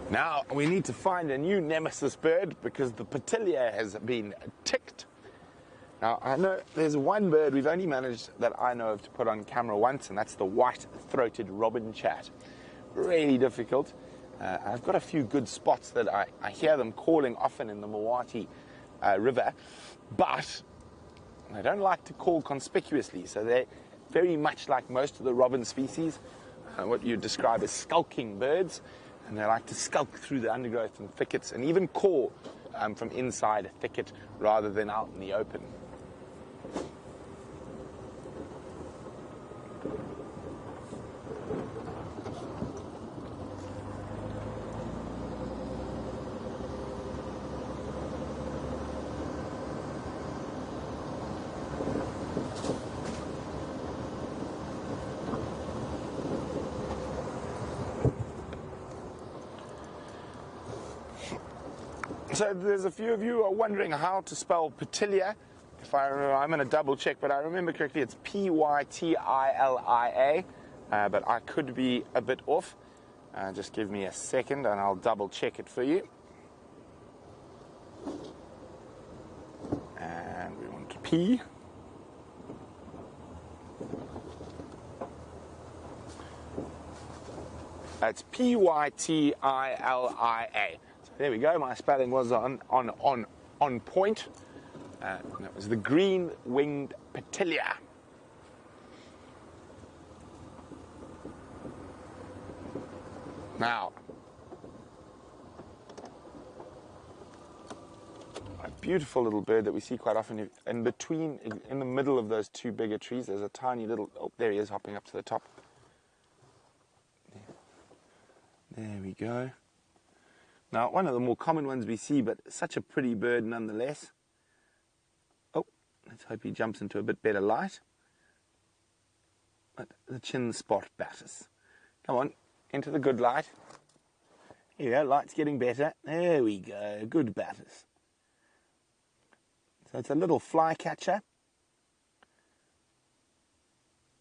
Now, we need to find a new nemesis bird because the petilia has been ticked. Now, I know there's one bird we've only managed that I know of to put on camera once, and that's the white-throated robin chat. Really difficult. I've got a few good spots that I hear them calling often in the Mawati river, but they don't like to call conspicuously, so they're very much like most of the robin species, what you describe as skulking birds, and they like to skulk through the undergrowth and thickets and even call from inside a thicket rather than out in the open. So there's a few of you who are wondering how to spell Pythilia. If I remember, I'm going to double check, but I remember correctly, it's Pythilia, but I could be a bit off. Just give me a second and I'll double check it for you. And we want P. It's Pythilia. There we go, my spelling was on point. That was the green-winged Pythilia. Now, a beautiful little bird that we see quite often in the middle of those two bigger trees, there's a tiny little, oh, there he is hopping up to the top. There we go. Now, one of the more common ones we see, but such a pretty bird nonetheless. Oh, let's hope he jumps into a bit better light. But the chin spot batis. Come on, into the good light. Here you go, light's getting better. There we go, good batis. So it's a little flycatcher.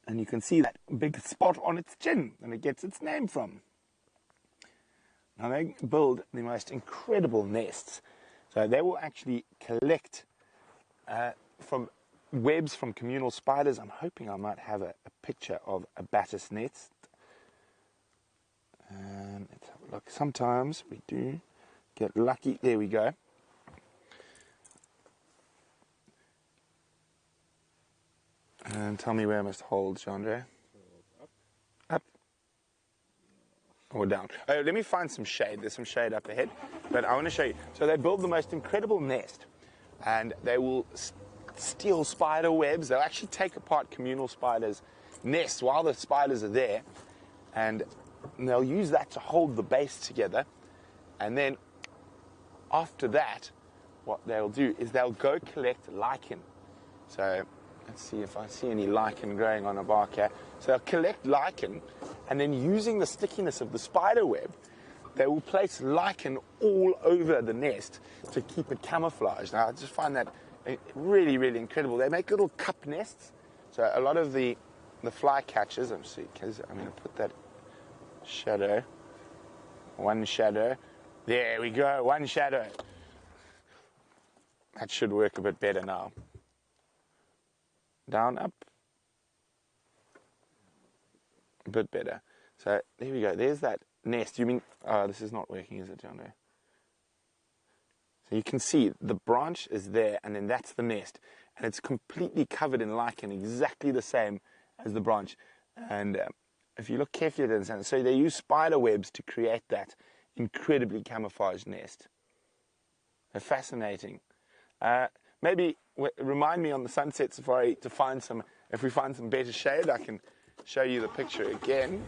And you can see that big spot on its chin, and it gets its name from. Now they build the most incredible nests. So they will actually collect from webs from communal spiders. I'm hoping I might have a picture of a batis nest. Let's have a look. Sometimes we do get lucky. There we go. And tell me where I must hold, Chandra. Up. Or down. Oh, let me find some shade. There's some shade up ahead. But I want to show you. So they build the most incredible nest. And they will steal spider webs. They'll actually take apart communal spiders' nests while the spiders are there. And they'll use that to hold the base together. And then after that, what they'll do is they'll go collect lichen. So let's see if I see any lichen growing on a bark here. So they'll collect lichen, and then using the stickiness of the spider web, they will place lichen all over the nest to keep it camouflaged. Now, I just find that really, really incredible. They make little cup nests. So a lot of the flycatchers, I'm going to put that shadow. One shadow. There we go, one shadow. That should work a bit better now. Down, up. A bit better. So there we go. There's that nest. You mean, this is not working, is it, John? So you can see the branch is there, and then that's the nest. And it's completely covered in lichen, exactly the same as the branch. And if you look carefully at it, so they use spider webs to create that incredibly camouflaged nest. They're fascinating. Maybe remind me on the Sunset Safari to find some, if we find some better shade, I can show you the picture again.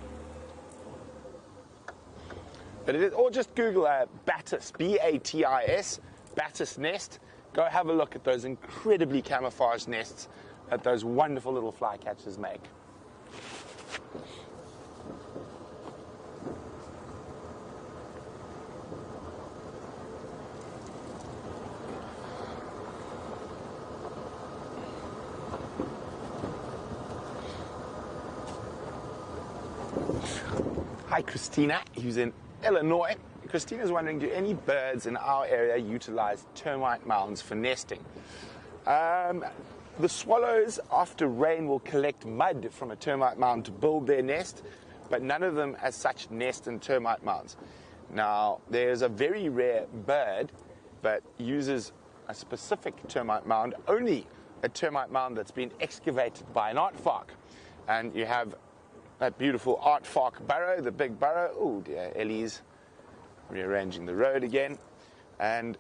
But it is, or just Google batis, B-A-T-I-S, batis nest. Go have a look at those incredibly camouflaged nests that those wonderful little flycatchers make. Hi, Christina, who's in Illinois. Christina's wondering, do any birds in our area utilize termite mounds for nesting? The swallows, after rain, will collect mud from a termite mound to build their nest, but none of them as such nest in termite mounds. Now, there's a very rare bird that uses a specific termite mound, only a termite mound that's been excavated by an aardvark. And you have that beautiful aardvark burrow, the big burrow. Oh dear, Ellie's rearranging the road again. And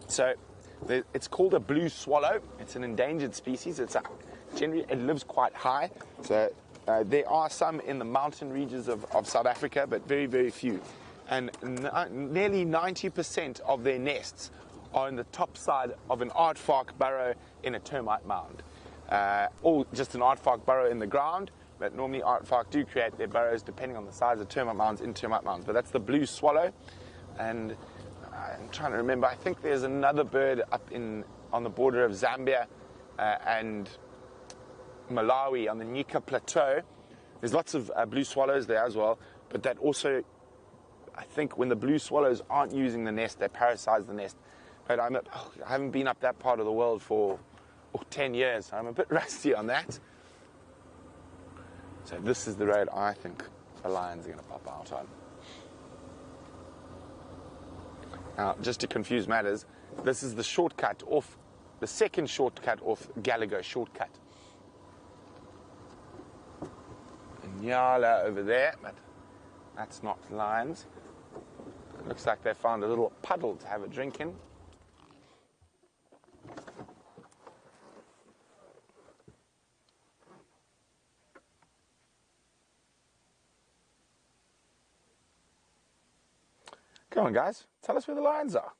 so it's called a blue swallow. It's an endangered species. Generally, it lives quite high. So there are some in the mountain regions of South Africa, but very, very few. And nearly 90% of their nests are on the top side of an aardvark burrow in a termite mound. Or just an aardvark burrow in the ground, but normally aardvark do create their burrows depending on the size of termite mounds in termite mounds. But that's the blue swallow. And I'm trying to remember, I think there's another bird up on the border of Zambia and Malawi on the Nyika Plateau. There's lots of blue swallows there as well, but that also, I think when the blue swallows aren't using the nest, they parasitize the nest. But I haven't been up that part of the world for 10 years, so I'm a bit rusty on that. So this is the road I think the lions are going to pop out on. Now, just to confuse matters, this is the shortcut off, the second shortcut off Gallagher shortcut. And Nyala over there, but that's not lions. It looks like they found a little puddle to have a drink in. Come on, guys. Tell us where the lions are.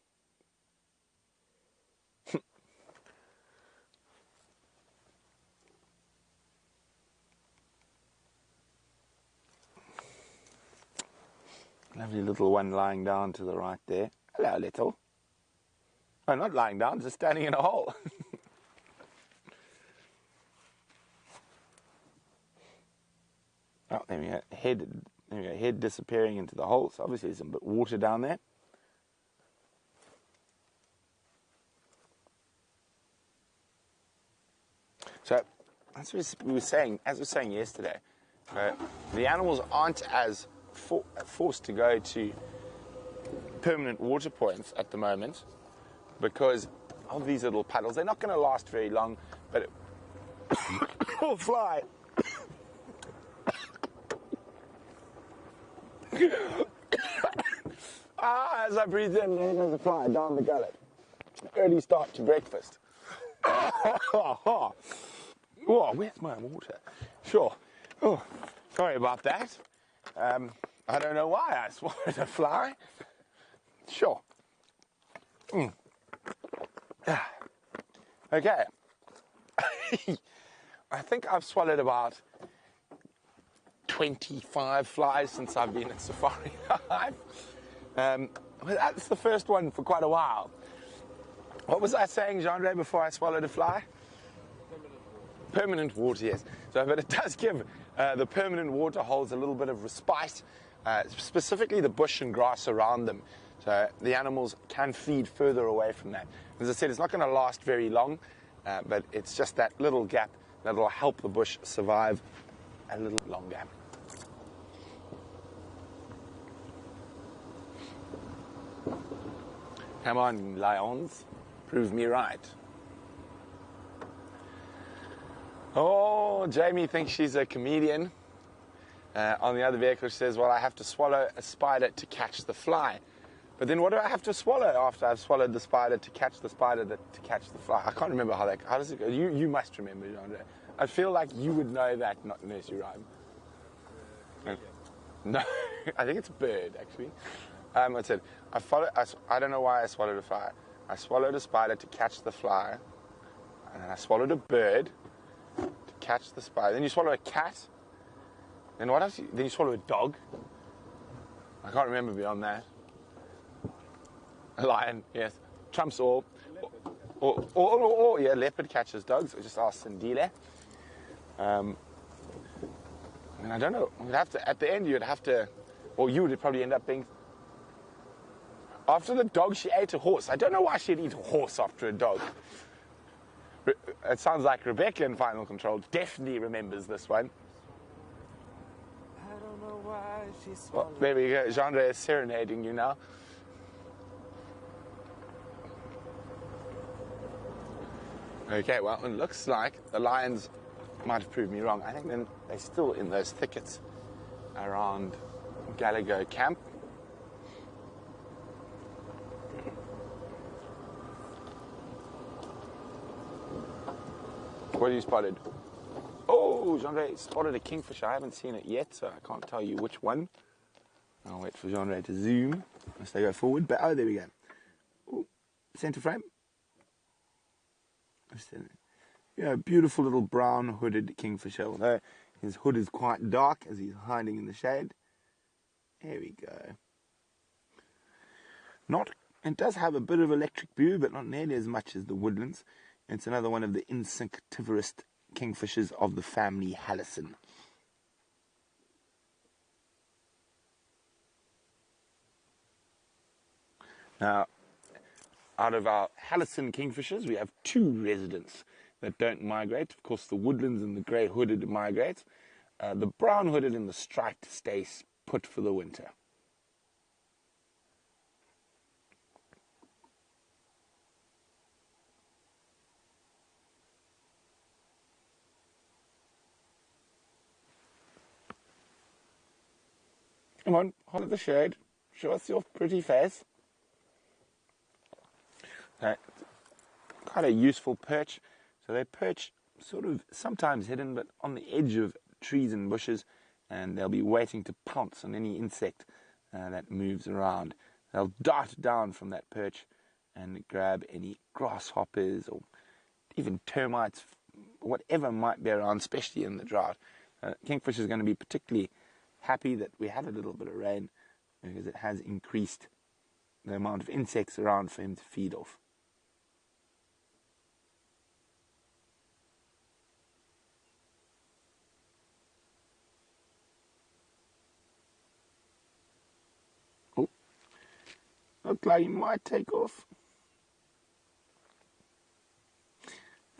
Lovely little one lying down to the right there. Hello, little. Oh, not lying down, just standing in a hole. Oh, there we go. Head disappearing into the hole. So obviously there's some water down there. So as we were saying yesterday, the animals aren't as forced to go to permanent water points at the moment because of these little puddles. They're not going to last very long, but it will fly. As I breathe in, there's a fly down the gullet. Early start to breakfast. Oh, where's my water? Sure. Oh, sorry about that. I don't know why I swallowed a fly. Sure. Okay. I think I've swallowed about 25 flies since I've been at SafariLIVE. Well, that's the first one for quite a while. What was I saying, Jean-Ray, before I swallowed a fly? Permanent water, yes. So, but it does give, the permanent water holds a little bit of respite, specifically the bush and grass around them. So the animals can feed further away from that. As I said, it's not going to last very long, but it's just that little gap that will help the bush survive a little longer. Come on, lions, prove me right. Oh, Jamie thinks she's a comedian. On the other vehicle, she says, well, I have to swallow a spider to catch the fly. But then what do I have to swallow after I've swallowed the spider to catch the spider to catch the fly? I can't remember how does it go? You must remember, Jean-Ray. I feel like you would know that, not nursery rhyme. No, I think it's a bird, actually. I said, I don't know why I swallowed a fly. I swallowed a spider to catch the fly. And then I swallowed a bird to catch the spider. Then you swallow a cat. Then what else? Then you swallow a dog. I can't remember beyond that. A lion, yes. Trumps all. Or yeah, leopard catches dogs. I just asked Sandile. And I don't know. You'd have to, at the end, you'd have to, or you would probably end up being. After the dog, she ate a horse. I don't know why she'd eat a horse after a dog. It sounds like Rebecca in Final Control definitely remembers this one. I don't know why she Well, there we go. Jean-Ray is serenading you now. Okay, well, it looks like the lions might have proved me wrong. I think then they're still in those thickets around Gallagher Camp. What have you spotted? Oh, Jean-Ray spotted a kingfisher. I haven't seen it yet, so I can't tell you which one. I'll wait for Jean-Ray to zoom as they go forward. But oh, there we go. Ooh, center frame. Yeah, beautiful little brown hooded kingfisher. Although his hood is quite dark as he's hiding in the shade. There we go. It does have a bit of electric blue, but not nearly as much as the woodlands. It's another one of the insectivorous kingfishers of the family Hallison. Now, out of our Hallison kingfishers, we have two residents that don't migrate. Of course, the woodlands and the grey-hooded migrate. The brown-hooded and the striped stay put for the winter. Come on, hold up the shade. Show us your pretty face. Quite a useful perch. So they perch sort of sometimes hidden, but on the edge of trees and bushes, and they'll be waiting to pounce on any insect that moves around. They'll dart down from that perch and grab any grasshoppers or even termites, whatever might be around, especially in the drought. Kingfisher is going to be particularly happy that we had a little bit of rain because it has increased the amount of insects around for him to feed off. Oh, looks like he might take off.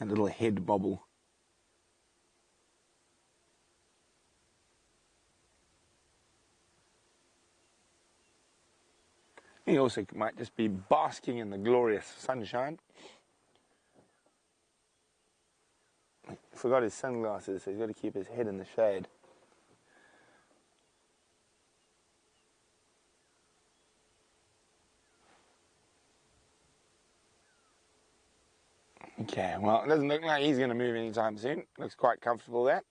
A little head bobble. He also might just be basking in the glorious sunshine. He forgot his sunglasses, so he's got to keep his head in the shade. Okay, well, it doesn't look like he's going to move anytime soon. Looks quite comfortable there.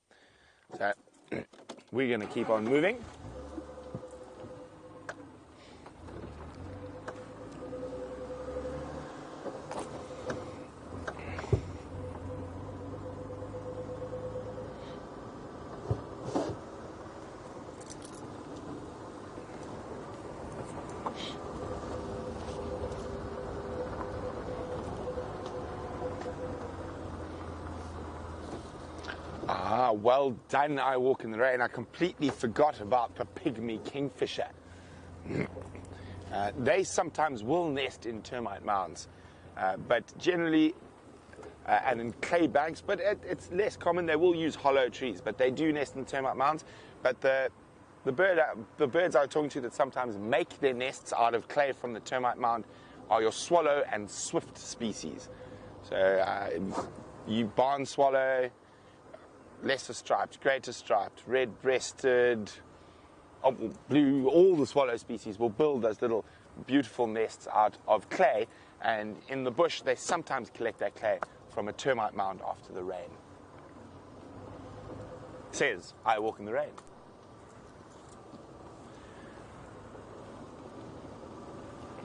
So, we're going to keep on moving. Ah, well done, I Walk in the Rain. I completely forgot about the pygmy kingfisher. They sometimes will nest in termite mounds, but generally, and in clay banks, but it's less common. They will use hollow trees, but they do nest in termite mounds. But the birds I was talking to that sometimes make their nests out of clay from the termite mound are your swallow and swift species. So you barn swallow, lesser striped, greater striped, red-breasted, blue, all the swallow species will build those little beautiful nests out of clay, and in the bush they sometimes collect that clay from a termite mound after the rain. Says, I Walk in the Rain.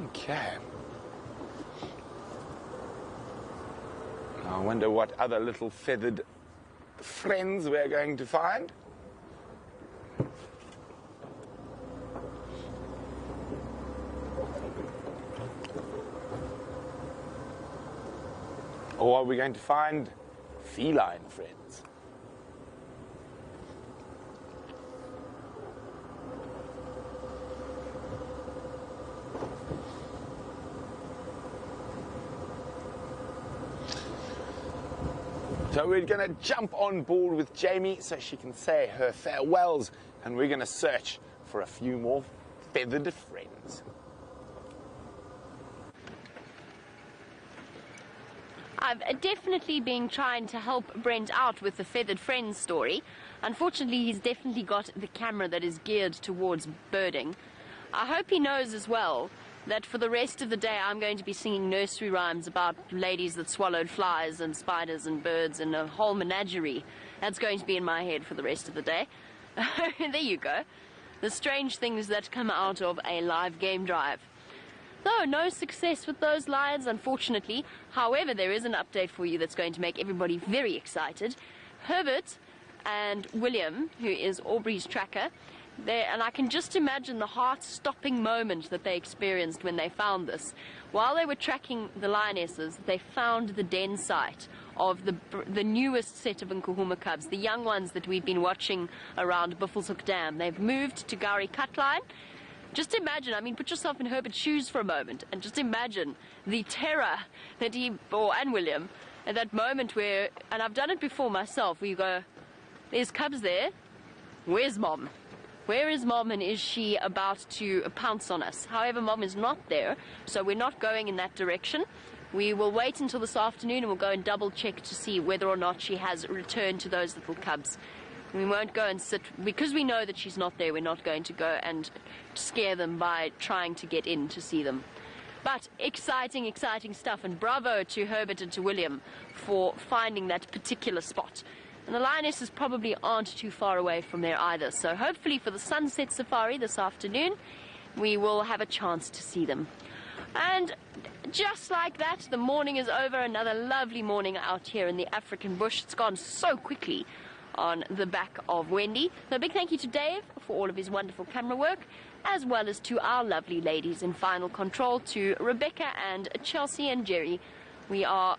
Okay. I wonder what other little feathered friends we're going to find. Or are we going to find feline friends? So we're going to jump on board with Jamie so she can say her farewells, and we're going to search for a few more feathered friends. I've definitely been trying to help Brent out with the Feathered Friends story. Unfortunately, he's definitely got the camera that is geared towards birding. I hope he knows as well that for the rest of the day I'm going to be singing nursery rhymes about ladies that swallowed flies and spiders and birds and a whole menagerie. That's going to be in my head for the rest of the day. There you go. The strange things that come out of a live game drive. Though no success with those lions, unfortunately. However, there is an update for you that's going to make everybody very excited. Herbert and William, who is Aubrey's tracker, and I can just imagine the heart-stopping moment that they experienced when they found this. While they were tracking the lionesses, they found the den site of the newest set of Nkuhuma cubs, the young ones that we've been watching around Buffelshoek Dam. They've moved to Gowrie Cutline. Just imagine, I mean, put yourself in Herbert's shoes for a moment, and just imagine the terror that and William, at that moment where, and I've done it before myself, where you go, there's cubs there, where's Mom? Where is Mom, and is she about to pounce on us? However, Mom is not there, so we're not going in that direction. We will wait until this afternoon and we'll go and double check to see whether or not she has returned to those little cubs. We won't go and sit, because we know that she's not there, we're not going to go and scare them by trying to get in to see them. But exciting, exciting stuff, and bravo to Herbert and to William for finding that particular spot. And the lionesses probably aren't too far away from there either, so hopefully for the sunset safari this afternoon, we will have a chance to see them. And just like that, the morning is over. Another lovely morning out here in the African bush. It's gone so quickly on the back of Wendy. So a big thank you to Dave for all of his wonderful camera work, as well as to our lovely ladies in final control, to Rebecca and Chelsea and Jerry. We are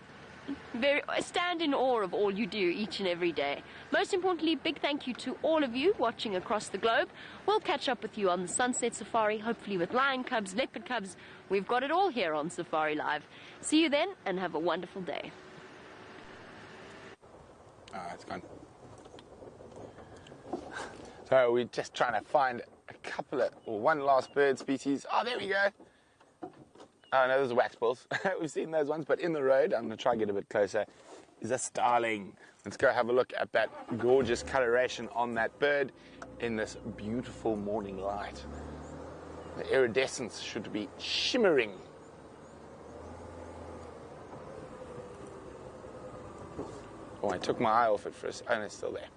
stand in awe of all you do each and every day. Most importantly, big thank you to all of you watching across the globe. We'll catch up with you on the Sunset Safari, hopefully with lion cubs, leopard cubs. We've got it all here on Safari Live. See you then, and have a wonderful day. It's gone. So we're just trying to find one last bird species. Oh, there we go. Oh, no, those are waxbills. We've seen those ones, but in the road, I'm going to try and get a bit closer, is a starling. Let's go have a look at that gorgeous coloration on that bird in this beautiful morning light. The iridescence should be shimmering. Oh, I took my eye off it for a second. Oh, it's still there.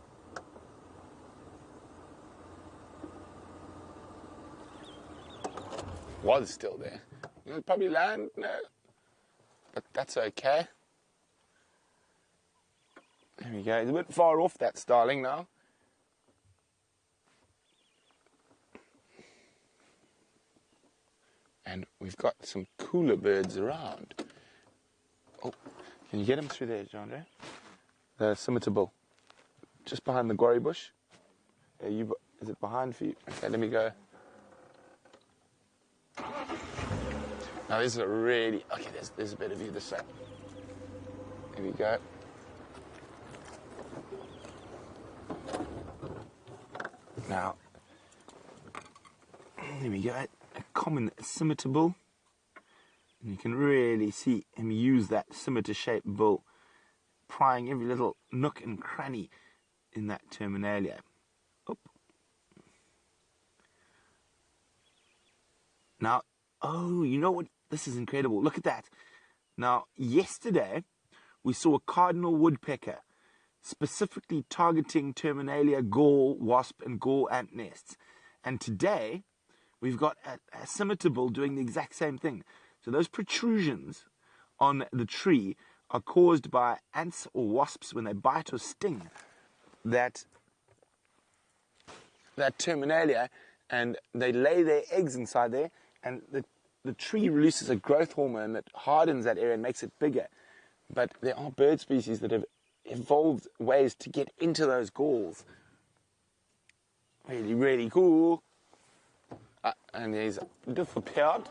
Was still there. It'll probably land, no. But that's okay. There we go. It's a bit far off, that starling now. And we've got some cooler birds around. Oh, can you get them through there, John? The scimitar bull. Just behind the guarri bush. Is it behind for you? Okay, let me go. Now this is a really, okay, there's a bit of you this side. There we go. Now, there we go, a common scimitar bull. And you can really see him use that scimitar-shaped bull, prying every little nook and cranny in that terminalia. Oop. Now, oh, you know what? This is incredible. Look at that. Now, yesterday, we saw a cardinal woodpecker specifically targeting terminalia, gall, wasp, and gall ant nests. And today, we've got a scimitar bull doing the exact same thing. So those protrusions on the tree are caused by ants or wasps when they bite or sting that terminalia, and they lay their eggs inside there, and the tree releases a growth hormone that hardens that area and makes it bigger. But there are bird species that have evolved ways to get into those galls. Really, really cool. And he's disappeared.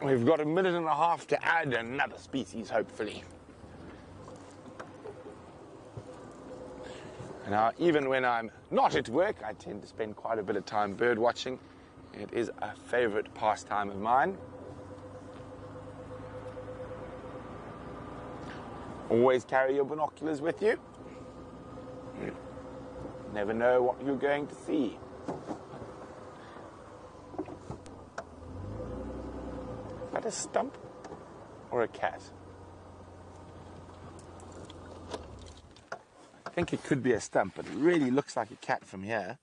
We've got a minute and a half to add another species, hopefully. Now, even when I'm not at work, I tend to spend quite a bit of time bird watching. It is a favorite pastime of mine. Always carry your binoculars with you. Never know what you're going to see. Is that a stump or a cat? I think it could be a stump, but it really looks like a cat from here.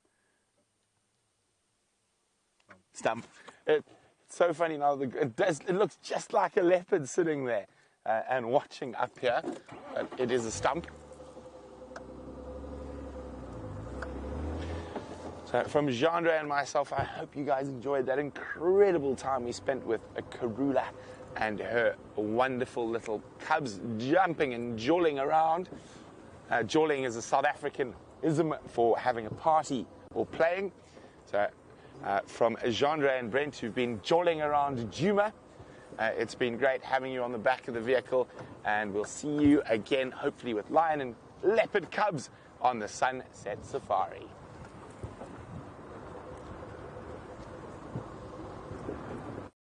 Stump. It's so funny now. It looks just like a leopard sitting there and watching up here. It is a stump. So from Jandre and myself, I hope you guys enjoyed that incredible time we spent with a Karula and her wonderful little cubs jumping and jawling around. Jawling is a South Africanism for having a party or playing. So from Jandre and Brent, who've been jawling around Djuma, it's been great having you on the back of the vehicle, and we'll see you again, hopefully with lion and leopard cubs on the Sunset Safari.